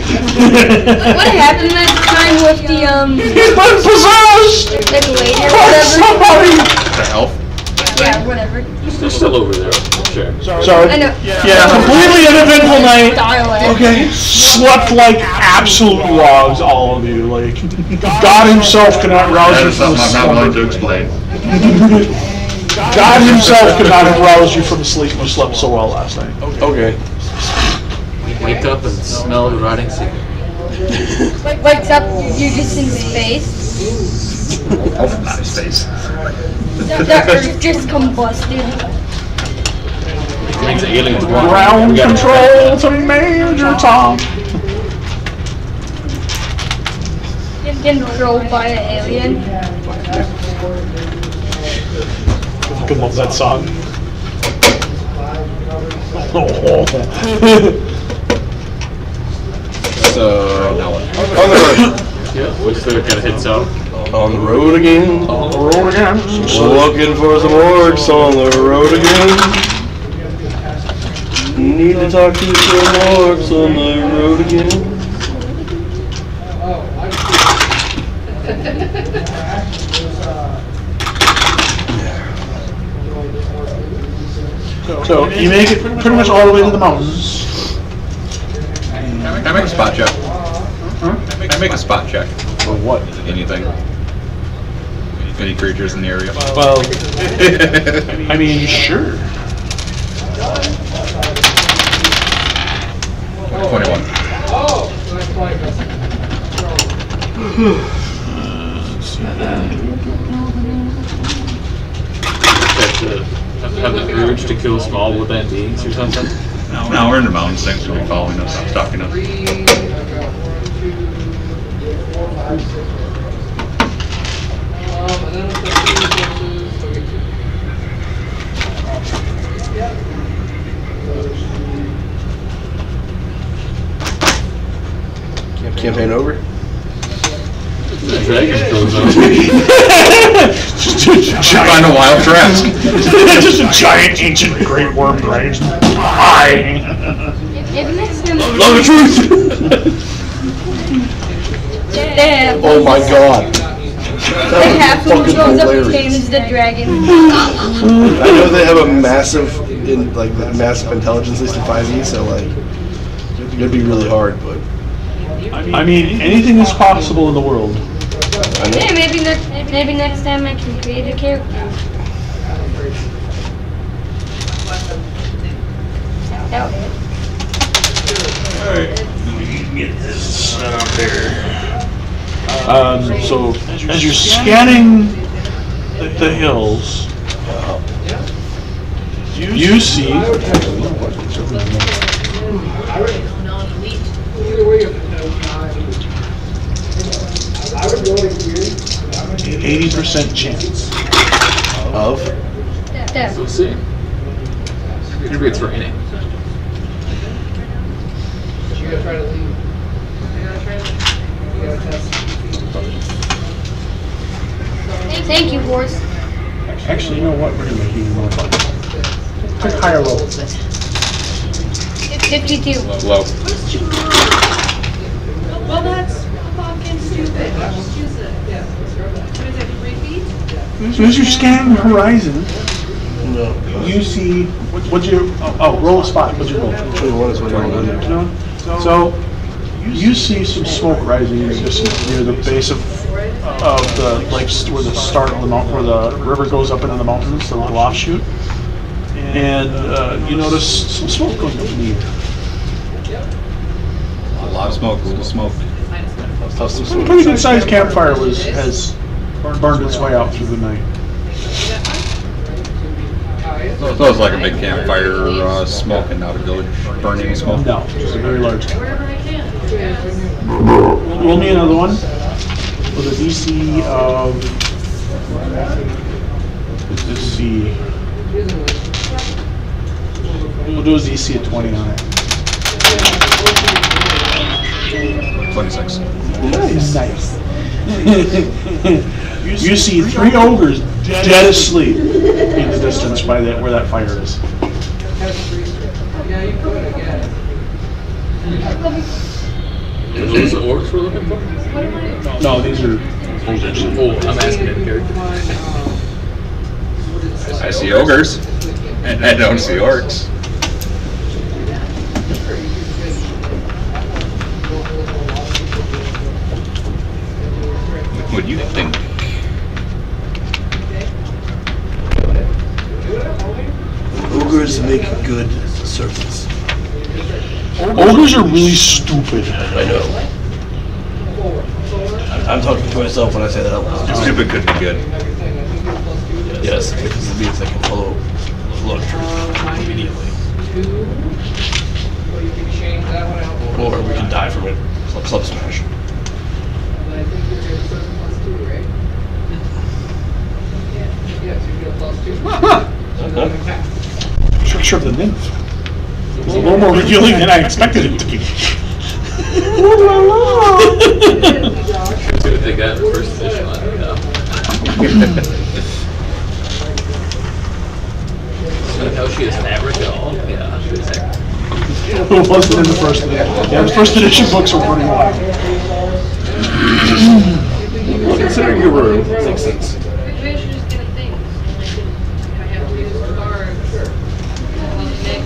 What happened that time with the He's been possessed! that lady or Fuck whatever? somebody! The elf? Yeah, whatever. They're still over there, sure. Sorry. I know. Yeah, completely uneventful night. Dialect. Okay. Slept like absolute logs, all of you. Like, God himself cannot rouse That you is from something I'm not willing slumber. to explain. God himself could not have roused you from sleep. You slept so well last night. Okay. Wake up and smell the rotting cigarette. Wakes up, you're just in space. Oh, not his face. The earth just combusted. It means the aliens won. Ground We gotta- control to Major Tom. Getting drove by an alien. I love that song. So, on the Yeah, which they're gonna hit south. road. On the road again. On the road again. Looking for some orcs on the road again. Need to talk to some orcs on the road again. So you make it pretty much all the way to the mountains. Can I make a spot check? Can I make a spot check? For what? Anything? Any creatures in the area? Well, I mean, sure. 21. Oh, that's like Have the urge to kill small woodland beings or something? No, we're in the mountains. Things will be following us, stalking us. 3, I've got 1, 2, 3, 4, 5, 6. And then it's the 3 forces, so we get 2. Campaign over? The dragon throws out. Find a wild trask. Just a giant ancient great worm brain. Hi. Maybe next time. Love the truth! Oh my god. The half moon Fucking goes up and hilarious. tames the dragon. I know they have a massive, massive intelligence, at least in 5e, so like, it'd be really hard, but I mean, anything is possible in the world. I know. Yeah, maybe next time I can create a character. Doubt it. Alright, get this set up there. So, as you're scanning the hills, you see Either way, I would go to here. an 80% chance. Of? There. We'll see. Maybe it's raining. you gotta try to leave. You gotta test. Thank you, horse. Actually, you know what? We're gonna make you more fun. Pick higher roll. 52. Low. Well, that's fucking stupid. Just use it. Yeah. What is it, 3 feet? So as you're scanning the horizon, No. you see, what'd you, roll a spot, what'd you roll? 21 is what I want to do. No? So, you see some smoke rising just near the base of the, like, where the start of the mountain, where the river goes up into the mountains, the little offshoot. And you notice some smoke going up in the air. A lot of smoke, a little smoke. Tough some A smoke. pretty good sized campfire has burned its way out through the night. So it was like a big campfire smoking, not a village burning smoke. No, just a very large campfire. Wherever I can. Roll me another one with a DC of, let's see, we'll do a DC of 20 on it. 26. Nice. You see 3 ogres dead asleep in the distance by where that fire is. Yeah, you could again. Are those the orcs we're looking for? No, these are ogres. Oh, I'm asking in character. I see ogres, and I don't see orcs. What do you think? Ogres make good servants. Ogres are really stupid. I know. I'm talking to myself when I say that out loud. Stupid could be good. Yes, because it means I can follow truth immediately. 2. So you can change that one out. Or we can die from it. Club smash. And I think you're gonna get +2, right? Yeah, so you get a +2. Structure of the nymph. It was a little more revealing than I expected it to be. See what they got in the first edition on it. So how she has fabric and all? Yeah, she was like, It wasn't in the first edition. Yeah, the first edition books were pretty wide. Considering your room, makes sense. Maybe I should just get a thing. Like, if I have to use a card, on the neck,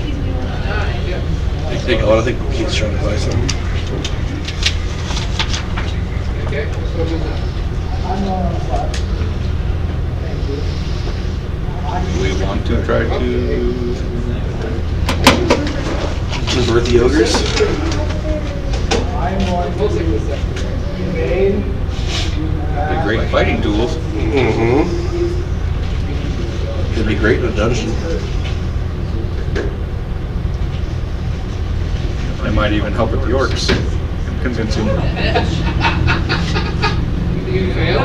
die. Take a lot. I think he's trying to buy something. Do we want to try to Convert the ogres. be great fighting tools? Mm-hmm. Could be great in a dungeon. It might even help with the orcs. Convincing. You fail?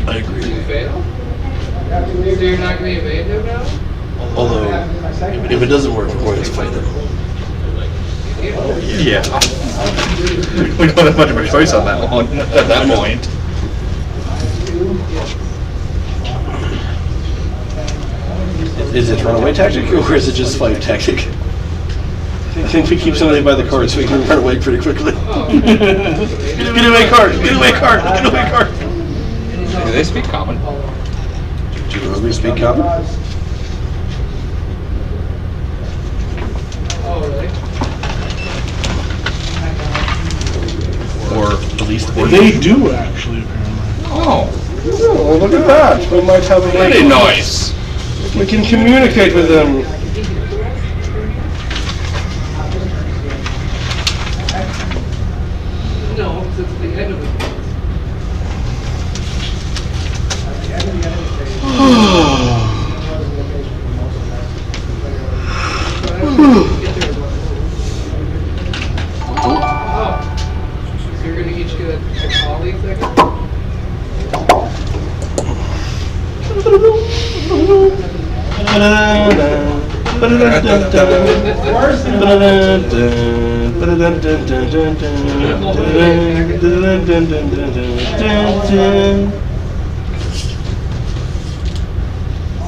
I agree. You fail? So you're not going to evade him now? Although, if it doesn't work, we're going to fight them. Yeah. We don't have much of a choice on that one at that point. Is it runaway tactic or is it just fight tactic? I think we keep somebody by the cart so we can run away pretty quickly. Get away cart! Get away cart! Get away cart! Do they speak common? Do ogres speak common? Oh, really? Or at least They do actually, apparently. Oh, Oh, look at that! We might have a very nice. We can communicate with them. No, because it's the end of the Oh. So you're going to each get a colleague second?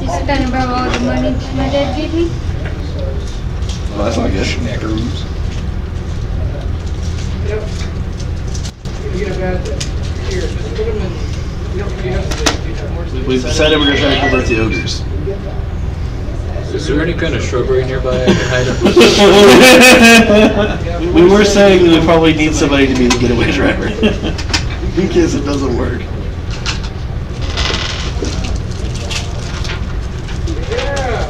You spent about all the money my dad gave me? Well, that's not good. Schnackers. Yep. You get a bad thing. Here, just put them in. You have to you have more space. We've decided we're going to try to convert the ogres. Is there any kind of shrubbery nearby I can hide up? We were saying that we probably need somebody to be the getaway driver. In case it doesn't work. Yeah.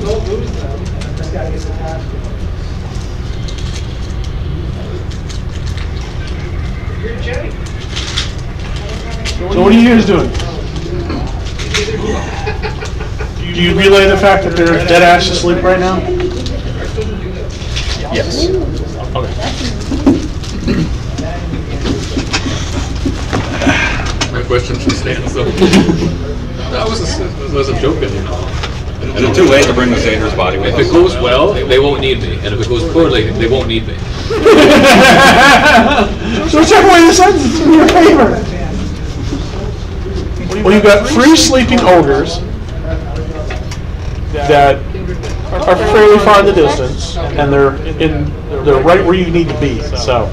Don't lose them. You're Jenny. So what are you guys doing? Do you relay the fact that they're dead ass asleep right now? Yes. My question should stand, so. That was a joke, you know. Is it too late to bring the Satyrs body with If us? it goes well, they won't need me, and if it goes poorly, they won't need me. So whichever way the sun's it's in your favor. Well, you've got 3 sleeping ogres that are fairly far in the distance, and they're right where you need to be. So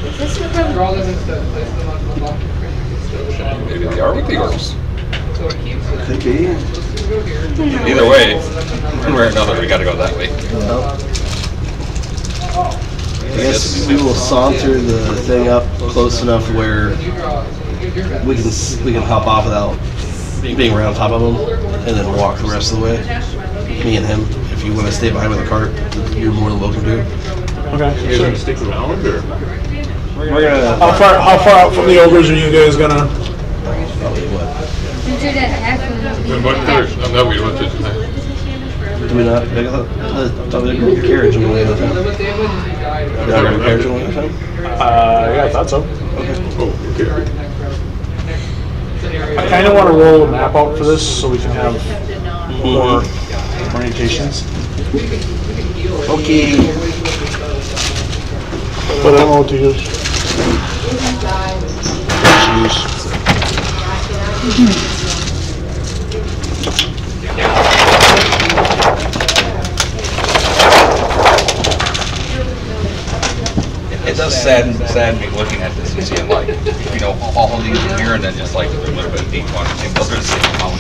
Is this your brother? Draw them instead. Place them on the block. Maybe they are with the orcs. So it keeps it. Could be. Go here. Either way, one way or another, we gotta go that way. I guess we will saunter the thing up close enough where You draw. You're we can hop off without being right on top of them, and then walk the rest of the way. Me and him. If you want to stay behind with the cart, you're more than welcome to. okay. You gonna stick around, or? We're gonna How far out from the ogres are you guys gonna? probably what? Enter that half one. What direction? I'm not, we went to tonight. Do we not? I thought we had a carriage on the way out of town. Limit damage if you die. Did I have a carriage on the way out of town? Yeah, I thought so. Oh, okay. I kind of want to roll a map out for this so we can have more orientations. Okay. But I don't know what to use. It's does sadden me looking at this and seeing like, you know, all these in here and then just like a little bit of deep one. Those are the same amount.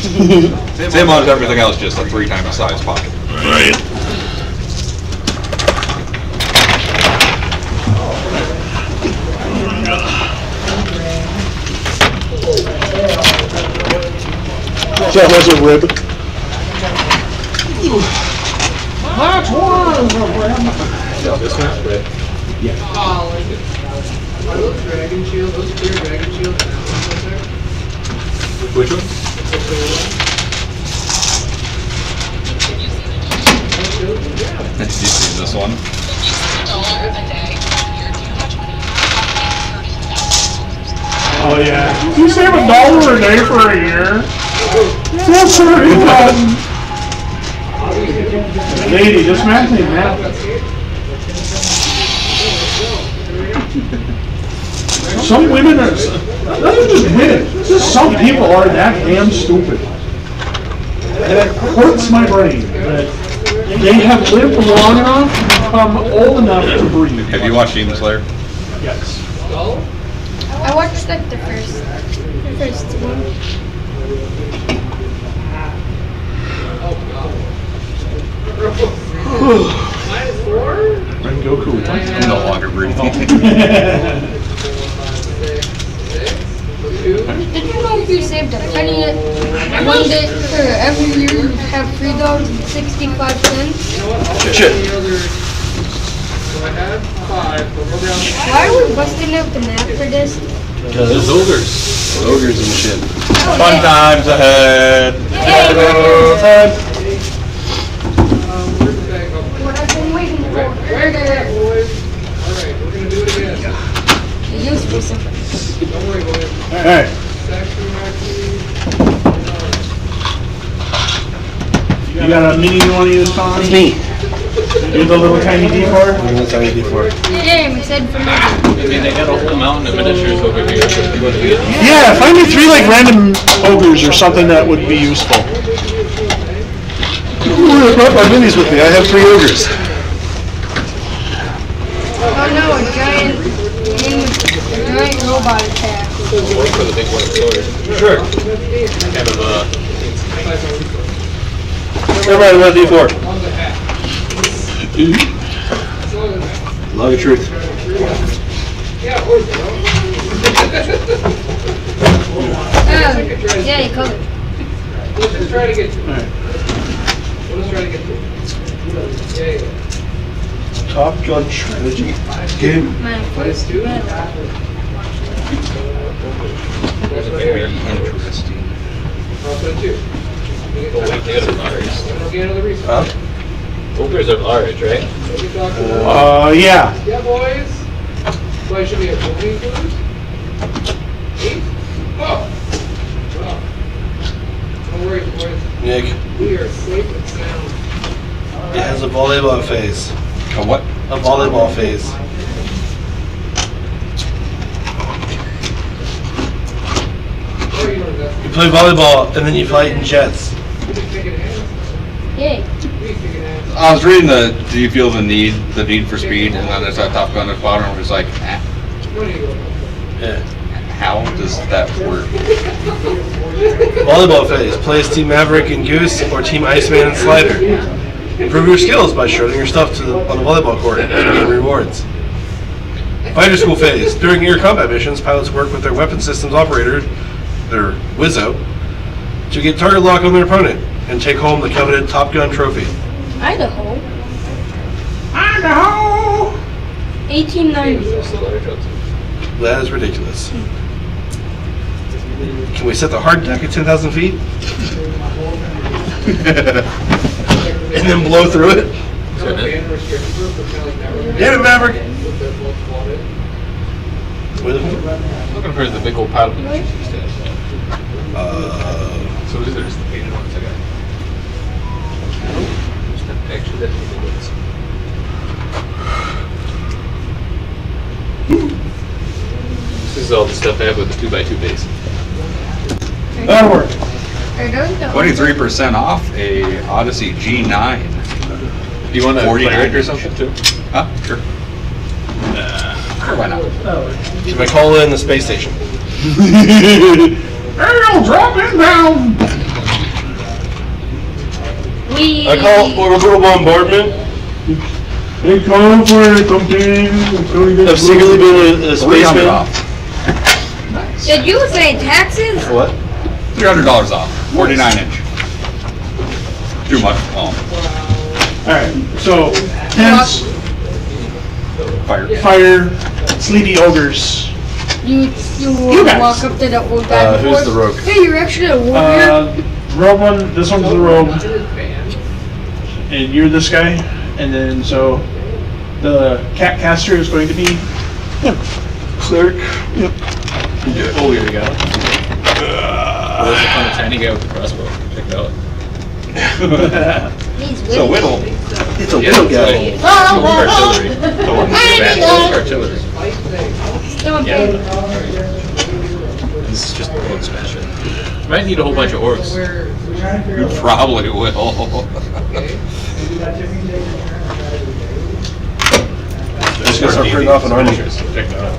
Same amount as everything else, just a 3 times the size pocket. Right. So that was a rib. That's one. This one's red. Are those dragon shields, those clear dragon shields, and that one there? Which one? The clear one? Did you see this one? Oh yeah. You save $1 a day for a year? That's pretty fun. Lady, just mentioning that. Some women are, not even just women, just some people are that damn stupid. And it hurts my brain that they have lived long enough to become old enough to breathe. Have you watched Demon Slayer? Yes. I watched like the first one. I'm Goku. I'm no longer breathing. Did you know if you saved a penny one day for every year you have $3.65? Shit. Why are we busting out the map for this? There's ogres. Ogres and shit. Fun times ahead. What I've been waiting for. Right there, boys. Alright, we're gonna do it again. The useful stuff. Don't worry, boys. Alright. Section marquee. You got a mini you want to use, Tom? It's me. Do the little tiny D4? That's how you do for it. Yeah, I'm excited for that. I mean, they got a whole mountain of miniatures over here. So if you go to get them. Yeah, find me 3 like random ogres or something that would be useful. Ooh, I brought my minis with me. I have 3 ogres. Oh no, a giant robot attack. Work for the big one sword. Sure. Kind of Everybody want D4. Log of truth. Yeah, you covered. Let's just try to get to it. Let's try to get to it. Yeah. Top Gun strategy game. My Let's first do it. Very interesting. Also, too. Oh, wait, they got a large. We'll get another resource. Huh? Ogres are large, right? What we talking about? Yeah. Yeah, boys. So I should be at 14 food? 8? Oh! Well, don't worry, boys. Nick, We are safe and sound. it has a volleyball phase. A what? A volleyball phase. Or you don't invest. You play volleyball and then you fight in jets. We can take it hands. Yay. We can take it hands. I was reading do you feel the need for speed? And then there's that Top Gun at the bottom where it's like, Where do you go? Yeah. how does that work? Volleyball phase. Play as Team Maverick and Goose or Team Iceman and Slider. Improve your skills by shredding your stuff on the volleyball court and getting rewards. Fighter school phase. During air combat missions, pilots work with their weapon systems operator, their Wizzo, to get target lock on their opponent and take home the coveted Top Gun trophy. Idaho. Idaho! 1890. That is ridiculous. Can we set the hard deck at 10,000 feet? And then blow through it? Damn it, Maverick! What are you looking for? Looking for the big old pile of miniatures. So these are just the painted ones I got. Actually, that's the ones. This is all the stuff I have with the 2x2 base. That'll work. Are those the 23% off a Odyssey G9. Do you want to 49 play or or something too? Huh? Sure. Sure, why not? Should I call in the space station? Ariel, drop it down! I call orbital bombardment. They call for something. I've secretly been a spaceman. Did you say taxes? What? $300 off. 49-inch. Too much. Oh, Alright, so, tents, fire, sleepy ogres. You guys. walk up to the old guy. Who's the rogue? Hey, you're actually a warrior. Rogue one, this one's the rogue. And you're this guy. And then, so, the cat caster is going to be him. Cleric. Yep. Oh, here we go. There's a fun tiny guy with the crossbow. Check it out. He's it's a whittle. It's a little guy. Artillery. Artillery. Okay. This is just the orc special. Might need a whole bunch of orcs. You probably will. Just gonna start printing off an army. Check that out.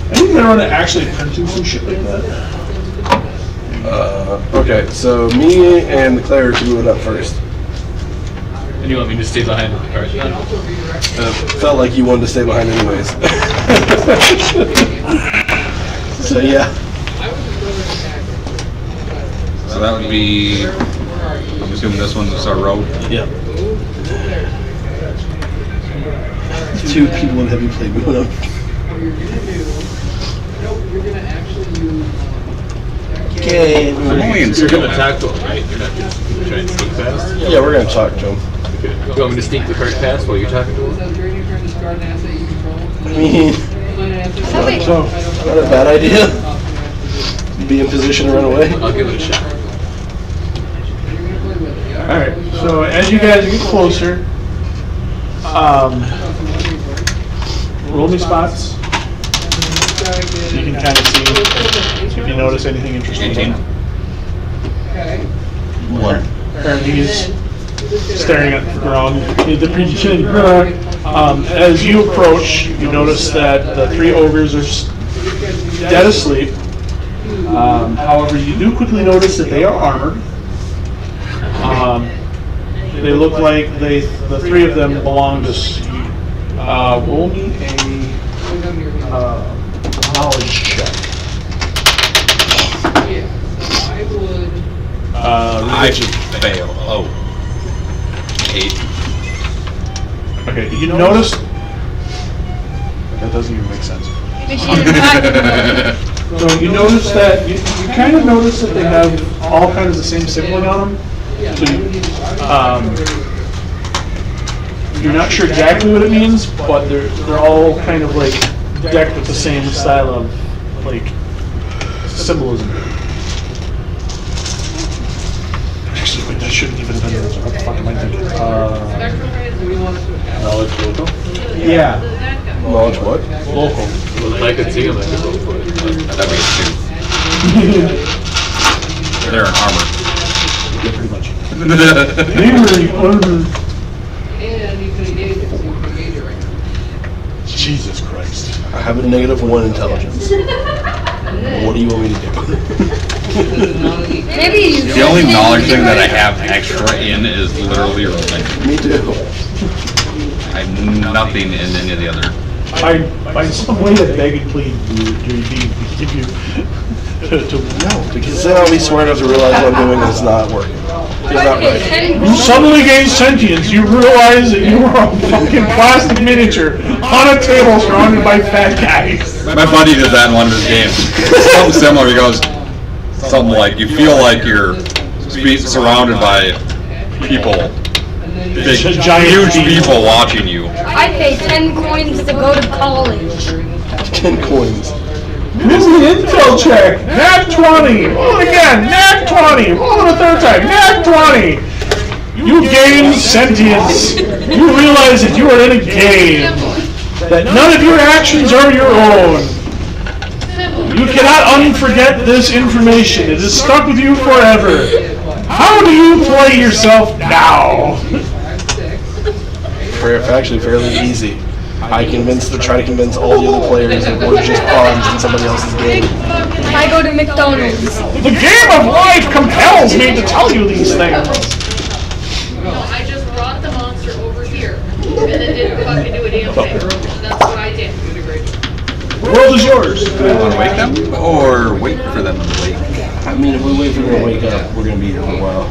I think they're on actually printing some shit like that. Okay, so me and the cleric are moving up first. And you want me to stay behind with the cart? Felt like you wanted to stay behind anyways. So yeah. So that would be, I'm assuming this one is our rogue. Yep. 2 people in heavy plate moving up. Okay. I'm only in You're gonna attack them, right? You're not gonna try and sneak past? Yeah, we're gonna talk to him. Okay. You want me to sneak the cart past while you're talking to him? I mean, So, not a bad idea. Be in position to run away. I'll give it a shot. alright, so as you guys get closer, roll me spots. So you can kind of see if you notice anything interesting. 18. One. Apparently he's staring at the ground. As you approach, you notice that the 3 ogres are dead asleep. However, you do quickly notice that they are armored. They look like the 3 of them belong to. Roll me a knowledge check. I should fail. Oh. 8. Okay, you notice. That doesn't even make sense. So you notice that you kind of notice that they have all kinds of the same symboling on them. So you're not sure exactly what it means, but they're all kind of like decked with the same style of like symbolism. Actually, wait, that shouldn't even have been there. What the fuck am I thinking? Knowledge local? Yeah, Knowledge what? local. Well, if I could see him, I could roll for it. That'd be a 2. They're in armor. Yeah, pretty much. That's They were armored. And you can engage it, so you can engage it right now. Jesus Christ. I have a -1 intelligence. What do you want me to do? Maybe you. the only knowledge thing that I have extra in is literally rolling. Me too. I have nothing in any of the other. Find some way to beg and plead to give you to No, because then I'll be smart enough to realize what I'm doing is not working. It's not right. You suddenly gain sentience. You realize that you are a fucking plastic miniature on a table surrounded by fat guys. My buddy did that in one of his games. Something similar. He goes, something like, you feel like you're surrounded by people. Big, Giant huge people. people watching you. I pay 10 coins to go to college. 10 coins. This is the intel check. Nat 20. Roll it again. Nat 20. Roll it a third time. Nat 20. You gain sentience. You realize that you are in a game. That none of your actions are your own. You cannot unforget this information. It is stuck with you forever. How do you play yourself now? Actually fairly easy. I try to convince all the other players that we're just pawns in somebody else's game. I go to McDonald's. The game of life compels me to tell you these things. No, I just brought the monster over here, and then didn't fucking do a damn thing. And that's what I did. The world is yours. Do you want to wake them or wait for them to wake? I mean, if we wait for them to wake up, we're gonna be here for a while.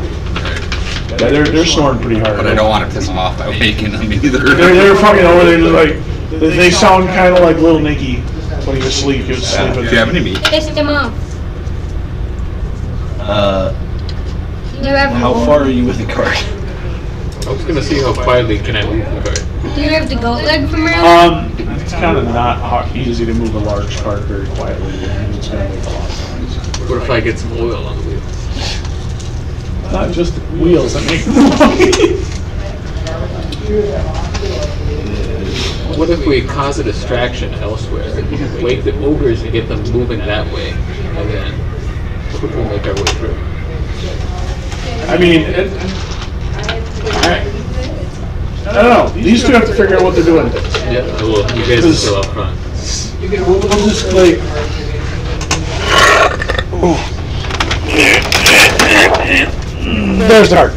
Yeah, they're snoring pretty hard. But I don't want to piss them off by waking them either. They're fucking over there just like, they sound kind of like little Nicky when he was asleep. He was Do sleeping. you have any meat? Pissed him off. Do you have How far are you with the cart? I was gonna see how quietly can I move the cart. Do you have the goat leg from around? It's kind of not easy to move a large cart very quietly. It's going to make a lot of noise. What if I get some oil on the wheel? Not just wheels that make noise. What if we cause a distraction elsewhere? Wake the ogres and get them moving that way, and then quickly make our way through. I mean, I don't know. These two have to figure out what they're doing. Yeah, well, you guys are still up front. We'll just like. There's the cart.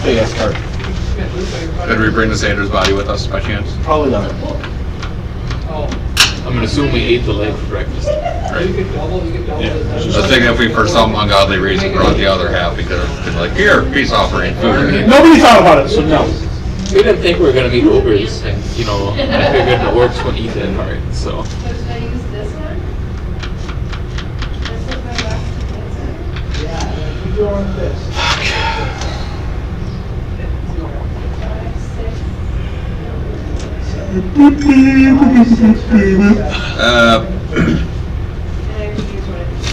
Big ass cart. Did we bring the Sanders body with us by chance? Probably not. I'm gonna assume we ate the leg for breakfast. Right. I was thinking if we for some ungodly reason brought the other half, we could have been like, here, peace offering, food. Nobody thought about it, so no. We didn't think we were gonna meet ogres, and I figured the orcs wouldn't eat that hard, so.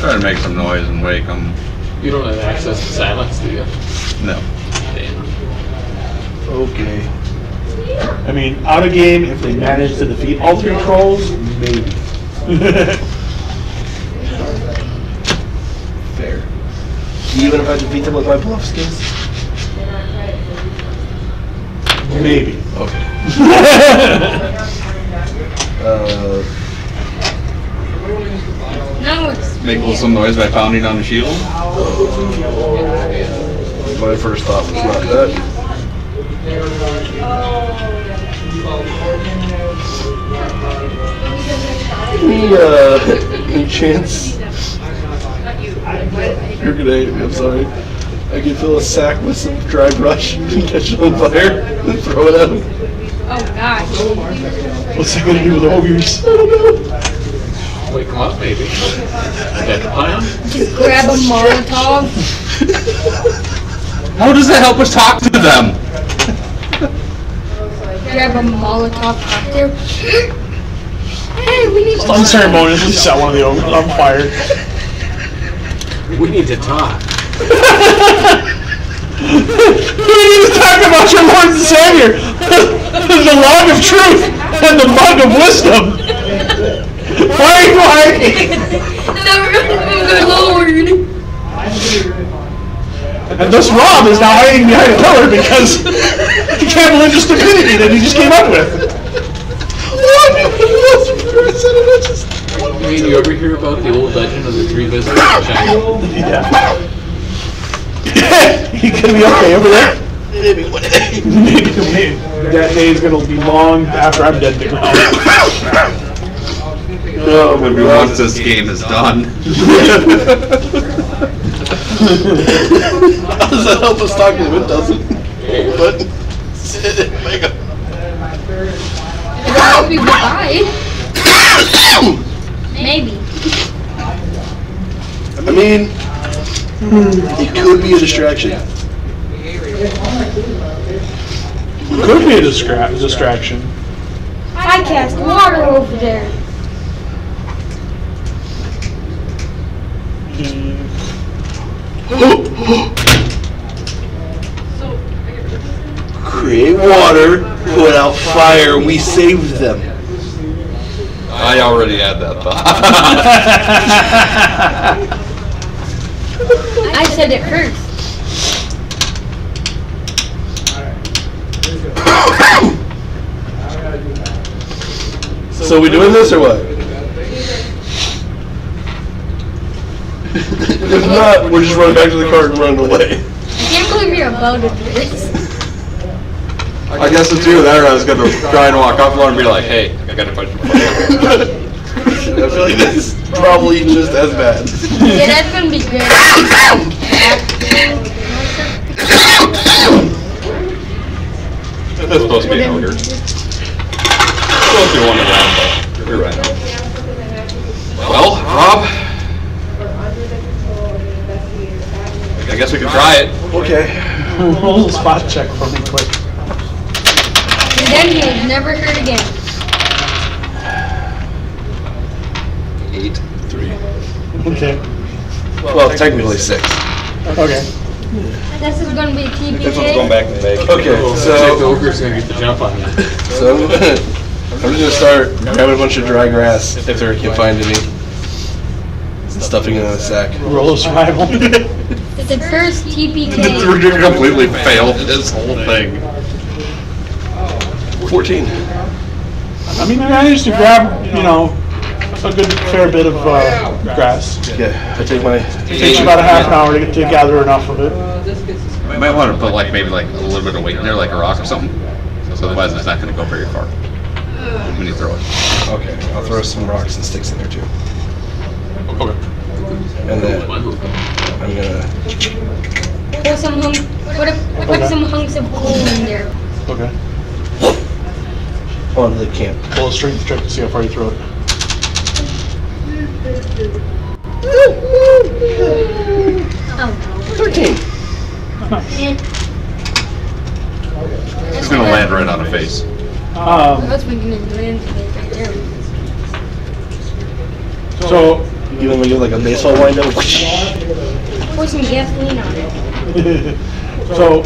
Try to make some noise and wake them. You don't have access to silence, do you? No. Damn. Okay. I mean, out of game, if they manage to defeat all three trolls, maybe. Fair. Even if I defeat them with my bluff skills? Maybe. Okay. No, it's Make a little some noise by pounding on the shield. My first thought was not that. Any chance? You're gonna, I'm sorry. I can fill a sack with some dry brush and catch it on fire and throw it at him. oh gosh. What's that gonna do with the ogres? I don't know. Wake them up, maybe. That the plan? Just grab a Molotov. How does that help us talk to them? Grab a Molotov cocktail. Hey, we need to Unceremoniously set one of the ogres on fire. We need to talk. We need to talk about your Lord and Savior, the log of truth and the mug of wisdom. Why are you hiding? the Lord. And thus Rob is now hiding behind a pillar because he can't believe the stupidity that he just came up with. I mean, you ever hear about the old legend of the three visitors in China? Yeah. He gonna be okay over there? Maybe one day. Maybe that day is gonna be long after I'm dead to ground. Oh my Maybe God. once this game is done. How does that help us talk to him? It doesn't. But make a It'll help you goodbye. Maybe. I mean, it could be a distraction. Could be a distraction. I cast water over there. Create water, put out fire, we saved them. I already had that thought. I said it first. So we doing this or what? If not, we're just running back to the cart and running away. I can't believe you're about to do this. I guess it's either that or I was gonna try and walk up and be like, hey, I got a question for you. I feel like this is probably just as bad. Yeah, that's gonna be good. That's supposed to be an ogre. Supposed to be one around, but you're right. Well, Rob, I guess we can try it. Okay. Roll a spot check for me quick. And then he was never hurt again. 8. 3. Okay. Well, technically 6. Okay. This is gonna be TPK. This one's going back in the bag. Okay, The so ogre's gonna get the jump on you. I'm just gonna start grabbing a bunch of dry grass if there can find any. Stuffing it in a sack. Roll a survival. The first TPK. You completely failed this whole thing. 14. I mean, I managed to grab, you know, a good fair bit of grass. Okay, I take my. It takes about a half an hour to gather enough of it. You might want to put like maybe like a little bit of weight in there, like a rock or something. So otherwise it's not going to go very far when you throw it. Okay, I'll throw some rocks and sticks in there too. Okay. And then I'm gonna. Put some put some hunks of coal in there. Okay. On the camp. Roll a strength check to see how far you throw it. Oh. 13. It's going to land right on the face. I was thinking of land right there. So, You want me to give like a baseball wind up? Pour some gasoline on it. so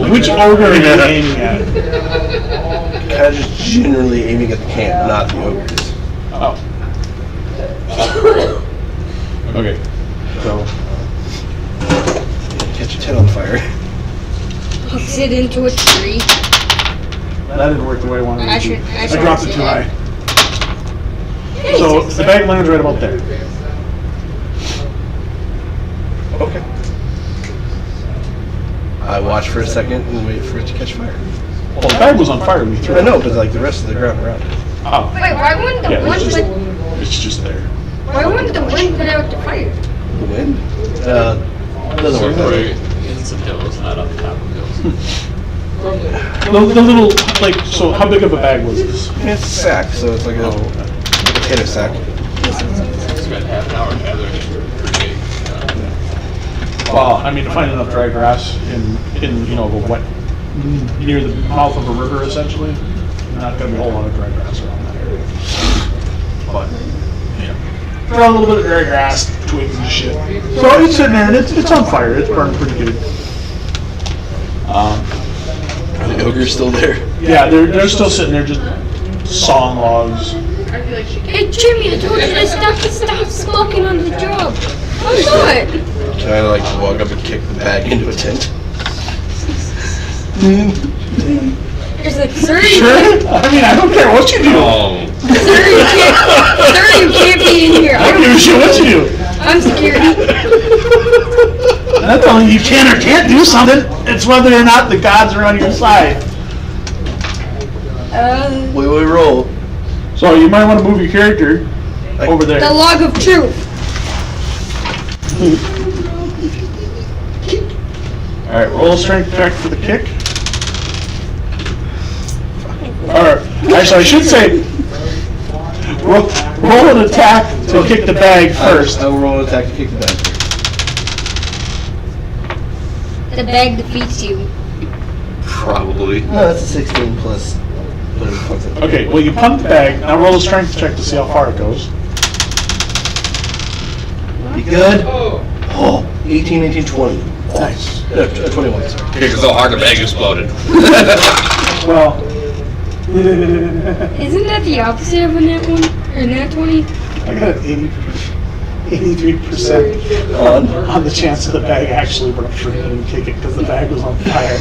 which ogre are you aiming at? Kind of just generally aiming at the camp, not the ogres. Oh. Okay. So, Catch your tent on fire. Hooks it into a tree. that didn't work the way I wanted it to. I I dropped it too high. So, the bag lands right about there. Okay. I watch for a second and wait for it to catch fire. Well, the bag was on fire when you threw I it. know, but like the rest of the ground around it. Oh. Wait, why wouldn't the Yeah, wind it's put just there. why wouldn't the wind put out the fire? The wind? Doesn't work that way. In some hills, not on the top of hills. The little, like, so how big of a bag was this? It's a sack, so it's like a potato sack. Spent half an hour gathering it. Pretty big. Well, I mean, to find enough dry grass in you know, the wet, near the mouth of a river, essentially, not gonna be a whole lot of dry grass around that area. But, yeah. Got a little bit of dry grass, twigs and shit. So it's sitting there, and it's on fire. It's burning pretty good. Are the ogres still there? Yeah, they're still sitting there, just sawing logs. I feel like she Hey Jimmy, I told you to stop smoking on the job. I'm not. Can I like walk up and kick the bag into a tent? There's like, sir, Sure. I mean, I don't care what you do. Oh. sir, you can't be in here. I don't give a shit what you do. I'm security. I'm not telling you can or can't do something. It's whether or not the gods are on your side. We roll. So you might want to move your character over there. The log of truth. Alright, roll a strength check for the kick. Or, actually, I should say, roll an attack to kick the bag first. I will roll an attack to kick the bag. The bag defeats you. Probably. No, that's a 16 plus whatever the fuck's that. Okay, well, you punt the bag. Now roll a strength check to see how far it goes. You good? Oh, 18, 19, 20. Nice. 21, sorry. Kicked so hard the bag exploded. Well, Isn't that the opposite of a nat 1? Or nat 20? I got an 83% on the chance of the bag actually rupturing and kick it because the bag was on fire.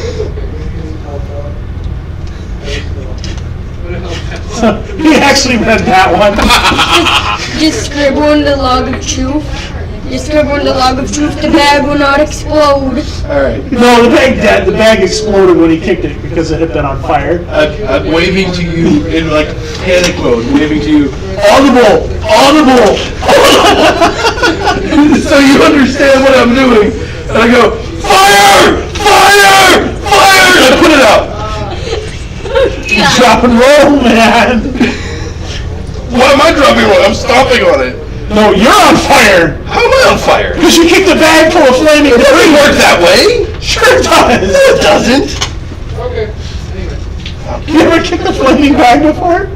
He actually read that one. Just scribble in the log of truth. Just scribble in the log of truth. The bag will not explode. Alright. No, the bag exploded when he kicked it because it had been on fire. I'm waving to you in like panic mode, waving to you, Audible! Audible! so you understand what I'm doing. And I go, fire! Fire! Fire! And I put it out. Drop and roll, man! Why am I dropping roll? I'm stomping on it. No, you're on fire! How am I on fire? Because you kicked a bag full of flaming It doesn't debris! work that way. Sure it does! No, it doesn't. Okay. You ever kicked a flaming bag before?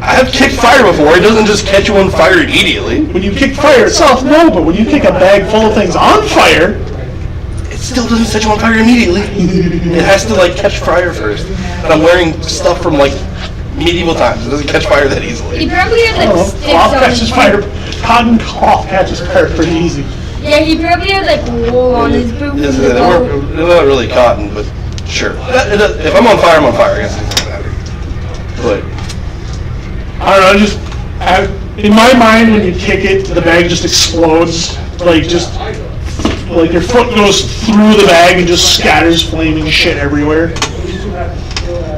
I have kicked fire before. It doesn't just catch you on fire immediately. When you kick fire itself, no, but when you kick a bag full of things on fire, It still doesn't set you on fire immediately. It has to like catch fire first. And I'm wearing stuff from like medieval times. It doesn't catch fire that He easily. probably had like sticks cloth on catches his fire. Cotton cloth catches fire pretty easy. Yeah, he probably had like wool on his boots. They're not really cotton, but sure. If I'm on fire, I'm on fire. I guess it doesn't matter. But I don't know, in my mind, when you kick it, the bag just explodes. Like your foot goes through the bag and just scatters flaming shit everywhere.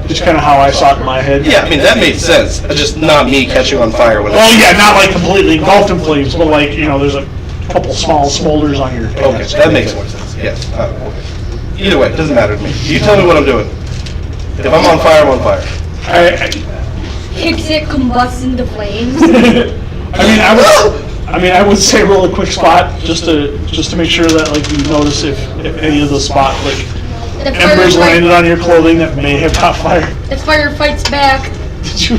Just kind of how I saw it in my head. yeah, I mean that made sense. It's just not me catching on fire when. Oh yeah, not like completely engulfed in flames, but like, there's a couple small smolders on your Okay, pants. that makes more sense. Yes. Okay. Either way, it doesn't matter to me. You tell me what I'm doing. If I'm on fire, I'm on fire. Kicks it, combusts into flames. I would say roll a quick spot just to make sure that like you notice if any of the spot like The embers fire landed on your clothing that may have caught fire. The fire fights back. Did you?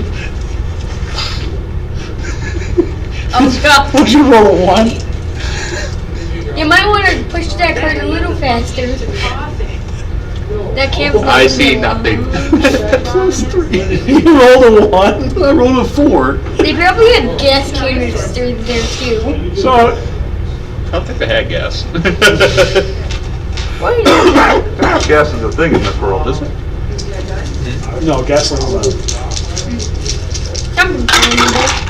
Oh god. Would you roll a 1? You might want to push that card a little faster. That can't I see nothing. You rolled a 1. I rolled a 4. They probably had gas canisters there too. So I don't think they had gas. What? Gas is a thing in this world, isn't it? no, gasoline's not. Something flammable.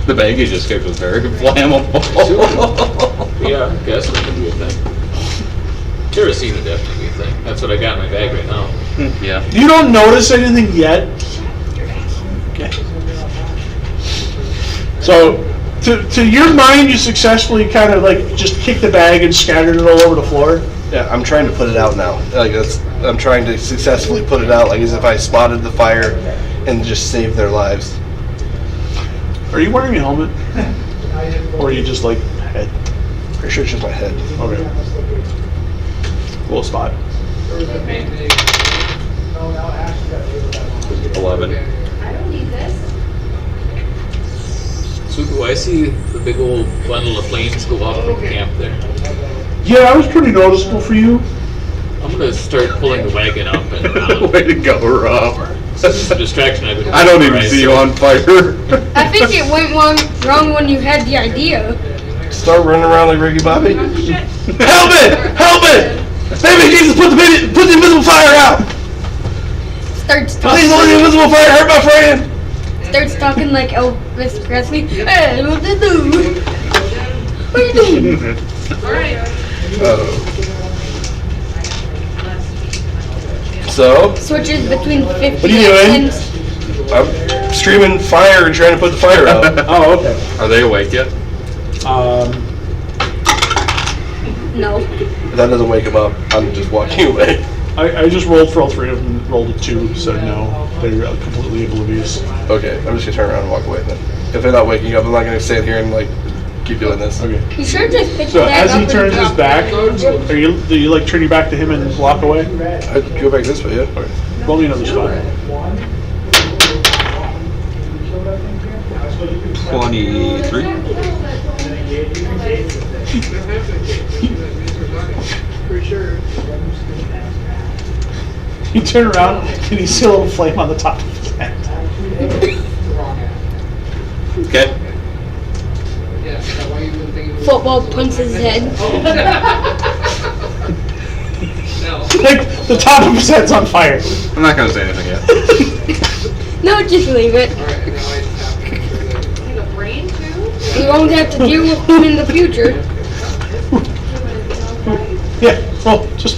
The bag you just kicked was very flammable. Yeah, gas can be a thing. Kerosene would definitely be a thing. That's what I got in my bag right now. Yeah. You don't notice anything yet. Okay. So, to your mind, you successfully kind of like just kicked the bag and scattered it all over the floor. Yeah, I'm trying to put it out now. I'm trying to successfully put it out, like as if I spotted the fire and just saved their lives. Are you wearing a helmet? Or are you just like head? Pretty sure it's just my head. Okay. Cool spot. 11. So do I see the big old bundle of flames go off from the camp there? Yeah, that was pretty noticeable for you. I'm gonna start pulling the wagon up and around. Way to go, Rob. It's a distraction I've been. I don't even see you on fire. I think it went wrong when you had the idea. Start running around like Ricky Bobby. Help it! Help it! Baby Jesus, put the invisible fire out! Starts Please don't let the invisible fire hurt my friend! Starts talking like Elvis Presley. Hey, what to do? What are you doing? So, Switches between 50 What are you doing? accents. I'm screaming fire and trying to put the fire out. Oh, okay. Are they awake yet? No. If that doesn't wake him up, I'm just walking away. I just rolled for all three of them, rolled a 2, said no. They're completely oblivious. Okay, I'm just gonna turn around and walk away then. If they're not waking up, I'm not gonna stand here and like keep doing this. Okay. You should just pick So it back as up he and turns his drop back, it. do you like turn your back to him and walk away? I'd go back this way, yeah. Okay. Roll me another spot. 23. Pretty sure. You turn around and you see a little flame on the top of his head. Okay. Yeah, is that why you wouldn't think it was? Football punts his head. No. Like the top of his head's on fire. I'm not gonna say anything yet. No, just leave it. Alright, and now I just have to do Need a brain too? You won't have to deal with him in the future. Yeah, well, just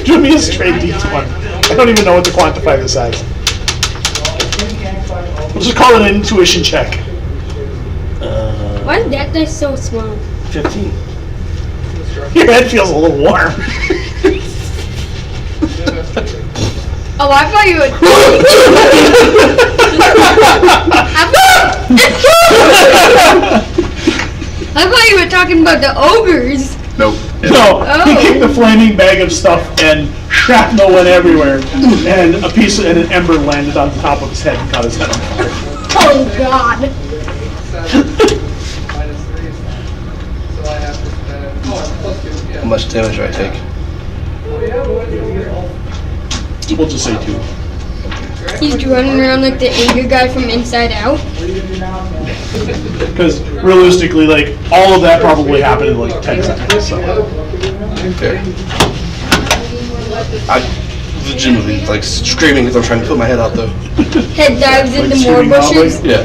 do me a straight D20. I don't even know what to quantify this as. We'll just call it an intuition check. Why is that dice so small? 15. Your head feels a little warm. Oh, I thought you would. I thought you were talking about the ogres. Nope. No, he Oh. kicked the flaming bag of stuff and shrapnel went everywhere. And a piece of, and an ember landed on top of his head and caught his head on fire. Oh God. -3. So I have to spend. Oh, +2. Yeah. How much damage do I take? Oh, yeah, but what do you get? We'll just say 2. He's running around like the angry guy from Inside Out. Because realistically, like, all of that probably happened in like 10 seconds. So. Fair. I legitimately like screaming as I'm trying to put my head out though. Head dives Like into more screaming loudly? bushes. Yeah.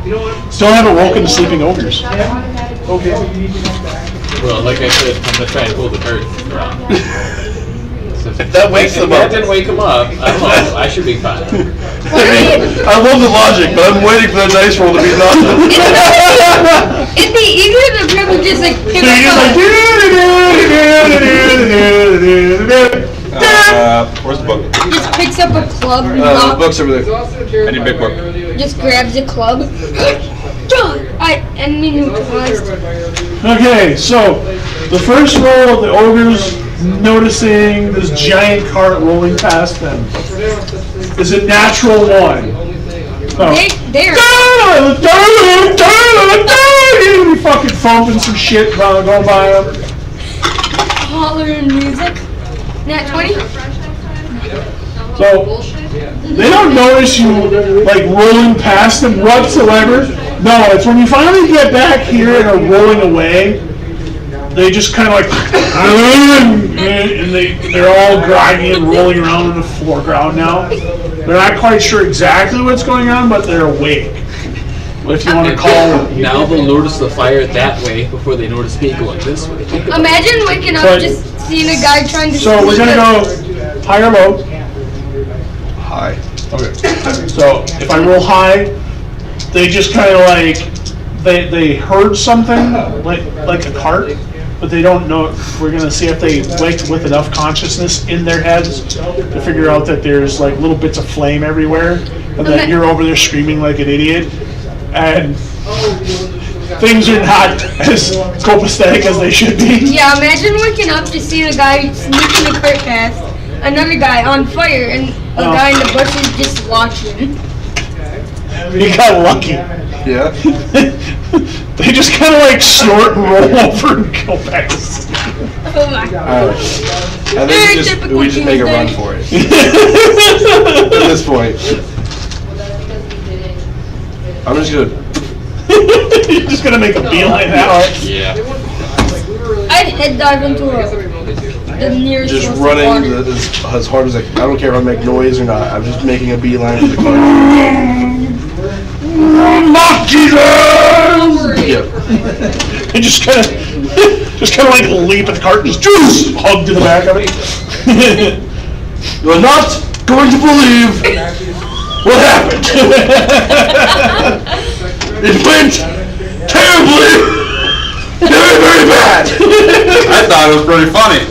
You know what? Still haven't woken the sleeping ogres. Okay. Well, like I said, I'm gonna try and pull the cart around. That wakes them That up. didn't wake him up. I don't know. I should be fine. I love the logic, but I'm waiting for that dice roll to be done. It'd be easier to probably just like pick So you're just like, Where's the book? just picks up a club and The book's over there. I need a big book. just grabs a club. Enemy neutralized. Okay, so the first roll of the ogres noticing this giant cart rolling past them is a natural 1. Oh. They're Be fucking thumping some shit going by them. hollering music. Nat 20? So they don't notice you like rolling past them whatsoever. No, it's when you finally get back here and are rolling away, they just kind of like, and they're all groggy and rolling around in the foreground now. They're not quite sure exactly what's going on, but they're awake. If you want to call it. Now they'll notice the fire that way before they notice me going this way. Think about Imagine waking up But- just seeing a guy trying to So we're gonna go high or low. Hi. Okay. So if I roll high, they just kind of like they heard something like a cart, but they don't know. We're gonna see if they waked with enough consciousness in their heads to figure out that there's like little bits of flame everywhere, and that you're over there screaming like an idiot, and things are not as copacetic as they should be. Yeah, imagine waking up just seeing a guy sneaking a cart past another guy on fire and a guy in the bushes just watching. You got lucky. Yeah. They just kind of like snort and roll over and go back to sleep. Oh my god. Alright. I think we just make a run for it. At this point. I'm just gonna. You're just gonna make a beeline out. Yeah. I'd head dive into the nearest Just source of running water. as hard as I don't care if I make noise or not. I'm just making a beeline for the car. Mock Jesus! Yep. And just kind of like leap at the cart and just hug to the back of it. You're not going to believe what happened. It went terribly, very, very bad. I thought it was pretty funny.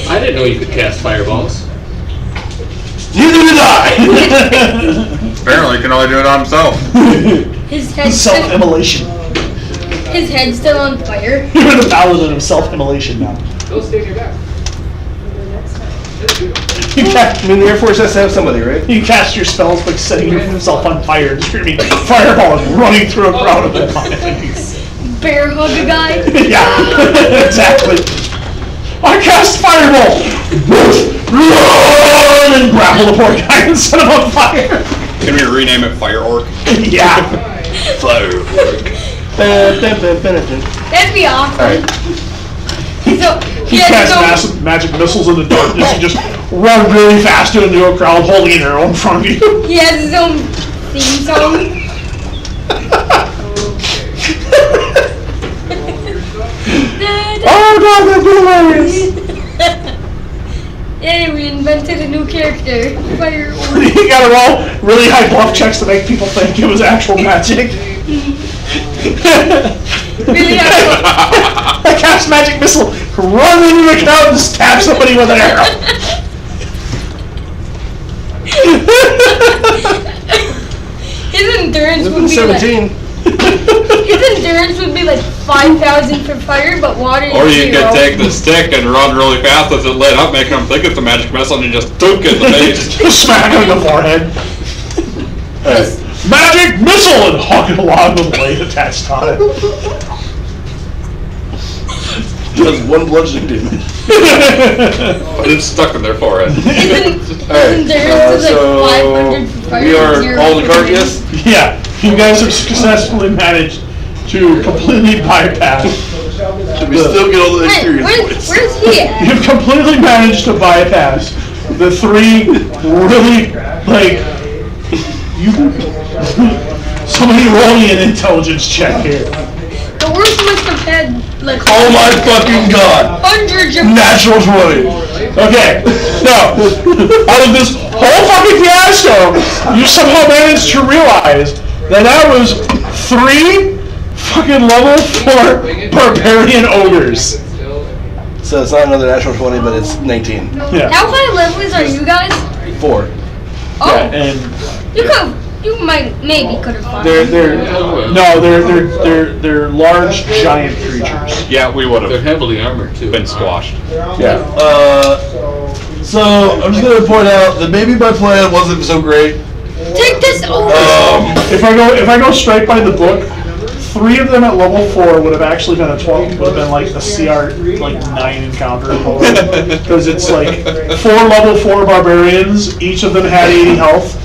I didn't know you could cast fireballs. Neither did I. Apparently, he can only do it on himself. His head's still, Self-immolation. his head's still on fire. You're the paladin of self-immolation now. Go stay in your back. You I mean, the Air Force has to have somebody, right? You cast your spells by setting yourself on fire and screaming fireball and running through a crowd of enemies. Bear hug a guy. Yeah, exactly. I cast fireball! Run! And grapple the poor guy and set him on fire. Can we rename it Fire Orc? Yeah. Firework. That'd be awesome. Alright. No, He he has casts no. massive magic missiles in the darkness and just run really fast into a crowd holding an arrow in front of you. He has his own theme song. Oh god, that's hilarious! Hey, we invented a new character. Fire. You gotta roll really high bluff checks to make people think it was actual magic. Really high. I cast magic missile, run into the crowd and stab somebody with an arrow. His endurance would be 17. His endurance would be like 5,000 for fire, but water is Or you zero. could take the stick and run really fast as it lit up, making them think it's a magic missile, and you just took it in the face. Smack him in the forehead. Magic missile and hawk it along with a blade attached on it. Does 1 bludgeoning damage. But it's stuck in their forehead. His Alright, endurance is like so 500 for fire. we are zero all in the for cart, fire. yes? Yeah, you guys have successfully managed to completely bypass. Should we still get all the Wait, experience points? where's he at? You've completely managed to bypass the 3 really, like, you. Somebody roll me an intelligence check here. The worst must have had like Oh my fucking god! hundreds of. Natural 20! Okay, now, out of this whole fucking fiasco, you somehow managed to realize that that was 3 fucking level 4 barbarian ogres. So it's not another natural 20, but it's 19. Yeah. How high levels are you guys? 4. Oh, Yeah, and you maybe could have fought. they're large giant creatures. Yeah, we would They're have heavily armored too. been squashed. Yeah. So I'm just gonna point out that maybe my plan wasn't so great. Take this over. If I go straight by the book, 3 of them at level 4 would have actually been a 12. Would have been like the CR like 9 encounter because it's like 4 level 4 barbarians. Each of them had 80 health,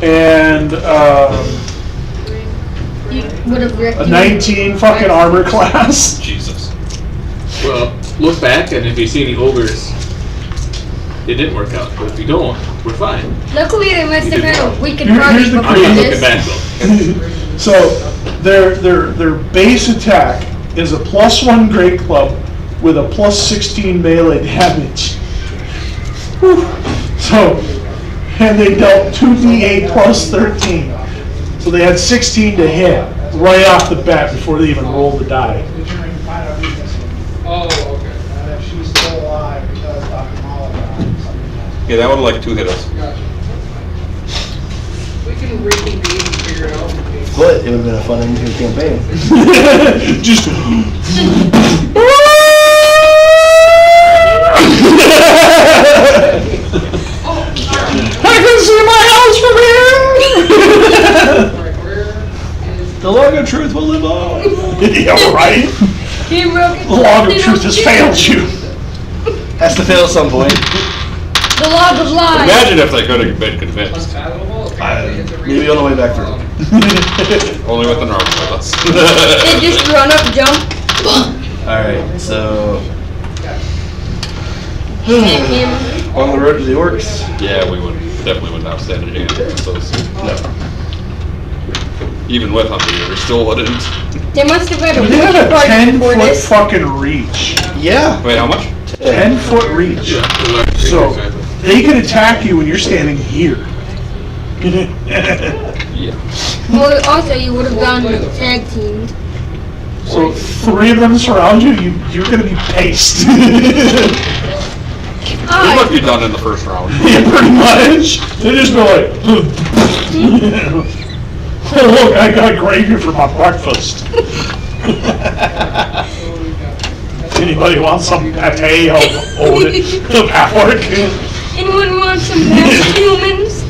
and You would have wrecked a you. 19 fucking armor class. Jesus. Well, look back, and if you see any ogres, it didn't work out. But if you don't, we're fine. Luckily, they must have had a wicked Here's party the before I'm not this. looking back though. So their base attack is a +1 Great Club with a +16 melee damage. Whew. So, and they dealt 2d8 +13. So they had 16 to hit right off the bat before they even rolled the die. Oh, okay. And if she's still alive, because Dr. Molotov, something Yeah, that would have like 2 hit us. Gotcha. We can reconvene and figure it out. But it would have been a fun end to a campaign. Just. I can see my house from here! The log of truth will live on. Yeah, right? He broke it. The log of truth has failed you. Has to fail at some point. The log of lies. Imagine if they could have been convinced. Maybe on the way back through. Only with the normal bullets. They just run up, jump. Alright, so Hit him. on the road to the orcs. Yeah, we definitely would not stand a chance against those. No. Even with Hunter, we still wouldn't. They must have had a They have wicked a party 10-foot before this. fucking reach. Yeah. Wait, how much? 10-foot reach. So they can attack you when you're standing here. Yeah. Well, also, you would have gone tag teamed. So 3 of them surround you, you're gonna be paced. We must be done in the first round. Yeah, pretty much. They just go like, oh look, I got gravy for my breakfast. Anybody want some pate of half orc? Anyone want some mashed humans?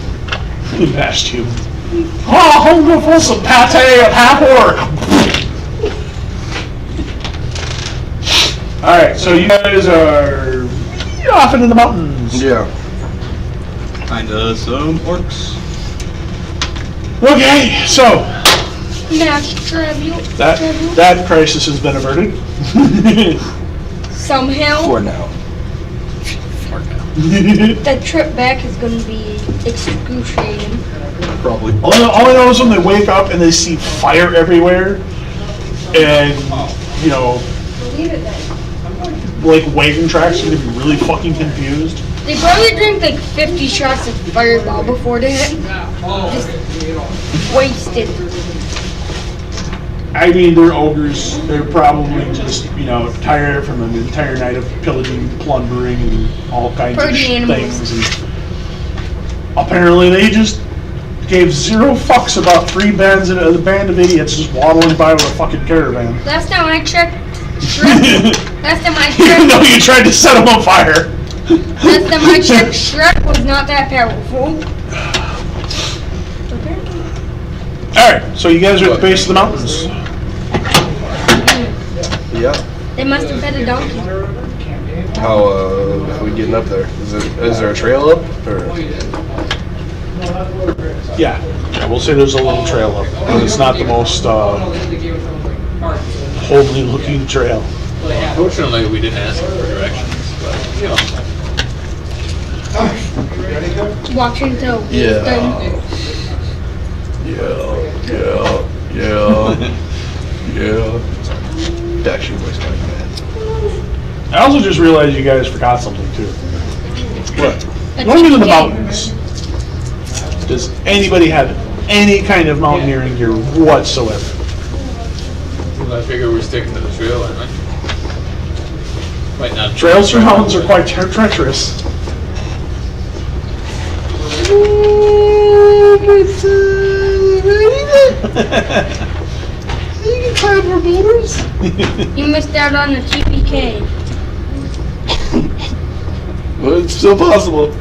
Mashed human. Oh, hunger for some pate of half orc. Alright, so you guys are off into the mountains. Yeah. Kinda some orcs. Okay, so Mashed tribute. that crisis has been averted. somehow, For now. the trip back is going to be excruciating. Probably. All I know is when they wake up and they see fire everywhere, and, you know, like wagon tracks are gonna be really fucking confused. They probably drink like 50 shots of Fireball before that. Just wasted. I mean, they're ogres. They're probably just, you know, tired from an entire night of pillaging, plundering, and all kinds Pretty of animals. things. And apparently, they just gave zero fucks about three bands and a band of idiots just waddling by with a fucking caravan. Last time I checked, Shrek. Last time I Even though checked, you tried to set them on fire. last time I checked, Shrek was not that powerful. Alright, so you guys are at the base of the mountains. Yeah. They must have had a donkey. How are we getting up there? Is there a trail up? Or? Yeah, we'll say there's a little trail up. It's not the most homely looking trail. Fortunately, we didn't ask for directions, but, you know. Walked into a Yeah. Yeah. Actually, voice like that. I also just realized you guys forgot something too. What? When you're in the mountains, does anybody have any kind of mountaineering gear whatsoever? Well, I figure we're sticking to the trail, aren't we? Might not. Trails through mountains are quite treacherous. You can climb more boulders. You missed out on the TPK. Well, it's still possible.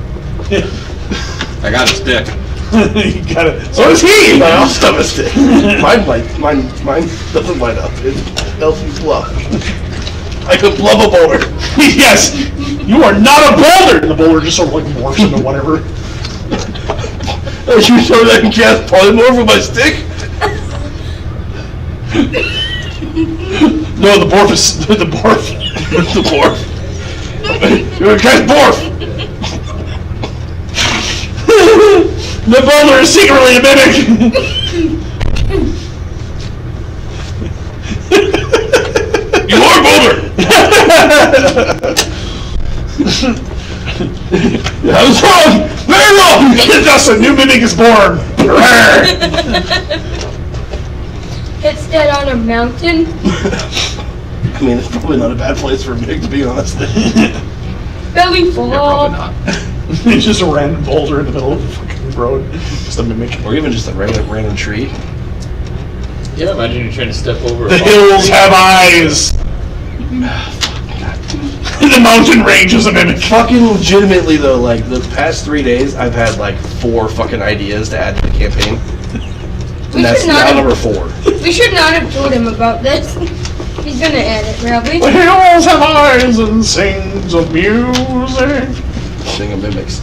I got a stick. You got it. So does he! I also have a stick. Mine doesn't light up. It helps me bluff. I can bluff a boulder. Yes, you are not a boulder. The boulder just sort of like morphs into whatever. Are you sure that I can cast polymorph with my stick? No, the borf is the borf. The morph. You're gonna cast morph. The boulder is secretly a mimic. You are boulder! I was wrong. Very wrong. Thus, a new mimic is born. It's dead on a mountain. I mean, it's probably not a bad place for a mimic, to be honest. Belly full. Probably not. It's just a random boulder in the middle of the fucking road. Just a mimic. Or even just a random tree. Yeah, imagine you're trying to step over a The ball. hills have eyes. The mountain range is a mimic. Fucking legitimately though, like the past 3 days, I've had like 4 fucking ideas to add to the campaign, We and that's should not now have- number 4. We should not have told him about this. He's gonna add it, probably. The hills have eyes and sings of music. Thing of mimics.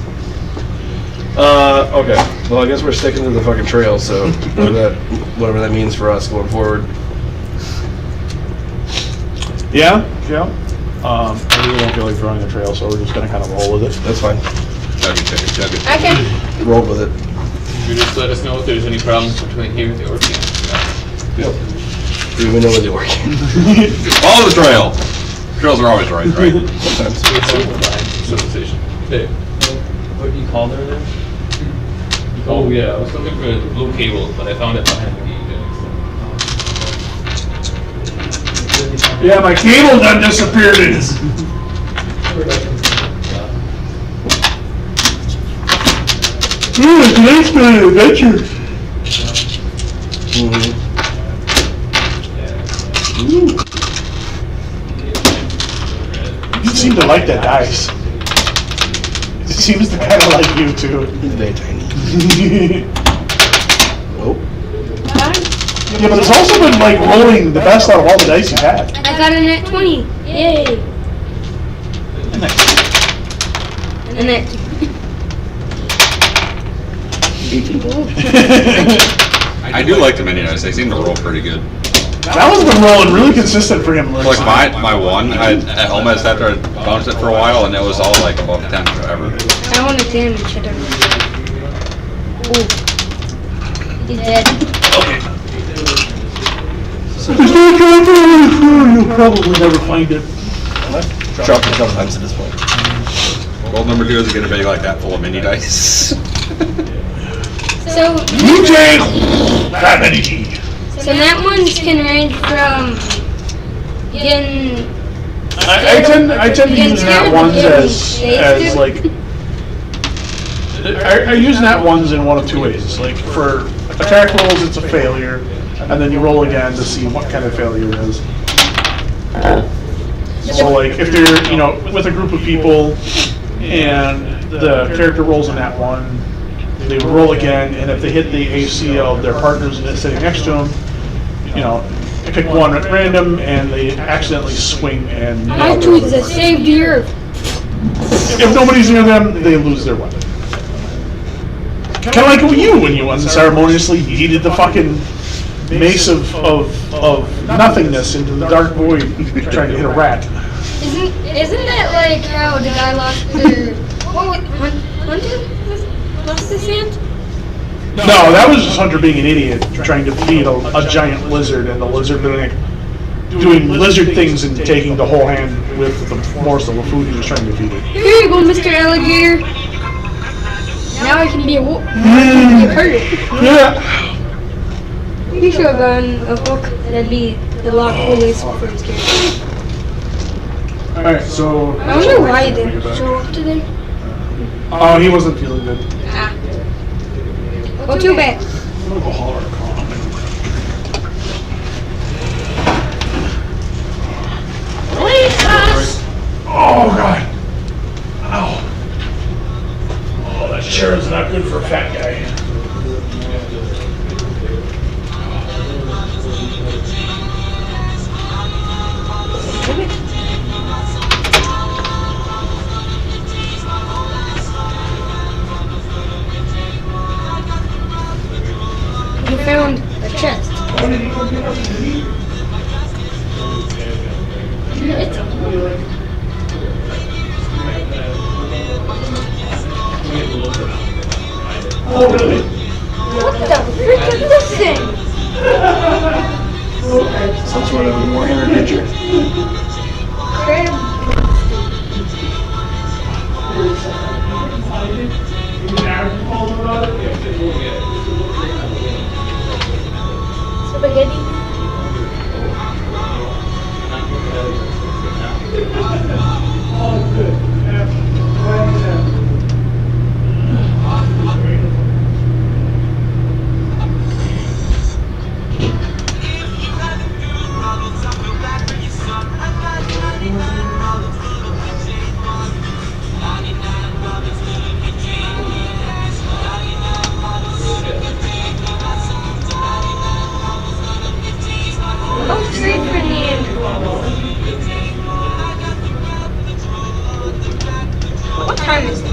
Okay. Well, I guess we're sticking to the fucking trail, so whatever that means for us going forward. Yeah. I really don't feel like throwing the trail, so we're just gonna kind of roll with it. That's fine. Chug it, chug it, chug it. I can. Roll with it. You just let us know if there's any problems between here and the Orchid. Do we know where the orc is? Follow the trail. Trails are always right, right? Sometimes. It's simplified civilization. Hey. What do you call her there? Oh yeah, I was looking for the blue cable, but I found it behind the gate. Yeah, my cable done disappeared. Ooh, it's an X-Men adventure. You seem to like that dice. It seems to kind of like you too. He's very tiny. Oh. Yeah, but it's also been like rolling the best out of all the dice you've had. I got a net 20. Yay. And that. 18. I do like the mini dice. They seem to roll pretty good. That one's been rolling really consistent for him. Like my one, I at home I just after I bounced it for a while, and it was all like above 10 forever. I want to damage it. Ooh. He's dead. Okay. You'll probably never find it. Drop it a couple times at this point. Goal number 2 is to get a bag like that full of mini dice. So That many tea. so that ones can range from getting. I tend to use nat ones as like I use nat ones in one of two ways. Like for attack rolls, it's a failure, and then you roll again to see what kind of failure it is. So like if you're with a group of people and the character rolls a nat one, they roll again, and if they hit the AC of their partners sitting next to them, they pick one at random and they accidentally swing and. I choose the save the earth. If nobody's near them, they lose their weapon. Kind of like you when you unceremoniously yeeted the fucking mace of nothingness into the dark void trying to hit a rat. Isn't that like how the guy lost their Hunter lost his hand? No, that was just Hunter being an idiot trying to feed a giant lizard, and the lizard doing lizard things and taking the whole hand with the morsel of food he was trying to feed it. Here you go, Mr. Alligator. Now I can be a wolf. You heard it. Yeah. You should have gotten a hook. That'd be the lot coolest for his character. Alright, so. I wonder why he didn't show up today. Oh, he wasn't feeling good. Ah. Well, too bad. I'm gonna go holler at Carl. Oh, God. Ow. Oh, that chair is not good for a fat guy. You found a chest. It's Oh, really? what the frick is this thing? Some sort of Warhammer creature. Crab. Spaghetti. Oh, straight for the end. What time is it?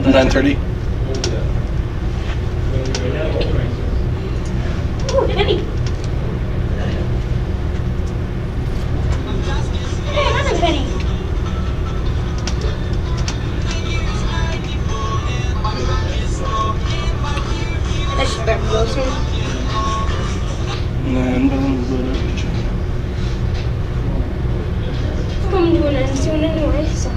9:30. Ooh, penny. Hey, another penny. I should grab those ones. It's coming to an end soon anyway, so.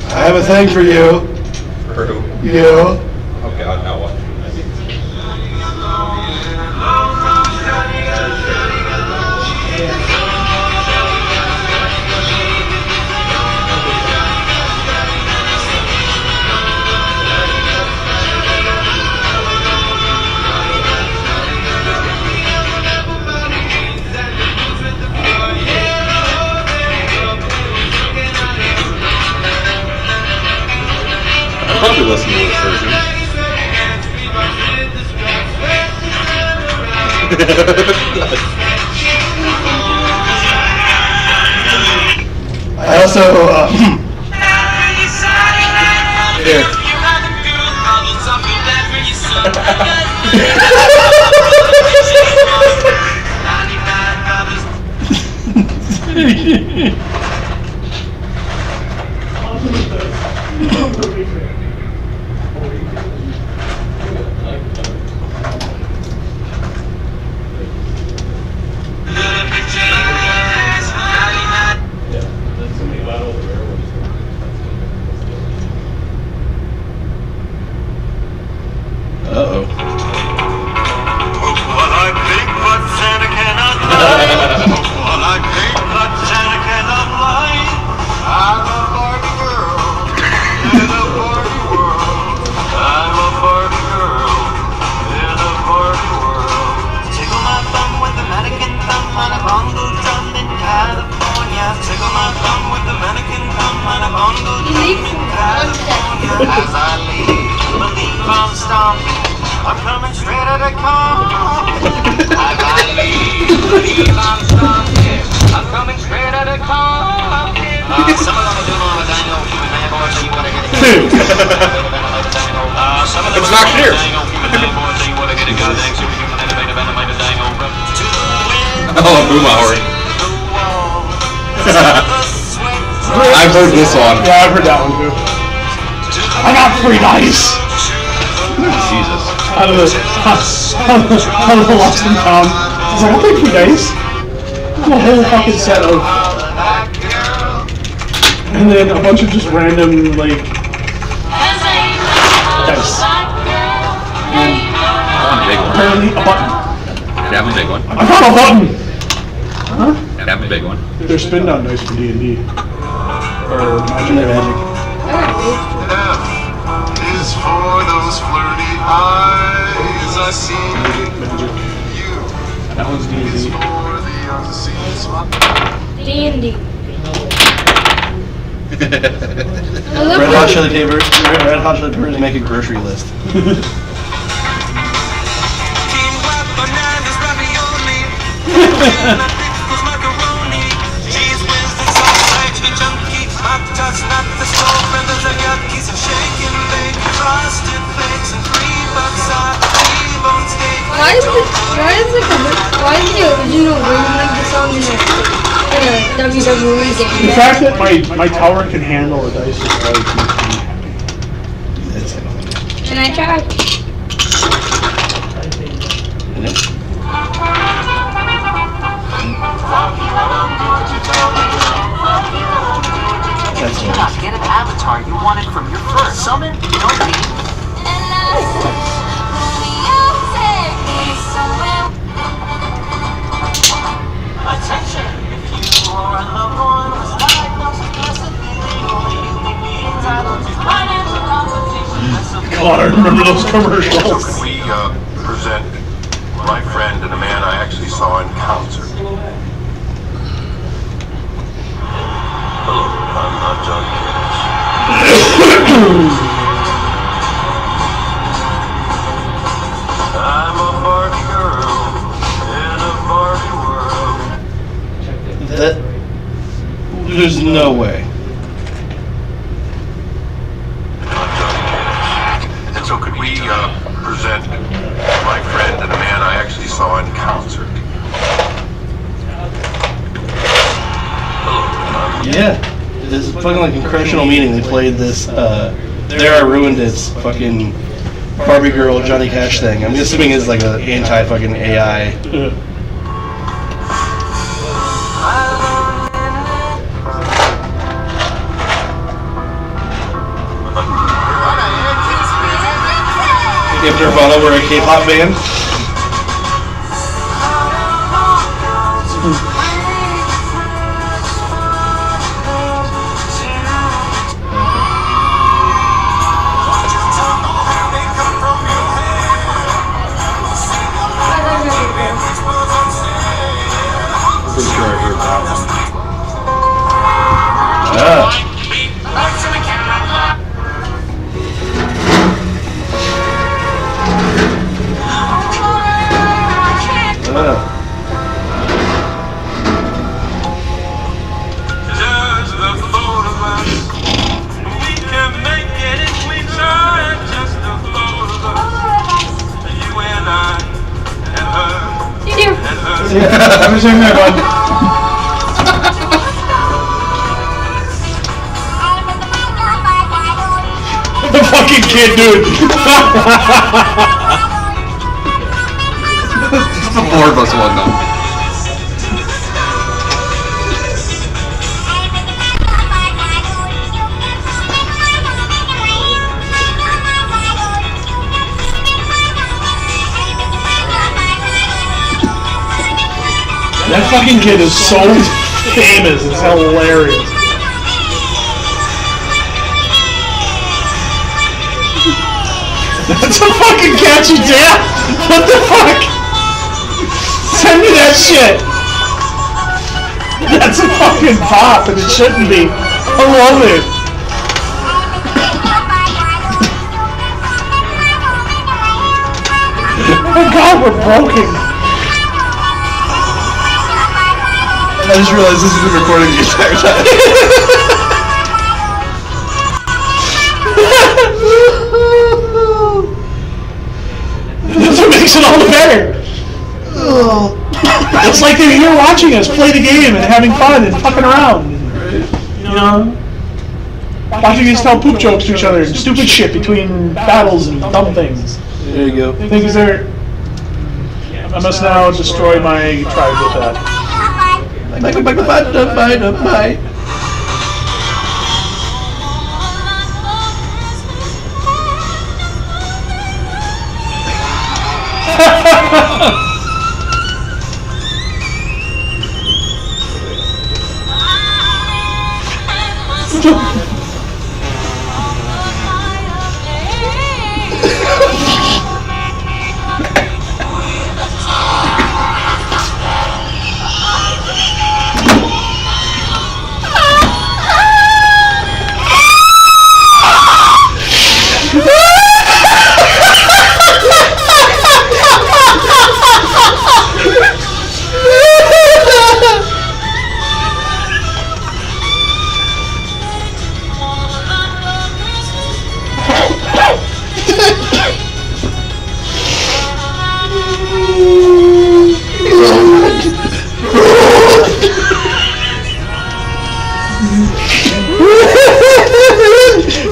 I have a thing for you. For who? You. Oh God, now what? I also, here. Uh-oh. As I leave, believe I'm stomping. I'm coming straight out of Compton. As I leave, believe I'm stomping. I'm coming straight out of Compton. Some of them are doing all the dang old human man boys, so you wanna get it. It's not clear. Oh, Boom Hour. I've heard this one. Yeah, I've heard that one too. I got 3 dice! Jesus. Out of the Lost and Found. I was like, I'll take 3 dice. A whole fucking set of... And then a bunch of just random, like... dice. And apparently a button. Have a big one. I found a button! Huh? Have a big one. They're spin down dice for D&D. Or Magic. Is for those flirty eyes I see you. That one's D&D. For the unseen spot. D&D. Red Hot Chili Peppers make a grocery list. Why is the original version like the song in a WWE game? The fact that my tower can handle the dice is probably And I tried. That's You not get an avatar you wanted from your first summon? No need. Attention! If you or a loved one was diagnosed with disability, you may be entitled to financial compensation. God, I remember those commercials. So can we present my friend and a man I actually saw in concert? Hello, I'm Johnny I'm a Barbie girl in a Barbie world. That... There's no way. And so could we present my friend and a man I actually saw in concert? Hello, Yeah. This is fucking like congressional meeting. They played this, There I Ruined It's fucking Barbie Girl Johnny Cash thing. I'm assuming it's like an anti-fucking AI. If Nirvana were a K-pop band. Pretty sure I heard that one. Yeah, have a same there, bud. The fucking kid, dude. It's a 4+1 though. That fucking kid is so famous. It's hilarious. That's a fucking catchy dad. What the fuck? Send me that shit. That's a fucking pop, and it shouldn't be. I love it. Oh my god, we're broken. I just realized this has been recording the entire time. That's what makes it all the better. It's like they're here watching us play the game and having fun and fucking around. You know? Watching us tell poop jokes to each other and stupid shit between battles and dumb things. There you go. Things are... I must now destroy my tribe with that. Bye.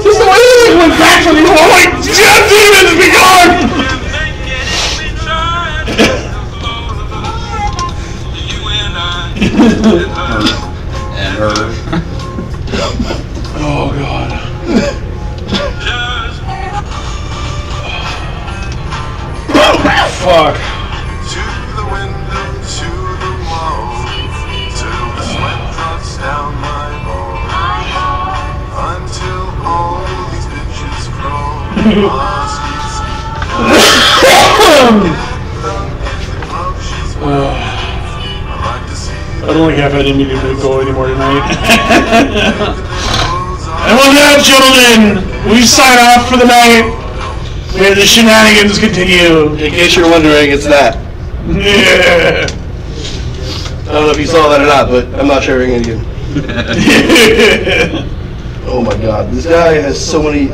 Just the way they went back from these whole like, damn demons, be gone! And her. Oh god. Fuck. To the window, to the wall, till the sweat drops down my balls, until all these bitches crawl. I don't think I've had any to go anymore tonight. And with that, gentlemen, we sign off for the night. May the shenanigans continue. In case you're wondering, it's that. Yeah. I don't know if you saw that or not, but I'm not sharing it again. Oh my god, this guy has so many